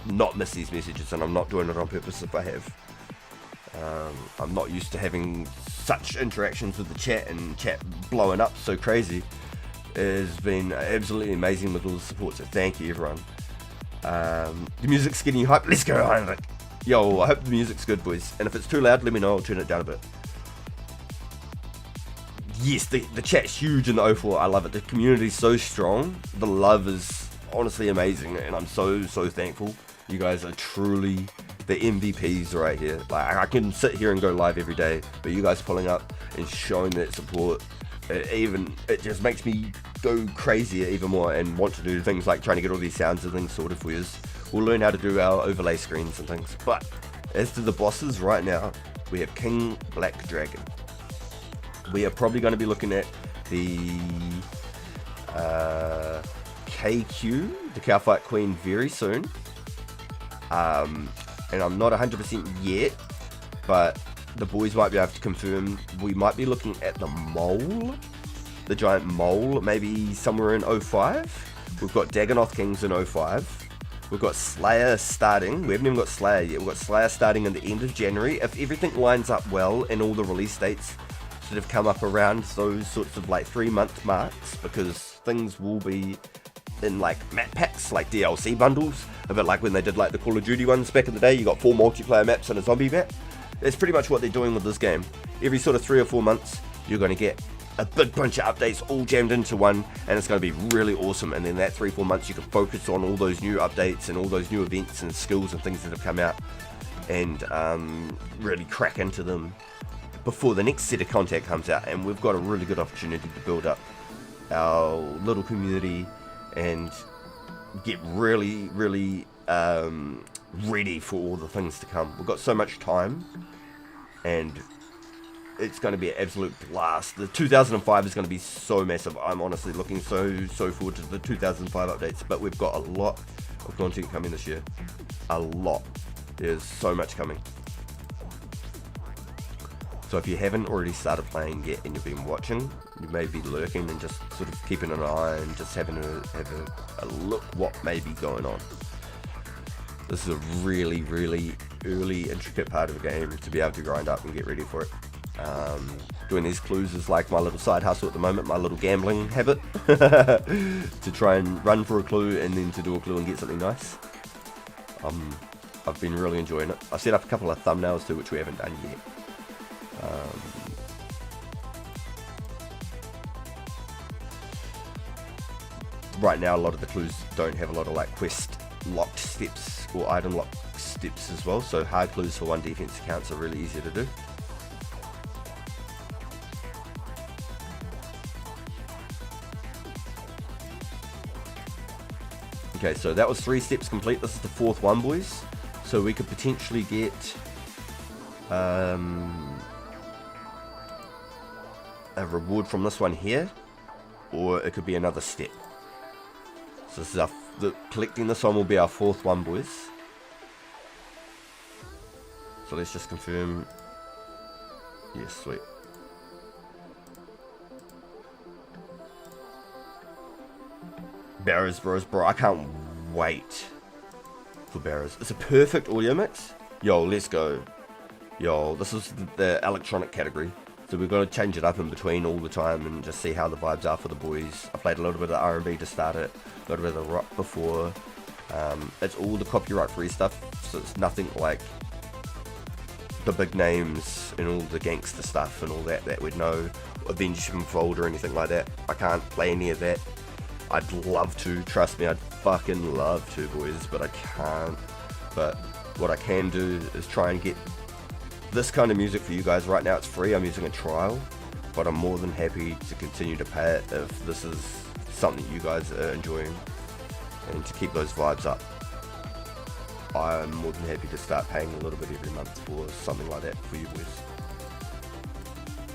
not miss these messages, and I'm not doing it on purpose if I have. I'm not used to having such interactions with the chat and chat blowing up so crazy. It has been absolutely amazing with all the support, so thank you everyone. The music's getting you hyped. Let's go on it. Yo, I hope the music's good, boys, and if it's too loud let me know, I'll turn it down a bit. Yes, the chat's huge in the 04. I love it. The community's so strong. The love is honestly amazing, and I'm so thankful. You guys are truly the MVPs right here. Like, I can sit here and go live every day, but you guys pulling up and showing that support, it just makes me go crazier even more and want to do things like trying to get all these sounds and things sorted for you. We'll learn how to do our overlay screens and things. But as to the bosses right now, we have King Black Dragon. We are probably going to be looking at the KQ, the Cowfight Queen, very soon. And I'm not 100% yet, but the boys might be able to confirm. We might be looking at the mole, the giant mole, maybe somewhere in 05. We've got Dagonoth Kings in 05. We've got Slayer starting. We haven't even got Slayer yet. We've got Slayer starting in the end of January. If everything lines up well and all the release dates sort of come up around those sorts of like 3-month marks, because things will be in like map packs, like DLC bundles, a bit like when they did like the Call of Duty ones back in the day. You got 4 multiplayer maps and a zombie map. That's pretty much what they're doing with this game. Every sort of 3 or 4 months you're going to get a big bunch of updates all jammed into one, and it's going to be really awesome. And then that 3-4 months you can focus on all those new updates and all those new events and skills and things that have come out, and really crack into them before the next set of content comes out. And we've got a really good opportunity to build up our little community and get really ready for all the things to come. We've got so much time, and it's going to be an absolute blast. The 2005 is going to be so massive. I'm honestly looking so forward to the 2005 updates, but we've got a lot of content coming this year. A lot. There's so much coming. So if you haven't already started playing yet and you've been watching, you may be lurking and just sort of keeping an eye and just having a look what may be going on. This is a really early intricate part of the game to be able to grind up and get ready for it. Doing these clues is like my little side hustle at the moment, my little gambling habit, to try and run for a clue and then to do a clue and get something nice. I've been really enjoying it. I set up a couple of thumbnails too, which we haven't done yet. Right now a lot of the clues don't have a lot of like quest locked steps or item locked steps as well, so hard clues for one defense accounts are really easy to do. Okay, so that was 3 steps complete. This is the 4th one, boys. So we could potentially get a reward from this one here, or it could be another step. So this is collecting this one will be our 4th one, boys. So let's just confirm. Yes, sweet. Barrows, bro, I can't wait for Barrows. It's a perfect audio mix. Yo, let's go. Yo, this is the electronic category, so we've got to change it up in between all the time and just see how the vibes are for the boys. I played a little bit of R&B to start it, a little bit of the rock before. It's all the copyright free stuff, so it's nothing like the big names and all the gangster stuff and all that we'd know, Avenged Sevenfold or anything like that. I can't play any of that. I'd love to, trust me, I'd fucking love to, boys, but I can't. But what I can do is try and get this kind of music for you guys. Right now it's free, I'm using a trial, but I'm more than happy to continue to pay it if this is something you guys are enjoying and to keep those vibes up. I'm more than happy to start paying a little bit every month for something like that for you boys.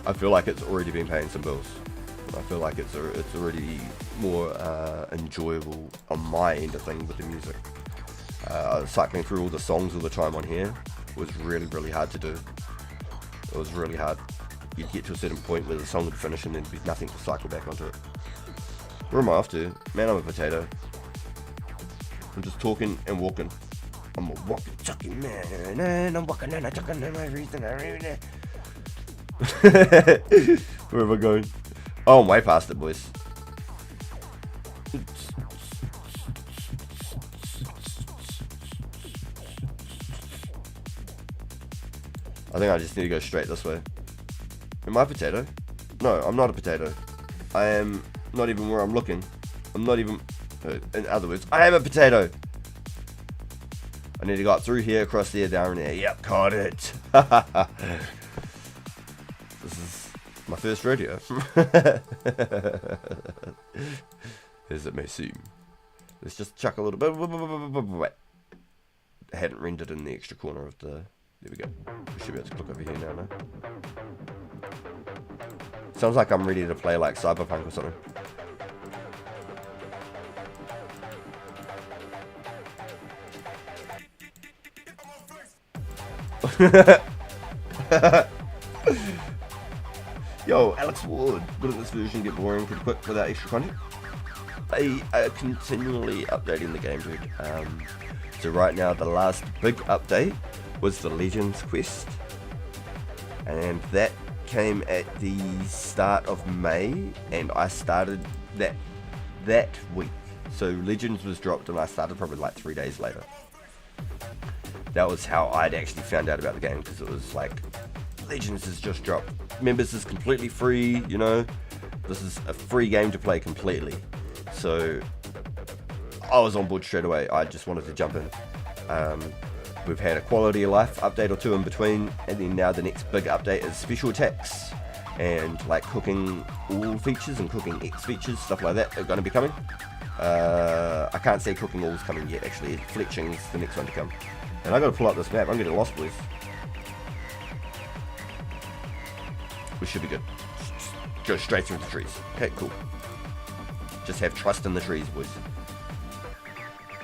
I feel like it's already been paying some bills. I feel like it's already more enjoyable on my end of things with the music. Cycling through all the songs all the time on here was really hard to do. It was really hard. You'd get to a certain point where the song would finish and there'd be nothing to cycle back onto it. Where am I off to? Man, I'm a potato. I'm just talking and walking. I'm a walking, talking man, and I'm walking and I'm talking and everything. Where am I going? Oh, I'm way past it, boys. I think I just need to go straight this way. Am I a potato? No, I'm not a potato. I am not even where I'm looking. I'm not even... In other words, I am a potato. I need to go up through here, across there, down there. Yep, caught it. This is my first rodeo. As it may seem. Let's just chuck a little bit. I hadn't rendered in the extra corner of the... There we go. We should be able to click over here now, no? Sounds like I'm ready to play like Cyberpunk or something. Yo, Alex Ward. Wouldn't this version get boring pretty quick without extra content? They are continually updating the game, dude. So right now, the last big update was the Legends quest, and that came at the start of May, and I started that week. So Legends was dropped, and I started probably like 3 days later. That was how I'd actually found out about the game, because it was like, Legends has just dropped. Members is completely free, you know. This is a free game to play completely. So I was on board straight away. I just wanted to jump in. We've had a quality of life update or two in between, and then now the next big update is special attacks and like cooking all features and cooking X features, stuff like that are going to be coming. I can't say cooking all's coming yet, actually. Fletching's the next one to come. And I got to pull up this map. I'm getting lost, boys. We should be good. Just go straight through the trees. Okay, cool. Just have trust in the trees, boys.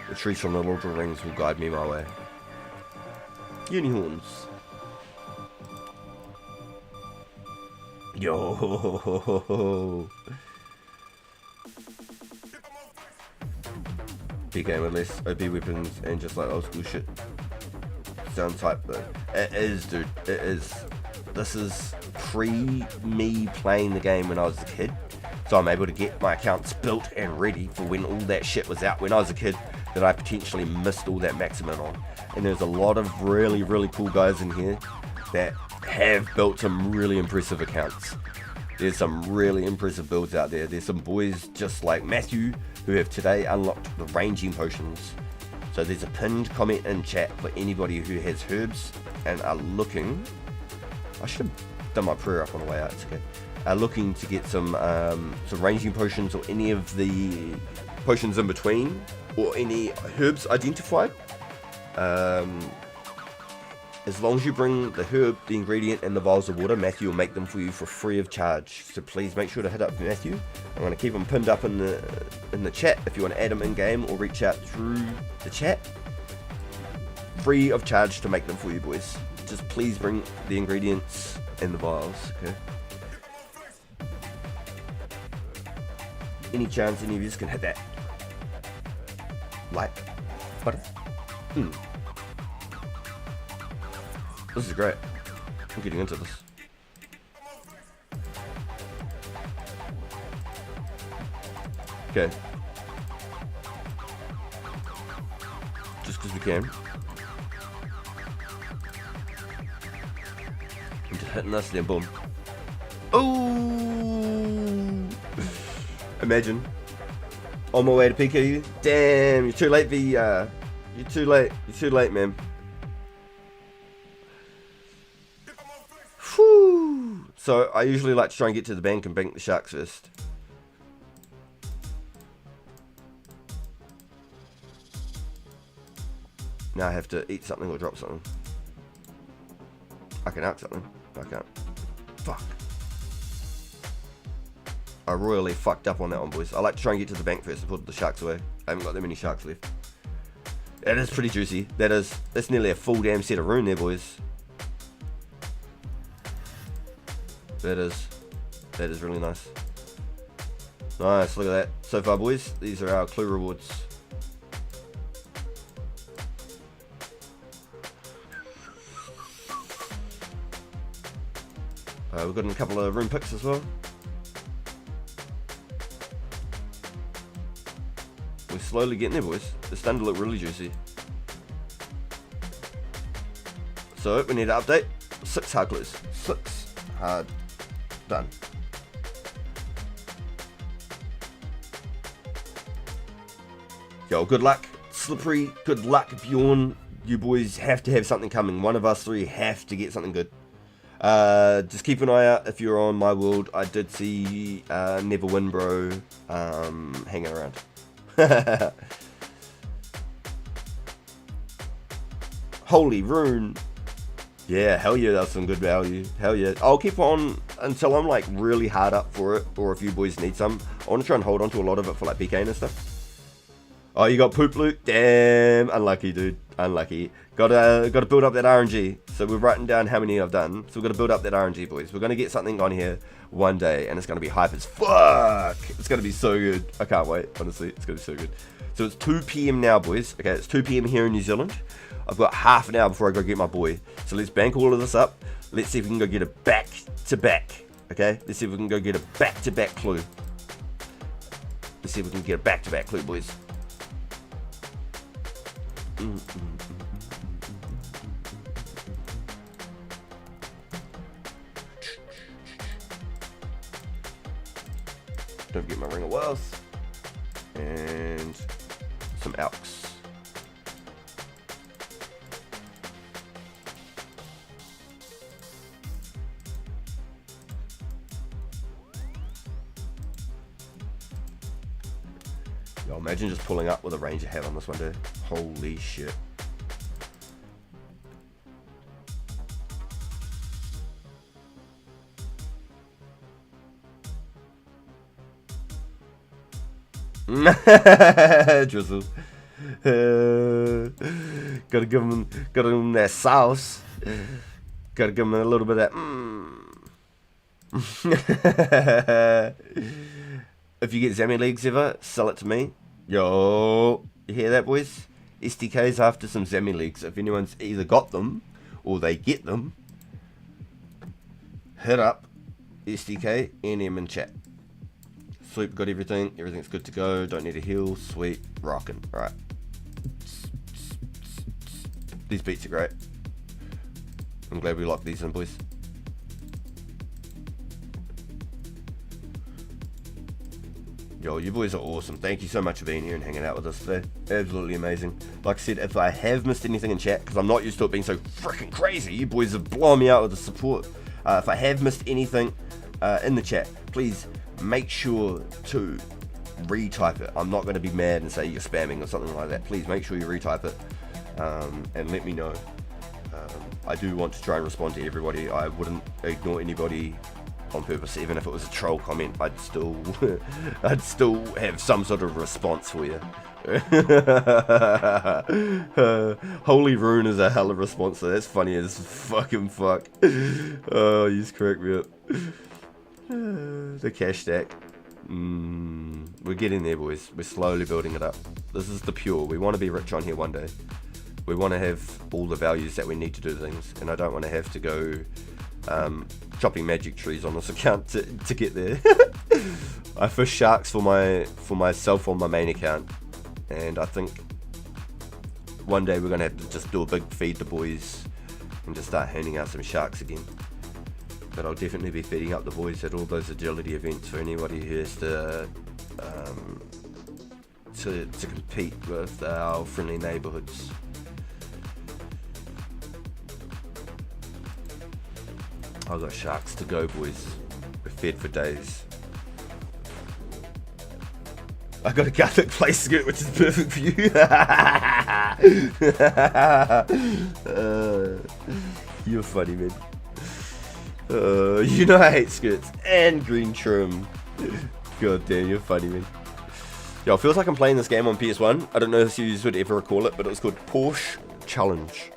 The trees from the Lord of the Rings will guide me my way. Unihorns. Yo. Big game with less OP weapons and just like old school shit. Sound type though. It is, dude. It is. This is pre me playing the game when I was a kid. So I'm able to get my accounts built and ready for when all that shit was out when I was a kid that I potentially missed all that maximum on. And there's a lot of really cool guys in here that have built some really impressive accounts. There's some really impressive builds out there. There's some boys just like Matthew who have today unlocked the ranging potions. So there's a pinned comment in chat for anybody who has herbs and are looking... I should have done my prayer up on the way out, it's okay. Are looking to get some ranging potions or any of the potions in between, or any herbs identified. As long as you bring the herb, the ingredient, and the vials of water, Matthew will make them for you for free of charge. So please make sure to hit up Matthew. I'm going to keep them pinned up in the chat if you want to add them in game or reach out through the chat. Free of charge to make them for you, boys. Just please bring the ingredients and the vials, okay? Any chance any of you can hit that like button? This is great. I'm getting into this. Okay. Just because we can. I'm just hitting this, then boom. Oh! Imagine. On my way to PKU. Damn, you're too late, you're too late. You're too late, man. Whew. So I usually like to try and get to the bank and bank the sharks first. Now I have to eat something or drop something. I can out something, but I can't. Fuck. I royally fucked up on that one, boys. I like to try and get to the bank first and put the sharks away. I haven't got that many sharks left. That is pretty juicy. That's nearly a full damn set of rune there, boys. That is really nice. Nice, look at that. So far, boys, these are our clue rewards. We've got a couple of rune picks as well. We're slowly getting there, boys. It's starting to look really juicy. So we need to update. 6 hard clues. 6 hard. Done. Yo, good luck, Slippery. Good luck, Bjorn. You boys have to have something coming. One of us 3 have to get something good. Just keep an eye out if you're on my world. I did see Never Win Bro hanging around. Holy rune. Yeah, hell yeah, that's some good value. Hell yeah. I'll keep on until I'm like really hard up for it, or if you boys need some. I want to try and hold on to a lot of it for like PK and stuff. Oh, you got poop loot? Damn, unlucky, dude. Unlucky. Gotta build up that RNG. So we're writing down how many I've done. So we're gonna build up that RNG, boys. We're gonna get something on here one day, and it's gonna be hype as fuck. It's gonna be so good. I can't wait. Honestly, it's gonna be so good. So it's 2 PM now, boys. Okay, it's 2 PM here in New Zealand. I've got half an hour before I go get my boy. So let's bank all of this up. Let's see if we can go get a back-to-back. Okay, let's see if we can go get a back-to-back clue. Let's see if we can get a back-to-back clue, boys. Don't forget my ring of wealth and some elks. Yo, imagine just pulling up with a ranger hat on this one, dude. Holy shit. Drizzle. Gotta give him that sauce. Gotta give him a little bit of that. If you get Zammy legs ever, sell it to me. Yo, you hear that, boys? SDK's after some Zammy legs. If anyone's either got them or they get them, hit up SDK, NM in chat. Sweet, got everything. Everything's good to go. Don't need a heal. Sweet, rocking. Alright. These beats are great. I'm glad we locked these in, boys. Yo, you boys are awesome. Thank you so much for being here and hanging out with us today. Absolutely amazing. Like I said, if I have missed anything in chat, because I'm not used to it being so freaking crazy, you boys have blown me out with the support. If I have missed anything in the chat, please make sure to retype it. I'm not going to be mad and say you're spamming or something like that. Please make sure you retype it and let me know. I do want to try and respond to everybody. I wouldn't ignore anybody on purpose. Even if it was a troll comment, I'd still have some sort of response for you. Holy rune is a hell of a response, so that's funny as fucking fuck. Oh, you just crack me up. The cash stack. We're getting there, boys. We're slowly building it up. This is the pure. We want to be rich on here one day. We want to have all the values that we need to do things, and I don't want to have to go chopping magic trees on this account to get there. I fish sharks for myself on my main account, and I think one day we're gonna have to just do a big feed the boys and just start handing out some sharks again. But I'll definitely be feeding up the boys at all those agility events for anybody who has to compete with our friendly neighbourhoods. I've got sharks to go, boys. We're fed for days. I got a Gothic place skirt, which is perfect for you. You're funny, man. You know I hate skirts and green trim. God damn, you're funny, man. Yo, it feels like I'm playing this game on PS1. I don't know if you would ever recall it, but it was called Porsche Challenge.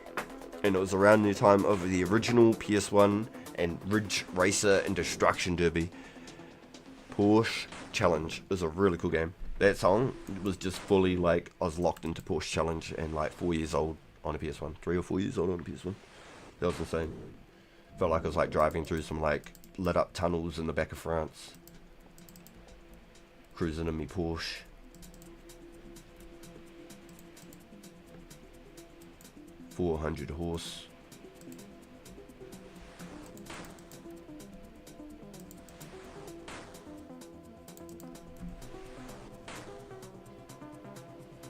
And it was around the time of the original PS1 and Ridge Racer and Destruction Derby. Porsche Challenge. It was a really cool game. That song was just fully like, I was locked into Porsche Challenge and like 4 years old on a PS1. 3 or 4 years old on a PS1. That was insane. Felt like I was like driving through some like lit up tunnels in the back of France. Cruising in me Porsche. .400 horse.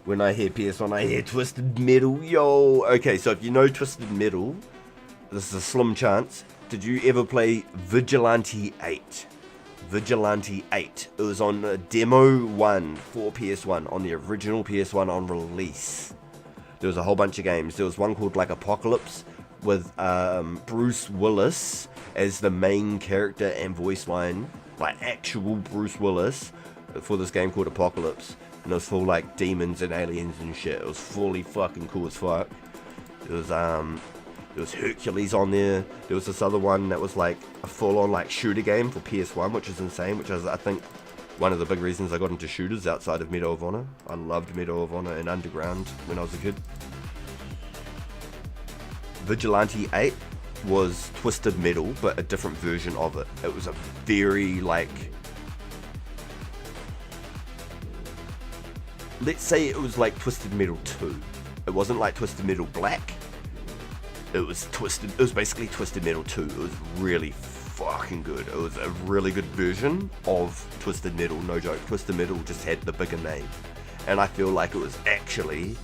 When I hear PS1, I hear Twisted Metal. Yo! Okay, so if you know Twisted Metal, this is a slim chance. Did you ever play Vigilante 8? Vigilante 8. It was on Demo 1 for PS1, on the original PS1 on release. There was a whole bunch of games. There was one called like Apocalypse with Bruce Willis as the main character and voice line, like actual Bruce Willis for this game called Apocalypse. And it was full like demons and aliens and shit. It was fully fucking cool as fuck. There was Hercules on there. There was this other one that was like a full-on like shooter game for PS1, which is insane. Which is, I think, one of the big reasons I got into shooters outside of Medal of Honor. I loved Medal of Honor and Underground when I was a kid. Vigilante 8 was Twisted Metal, but a different version of it. It was a very like, let's say it was like Twisted Metal 2. It wasn't like Twisted Metal Black. It was basically Twisted Metal 2. It was really fucking good. It was a really good version of Twisted Metal, no joke. Twisted Metal just had the bigger name. And I feel like it was actually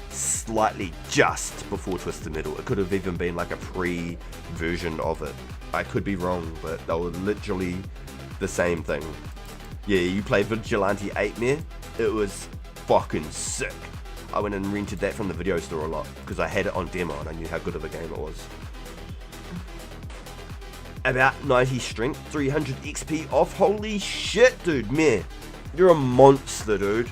slightly just before Twisted Metal. It could have even been like a pre-version of it. I could be wrong, but they were literally the same thing. Yeah, you played Vigilante 8, man? It was fucking sick. I went and rented that from the video store a lot because I had it on demo and I knew how good of a game it was. About 90 strength, 300 XP off. Holy shit, dude, man. You're a monster, dude.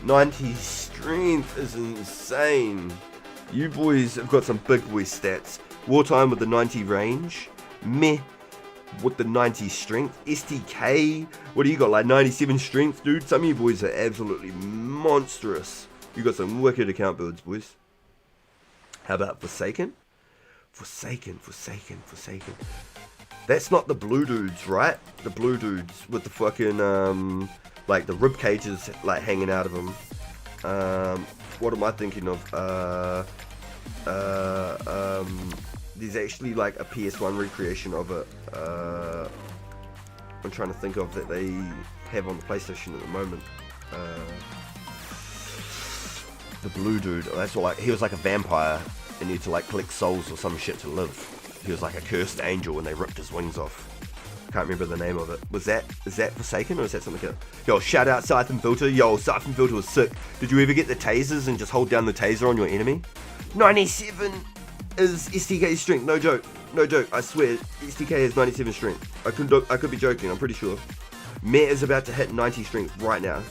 90 strength is insane. You boys have got some big boy stats. Wartime with the 90 range. Meh. With the 90 strength. STK. What do you got, like 97 strength, dude? Some of you boys are absolutely monstrous. You got some wicked account builds, boys. How about Forsaken? Forsaken. That's not the blue dudes, right? The blue dudes with the fucking, like the rib cages like hanging out of them. What am I thinking of? There's actually like a PS1 recreation of it. I'm trying to think of that they have on the PlayStation at the moment. The blue dude, that's all, like he was like a vampire and need to like collect souls or some shit to live. He was like a cursed angel and they ripped his wings off. Can't remember the name of it. Is that Forsaken or is that something else? Yo, shout out Siphon Filter. Yo, Siphon Filter was sick. Did you ever get the tasers and just hold down the taser on your enemy? 97 is STK strength. No joke. I swear. STK is 97 strength. I could be joking. I'm pretty sure. Matt is about to hit 90 strength right now.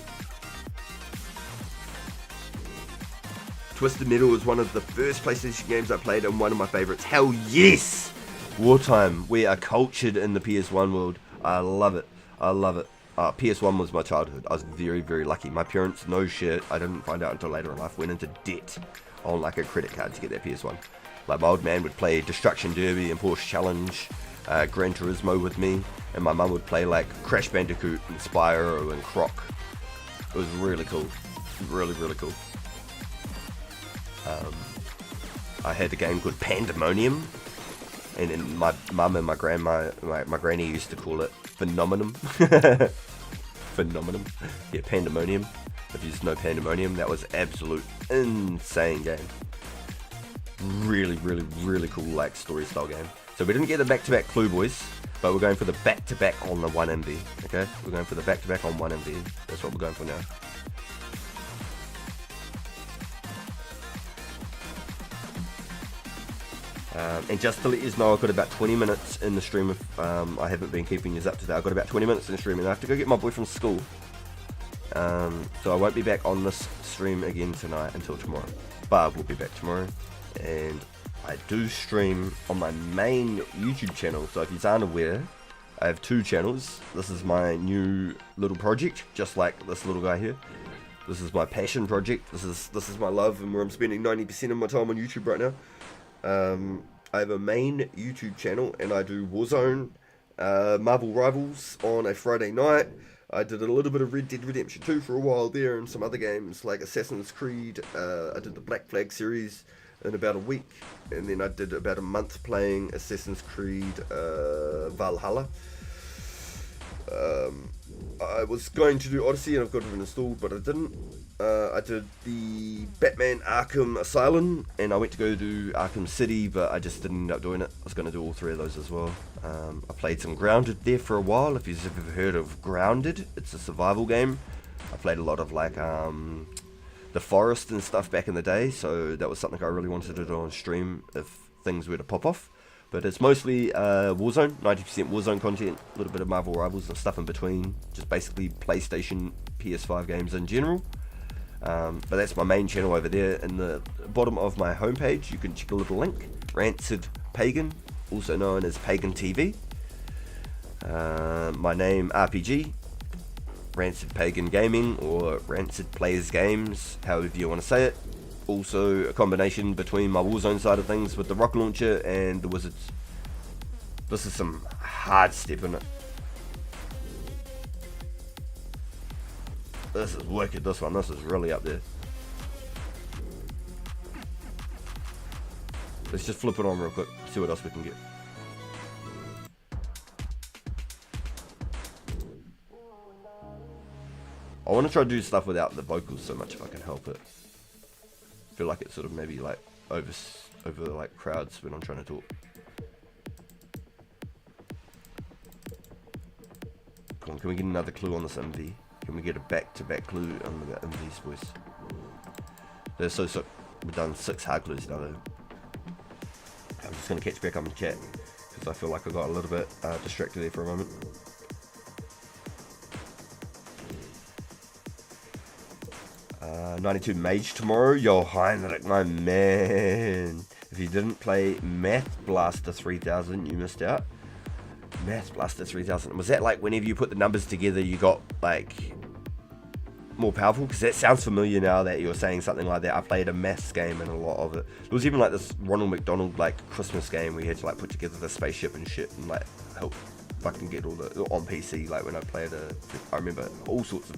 Twisted Metal was one of the first PlayStation games I played and one of my favorites. Hell yes! Wartime. We are cultured in the PS1 world. I love it. PS1 was my childhood. I was very, very lucky. My parents, no shit, I didn't find out until later in life, went into debt on like a credit card to get that PS1. Like my old man would play Destruction Derby and Porsche Challenge, Gran Turismo with me, and my mum would play like Crash Bandicoot and Spyro and Croc. It was really cool. Really, really cool. I had a game called Pandemonium, and then my mum and my grandma, my granny used to call it Phenomenum. Phenomenum. Yeah, Pandemonium. If you just know Pandemonium, that was absolute insane game. Really, really, really cool like story style game. So we didn't get the back-to-back Clue boys, but we're going for the back-to-back on the 1MV. Okay, we're going for the back-to-back on 1MV. That's what we're going for now. And just to let you know, I've got about 20 minutes in the stream. If I haven't been keeping you up to date, I've got about 20 minutes in the stream, and I have to go get my boy from school. So I won't be back on this stream again tonight until tomorrow. But we'll be back tomorrow, and I do stream on my main YouTube channel. So if you aren't aware, I have 2 channels. This is my new little project, just like this little guy here. This is my passion project. This is my love, and where I'm spending 90% of my time on YouTube right now. I have a main YouTube channel, and I do Warzone, Marvel Rivals on a Friday night. I did a little bit of Red Dead Redemption 2 for a while there, and some other games like Assassin's Creed. I did the Black Flag series in about a week, and then I did about a month playing Assassin's Creed Valhalla. I was going to do Odyssey, and I've got it installed, but I didn't. I did the Batman Arkham Asylum, and I went to go do Arkham City, but I just didn't end up doing it. I was going to do all 3 of those as well. I played some Grounded there for a while. If you've ever heard of Grounded, it's a survival game. I played a lot of like The Forest and stuff back in the day, so that was something I really wanted to do on stream if things were to pop off. But it's mostly Warzone, 90% Warzone content, a little bit of Marvel Rivals and stuff in between, just basically PlayStation, PS5 games in general. But that's my main channel over there. In the bottom of my homepage, you can check a little link, Rancid Pagan, also known as Pagan TV. My name, RPG, Rancid Pagan Gaming, or Rancid Players Games, however you want to say it. Also a combination between my Warzone side of things with the rocket launcher and the Wizards. This is some hard step in it. This is wicked, this one. This is really up there. Let's just flip it on real quick, see what else we can get. I want to try to do stuff without the vocals so much if I can help it. I feel like it sort of maybe like over like crowds when I'm trying to talk. Come on, can we get another clue on this MV? Can we get a back-to-back clue on the MV's voice? They're so we've done 6 hard clues now though. I'm just going to catch back up and chat because I feel like I got a little bit distracted there for a moment. Uh, 92 Mage tomorrow. Yo, Heinrich, my man. If you didn't play Math Blaster 3000, you missed out. Math Blaster 3000. Was that like whenever you put the numbers together, you got like more powerful? Because that sounds familiar now that you're saying something like that. I played a maths game and a lot of it. There was even like this Ronald McDonald like Christmas game where you had to like put together the spaceship and shit and like help fucking get all the on PC. Like when I played I remember all sorts of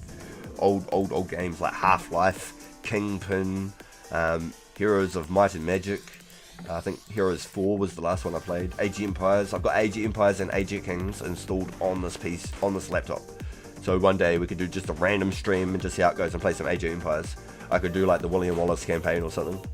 old games like Half-Life, Kingpin, Heroes of Might and Magic. I think Heroes 4 was the last one I played. Age of Empires. I've got Age of Empires and Age of Kings installed on this laptop. So one day we could do just a random stream and just see how it goes and play some Age of Empires. I could do like the William Wallace campaign or something.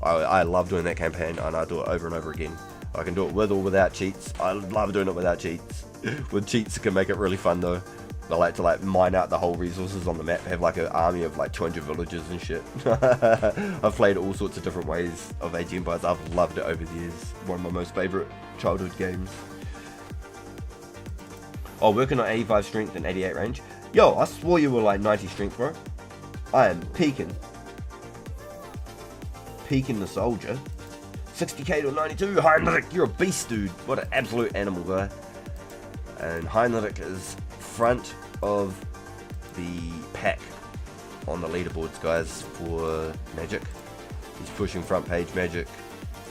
I love doing that campaign and I do it over and over again. I can do it with or without cheats. I love doing it without cheats. With cheats it can make it really fun though. I like to like mine out the whole resources on the map, have like an army of like 200 villages and shit. I've played all sorts of different ways of Age of Empires. I've loved it over the years. One of my most favourite childhood games. Oh, working on 85 strength and 88 range. Yo, I swore you were like 90 strength, bro. I am peaking. Peaking the soldier. 60k to 92. Heinrich, you're a beast, dude. What an absolute animal guy. And Heinrich is front of the pack on the leaderboards, guys, for Magic. He's pushing front page Magic,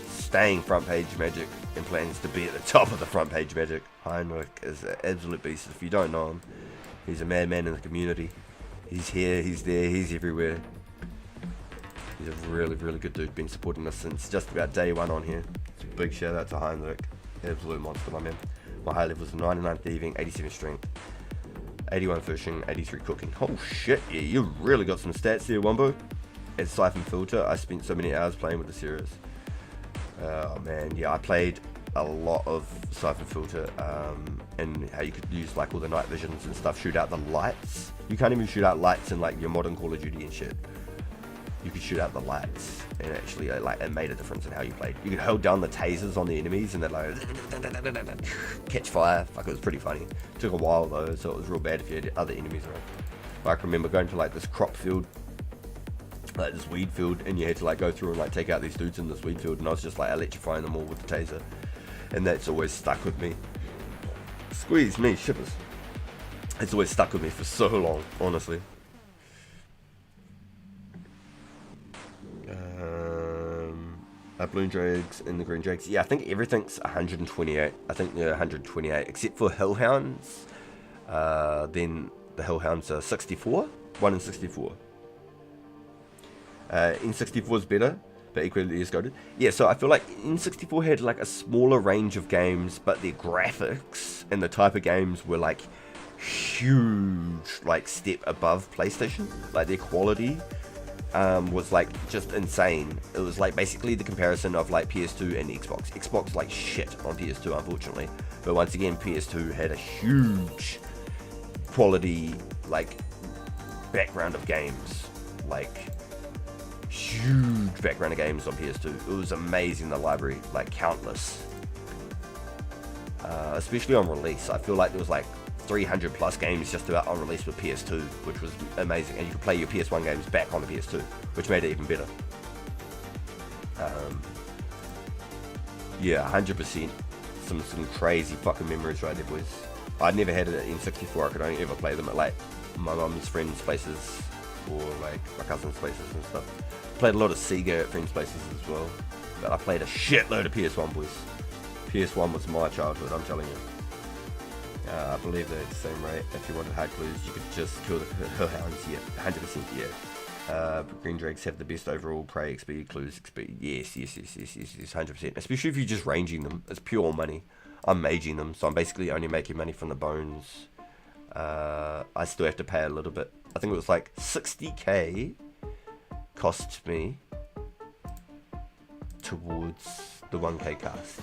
staying front page Magic, and plans to be at the top of the front page Magic. Heinrich is an absolute beast. If you don't know him, he's a madman in the community. He's here, he's there, he's everywhere. He's a really, really good dude. Been supporting us since just about day 1 on here. So big shout out to Heinrich. Absolute monster, my man. My high levels are 99 thieving, 87 strength, 81 fishing, 83 cooking. Oh shit, yeah, you really got some stats there, Wumbo. At Siphon Filter, I spent so many hours playing with the series. Oh man, yeah, I played a lot of Siphon Filter, and how you could use like all the night visions and stuff, shoot out the lights. You can't even shoot out lights in like your modern Call of Duty and shit. you could shoot out the lights, and actually like it made a difference in how you played. You could hold down the tasers on the enemies and they'd like catch fire. Fuck, it was pretty funny. It took a while though, so it was real bad if you had other enemies around. Like I remember going to like this crop field, like this weed field, and you had to like go through and like take out these dudes in this weed field, and I was just like electrifying them all with the taser, and that's always stuck with me. Squeeze me shippers. It's always stuck with me for so long, honestly. Blue Drakes and the Green Drakes. Yeah, I think everything's 128. I think they're 128, except for Hellhounds. Then the Hellhounds are 64. 1 in 64. N64 is better, but equally as goated. Yeah, so I feel like N64 had like a smaller range of games, but their graphics and the type of games were like huge, like step above PlayStation. Like their quality was like just insane. It was like basically the comparison of like PS2 and Xbox. Xbox like shit on PS2, unfortunately, but once again PS2 had a huge quality like background of games, like huge background of games on PS2. It was amazing, the library, like countless, especially on release. I feel like there was like 300 plus games just about on release with PS2, which was amazing, and you could play your PS1 games back on the PS2, which made it even better. Yeah, 100%. Some crazy fucking memories right there, boys. I never had it in 64. I could only ever play them at like my mum's friends' places or like my cousin's places and stuff. Played a lot of Sega at friends' places as well, but I played a shitload of PS1, boys. PS1 was my childhood, I'm telling you. I believe they're the same rate. If you wanted hard clues, you could just kill the Hellhounds. Yeah, 100%. Yeah. Green Drakes have the best overall prey XP, clues XP. Yes, 100%. Especially if you're just ranging them. It's pure money. I'm maging them, so I'm basically only making money from the bones. I still have to pay a little bit. I think it was like 60k cost me towards the 1k casts.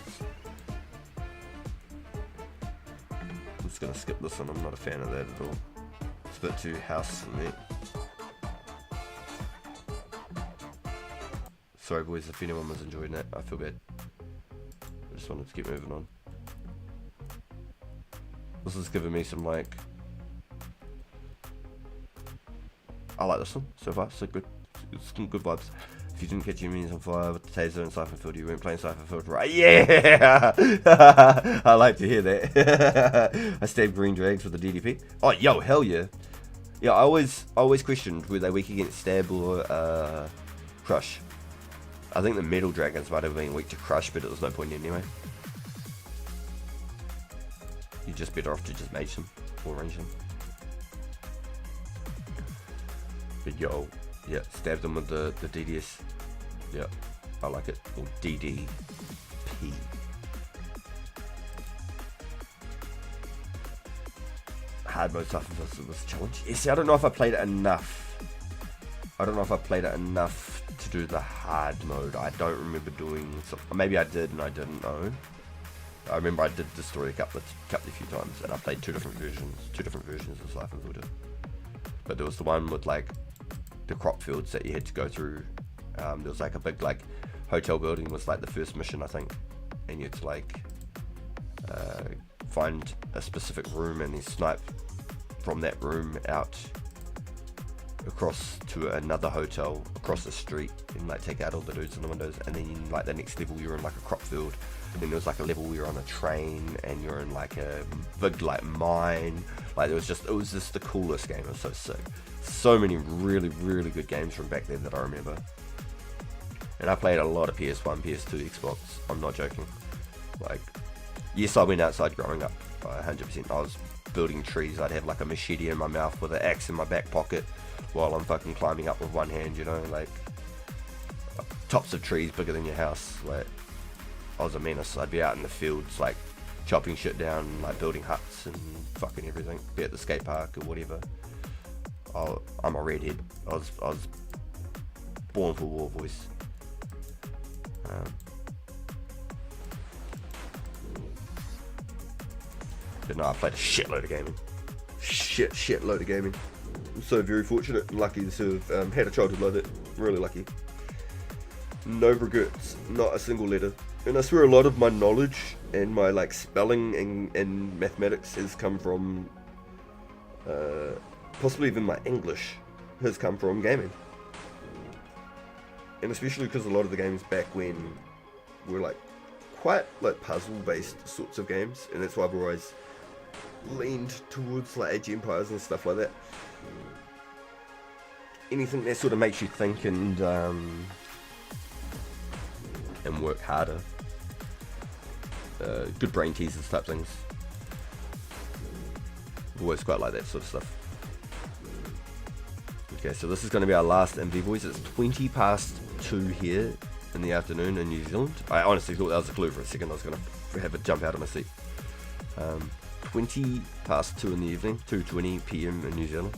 I'm just gonna skip this one. I'm not a fan of that at all. It's a bit too house for me. Sorry boys, if anyone was enjoying that, I feel bad. I just wanted to keep moving on. This is giving me some like... I like this one so far, so good. It's some good vibes. If you didn't catch your minions on fire with the taser and Siphon Field, you weren't playing Siphon Field right. Yeah! I like to hear that. I stabbed Green Drags with the DDP. Oh, yo, hell yeah. Yeah, I always questioned were they weak against Stab or Crush. I think the Metal Dragons might have been weak to Crush, but it was no point anyway. You're just better off to just mage them or range them. But yo, yeah, stab them with the DDS. Yeah, I like it. Or DDP. Hard mode stuff was a challenge. Yeah, see, I don't know if I played it enough. To do the hard mode. I don't remember doing something. Maybe I did and I didn't know. I remember I did the story a couple of few times, and I played two different versions of Siphon Field. But there was the one with like the crop fields that you had to go through. There was like a big like hotel building was like the first mission, I think, and you had to like find a specific room and then snipe from that room out across to another hotel across the street and like take out all the dudes in the windows. And then like the next level you're in like a crop field, and then there was like a level where you're on a train and you're in like a big like mine. Like it was just the coolest game. It was so sick. So many really good games from back then that I remember. And I played a lot of PS1, PS2, Xbox. I'm not joking. Like, yes, I went outside growing up, 100%. I was building trees. I'd have like a machete in my mouth with an axe in my back pocket while I'm fucking climbing up with one hand, you know, like tops of trees bigger than your house. Like, I was a menace. I'd be out in the fields, like chopping shit down, like building huts and fucking everything. Be at the skate park or whatever. I'm a redhead. I was born for war, boys. But no, I played a shitload of gaming. Shitload of gaming. I'm so very fortunate and lucky to have had a childhood like that. Really lucky. No regrets, not a single letter. And I swear a lot of my knowledge and my like spelling and mathematics has come from, possibly even my English has come from gaming. And especially because a lot of the games back when were like quite like puzzle based sorts of games, and that's why I've always leaned towards like Age of Empires and stuff like that. Anything that sort of makes you think and work harder. Good brain teasers type things. Always quite like that sort of stuff. Okay, so this is going to be our last MV, boys. It's 20 past 2 here in the afternoon in New Zealand. I honestly thought that was a clue for a second. I was going to have a jump out of my seat. 20 past 2 in the evening, 2:20 PM in New Zealand.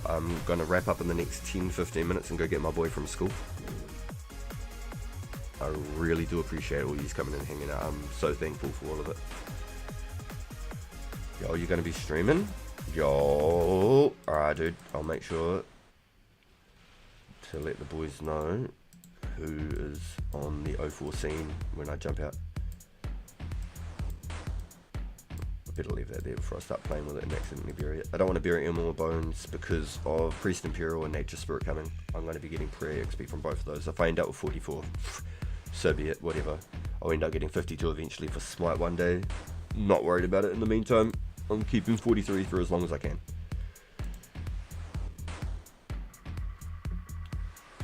I'm going to wrap up in the next 10-15 minutes and go get my boy from school. I really do appreciate all you coming and hanging out. I'm so thankful for all of it. Yo, you're going to be streaming? Yo. Alright, dude. I'll make sure to let the boys know who is on the 04 scene when I jump out. Better leave that there before I start playing with it and accidentally bury it. I don't want to bury any more bones because of Priest Imperial and Nature Spirit coming. I'm going to be getting prayer XP from both of those. If I end up with 44, so be it, whatever. I'll end up getting 52 eventually for Smite one day. Not worried about it in the meantime. I'm keeping 43 for as long as I can.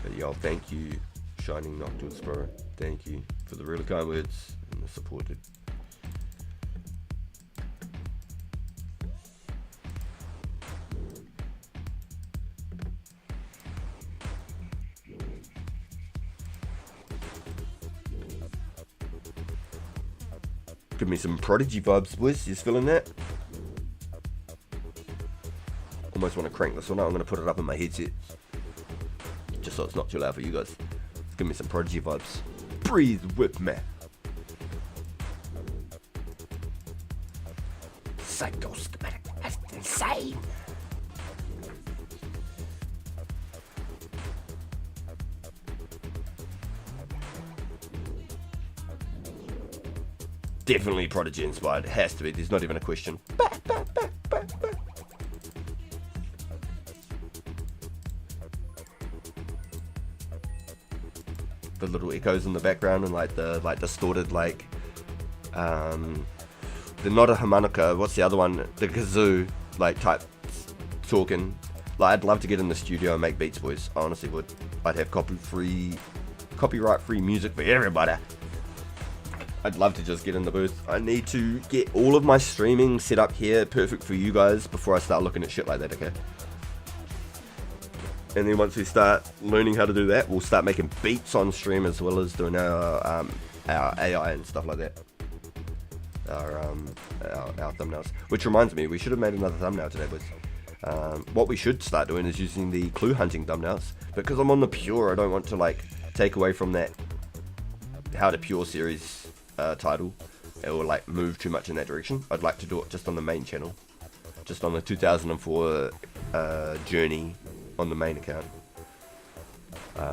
But y'all, thank you, Shining Nocturne Bro. Thank you for the really kind words and the support, dude. Give me some Prodigy vibes, boys. You feeling that? Almost want to crank this one out. I'm going to put it up in my headset. Just so it's not too loud for you guys. Give me some Prodigy vibes. Breathe with me. Psycho schematic. That's insane. Definitely Prodigy inspired. It has to be. There's not even a question. The little echoes in the background and like the distorted they're not a harmonica. What's the other one? The kazoo type talking. Like I'd love to get in the studio and make beats, boys. I honestly would. I'd have copyright free music for everybody. I'd love to just get in the booth. I need to get all of my streaming set up here perfect for you guys before I start looking at shit like that, okay? And then once we start learning how to do that, we'll start making beats on stream as well as doing our AI and stuff like that. Our thumbnails. Which reminds me, we should have made another thumbnail today, boys. What we should start doing is using the clue hunting thumbnails. Because I'm on the Pure, I don't want to take away from that How to Pure series title or move too much in that direction. I'd like to do it just on the main channel, just on the 2004 journey on the main account.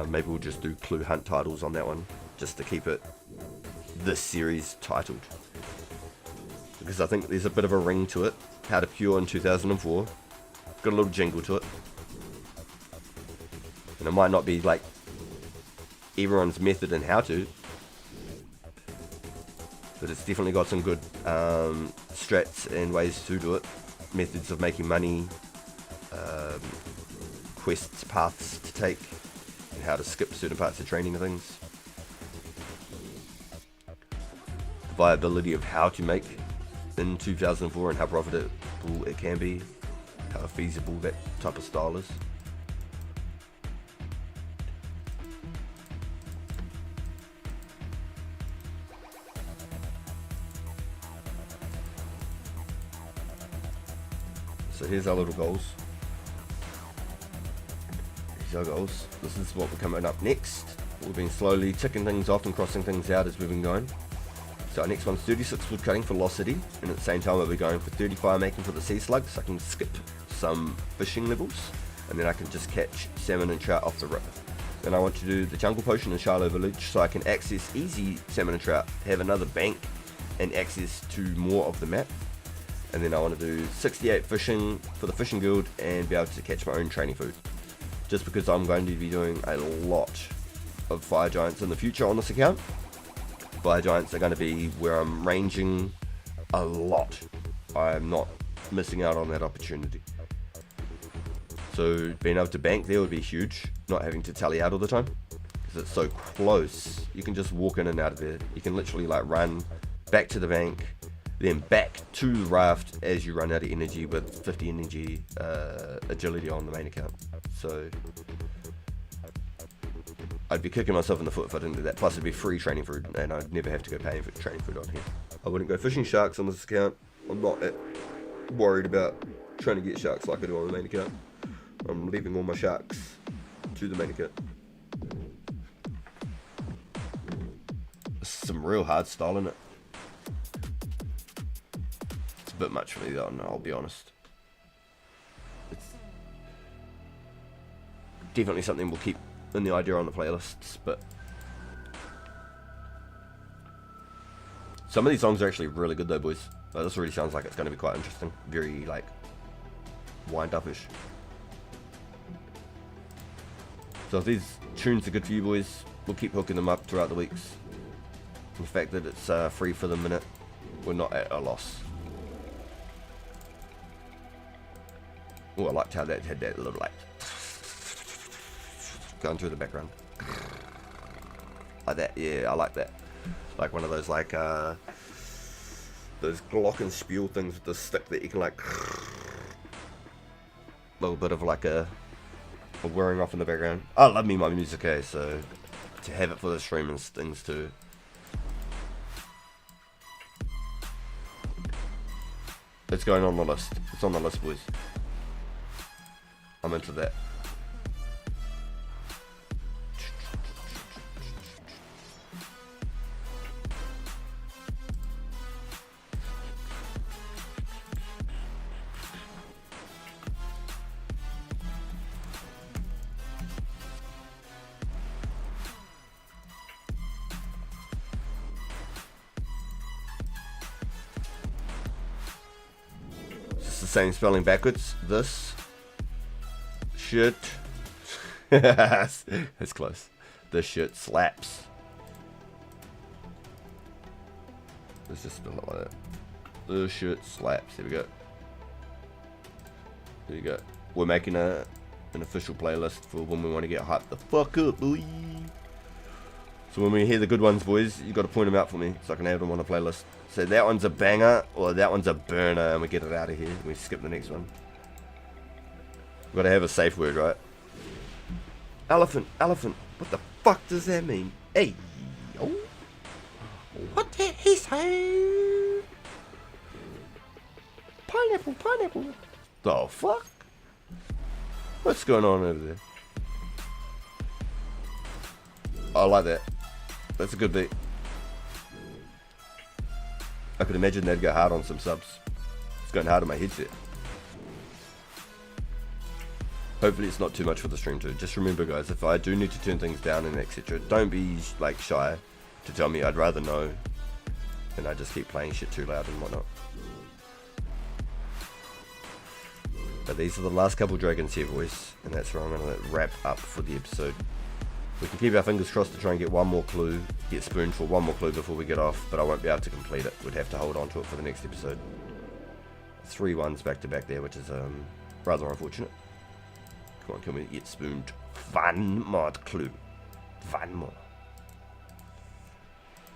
Maybe we'll just do clue hunt titles on that one just to keep it this series titled, because I think there's a bit of a ring to it. How to Pure in 2004 got a little jingle to it, and it might not be like everyone's method and how to, but it's definitely got some good strats and ways to do it, methods of making money, quests, paths to take, and how to skip certain parts of training and things. The viability of how to make in 2004 and how profitable it can be, how feasible that type of style is. So here's our little goals. Here's our goals. This is what we're coming up next. We've been slowly ticking things off and crossing things out as we've been going. So our next one's 36 wood cutting for Velocity, and at the same time we'll be going for 30 fire making for the sea slug, so I can skip some fishing levels, and then I can just catch salmon and trout off the rip. Then I want to do the jungle potion in Shiloh Village so I can access easy salmon and trout, have another bank and access to more of the map. And then I want to do 68 fishing for the fishing guild and be able to catch my own training food. Just because I'm going to be doing a lot of fire giants in the future on this account. Fire giants are going to be where I'm ranging a lot. I'm not missing out on that opportunity. So being able to bank there would be huge, not having to tally out all the time, because it's so close. You can just walk in and out of there. You can literally like run back to the bank, then back to the raft as you run out of energy with 50 energy agility on the main account. So I'd be kicking myself in the foot if I didn't do that. Plus it'd be free training food and I'd never have to go paying for training food on here. I wouldn't go fishing sharks on this account. I'm not worried about trying to get sharks like I do on the main account. I'm leaving all my sharks to the main account. There's some real hard style in it. It's a bit much for me though, I'll be honest. It's definitely something we'll keep in the idea on the playlists, but some of these songs are actually really good though, boys. This really sounds like it's going to be quite interesting. Very like wind-up-ish. So if these tunes are good for you boys, we'll keep hooking them up throughout the weeks. The fact that it's free for the minute, we're not at a loss. Oh, I liked how that had that little like going through the background. Like that, yeah, I like that. Like one of those like those glockenspiel things with the stick that you can like a little bit of like a whirring off in the background. I love me my music, eh? So to have it for the stream and things too. It's going on the list. It's on the list, boys. I'm into that. Same spelling backwards. This shit. It's close. This shit slaps. Let's just spell it like that. This shit slaps. There we go. There you go. We're making an official playlist for when we want to get hyped the fuck up, boy. So when we hear the good ones, boys, you got to point them out for me so I can add them on a playlist. So that one's a banger, or that one's a burner, and we get it out of here. We skip the next one. We've got to have a safe word, right? Elephant, elephant. What the fuck does that mean? Hey, oh. What did he say? Pineapple, pineapple. The fuck? What's going on over there? I like that. That's a good beat. I could imagine that'd go hard on some subs. It's going hard on my headset. Hopefully it's not too much for the stream too. Just remember guys, if I do need to turn things down and etc, don't be like shy to tell me. I'd rather know than I just keep playing shit too loud and whatnot. But these are the last couple dragons here, boys, and that's where I'm going to wrap up for the episode. We can keep our fingers crossed to try and get one more clue, get spooned for one more clue before we get off, but I won't be able to complete it. We'd have to hold on to it for the next episode. 3 ones back to back there, which is rather unfortunate. Come on, can we get spooned? One more clue. One more.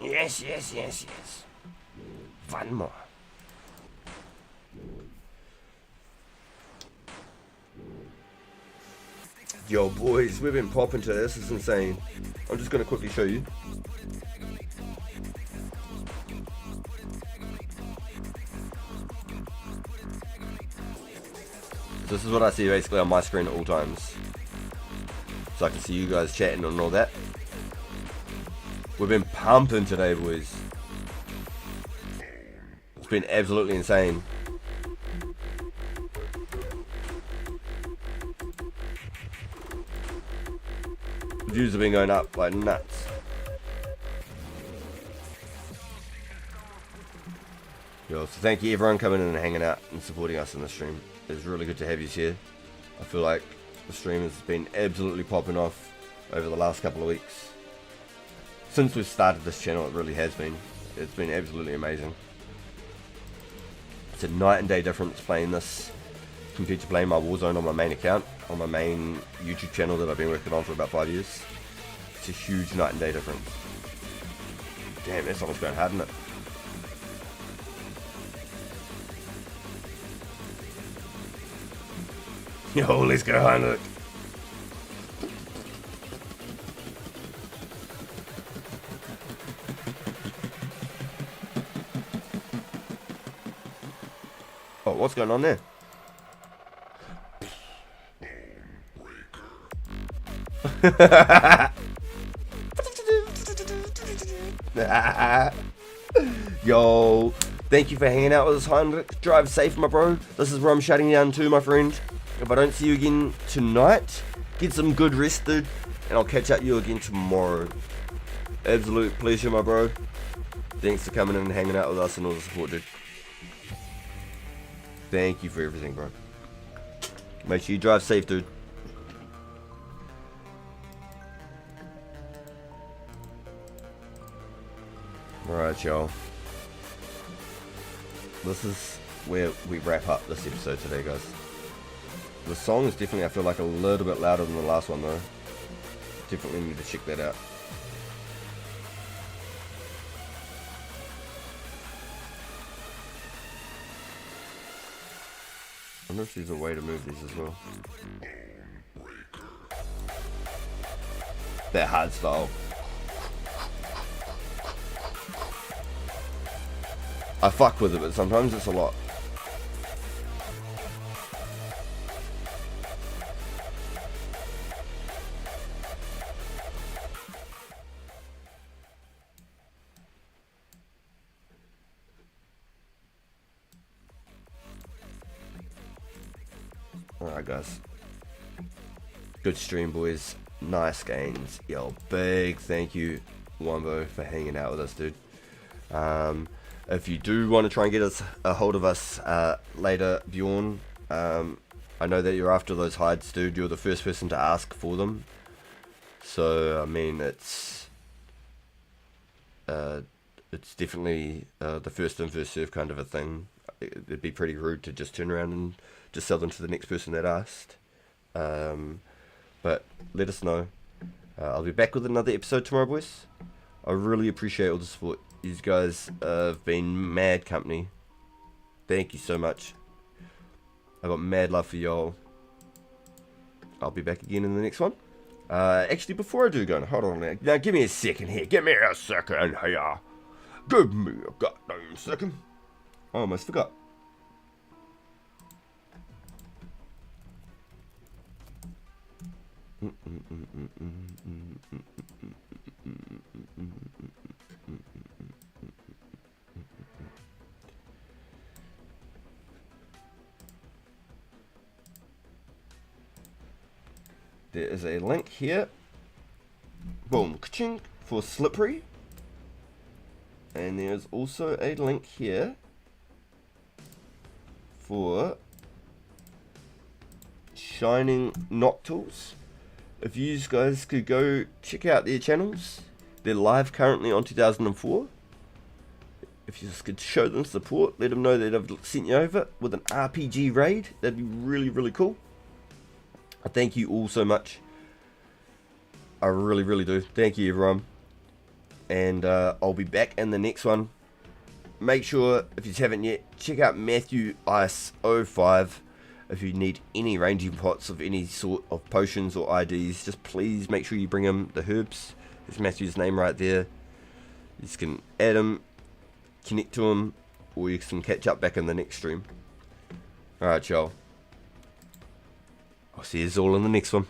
Yes, yes, yes, yes. One more. Yo boys, we've been popping to this. It's insane. I'm just going to quickly show you. This is what I see basically on my screen at all times. So I can see you guys chatting and all that. We've been pumping today, boys. It's been absolutely insane. Views have been going up like nuts. Yo, so thank you everyone coming in and hanging out and supporting us in the stream. It's really good to have you here. I feel like the stream has been absolutely popping off over the last couple of weeks. Since we've started this channel, it really has been. It's been absolutely amazing. It's a night and day difference playing this compared to playing my Warzone on my main account, on my main YouTube channel that I've been working on for about 5 years. It's a huge night and day difference. Damn, that song's going hard, isn't it? Yo, let's go, Heinrich. Oh, what's going on there? Yo, thank you for hanging out with us, Heinrich. Drive safe, my bro. This is where I'm shutting down too, my friend. If I don't see you again tonight, get some good rest, dude, and I'll catch up with you again tomorrow. Absolute pleasure, my bro. Thanks for coming in and hanging out with us and all the support, dude. Thank you for everything, bro. Make sure you drive safe, dude. Alright, y'all. This is where we wrap up this episode today, guys. The song is definitely, I feel like, a little bit louder than the last one, though. Definitely need to check that out. I wonder if there's a way to move these as well. That hard style. I fuck with it, but sometimes it's a lot. Alright, guys. Good stream, boys. Nice gains. Yo, big thank you, Wombo, for hanging out with us, dude. If you do want to try and get us a hold of us later, Bjorn, I know that you're after those hides, dude. You're the first person to ask for them. So, I mean, it's definitely the first in, first serve kind of a thing. It'd be pretty rude to just turn around and just sell them to the next person that asked. But let us know. I'll be back with another episode tomorrow, boys. I really appreciate all the support. You guys have been mad company. Thank you so much. I got mad love for y'all. I'll be back again in the next one. Actually, before I do go, hold on now. Give me a second here. Give me a second here. Give me a goddamn second. I almost forgot. There is a link here. Boom, ka-ching, for Slippery. And there's also a link here for Shining Noctils. If you guys could go check out their channels, they're live currently on 2004. If you just could show them support, let them know that I've sent you over with an RPG raid, that'd be really, really cool. I thank you all so much. I really, really do. Thank you, everyone. And I'll be back in the next one. Make sure, if you haven't yet, check out Matthew Ice 05. If you need any ranging pots of any sort of potions or IDs, just please make sure you bring him the herbs. There's Matthew's name right there. You just can add him, connect to him, or you can catch up back in the next stream. Alright, y'all. I'll see you all in the next one.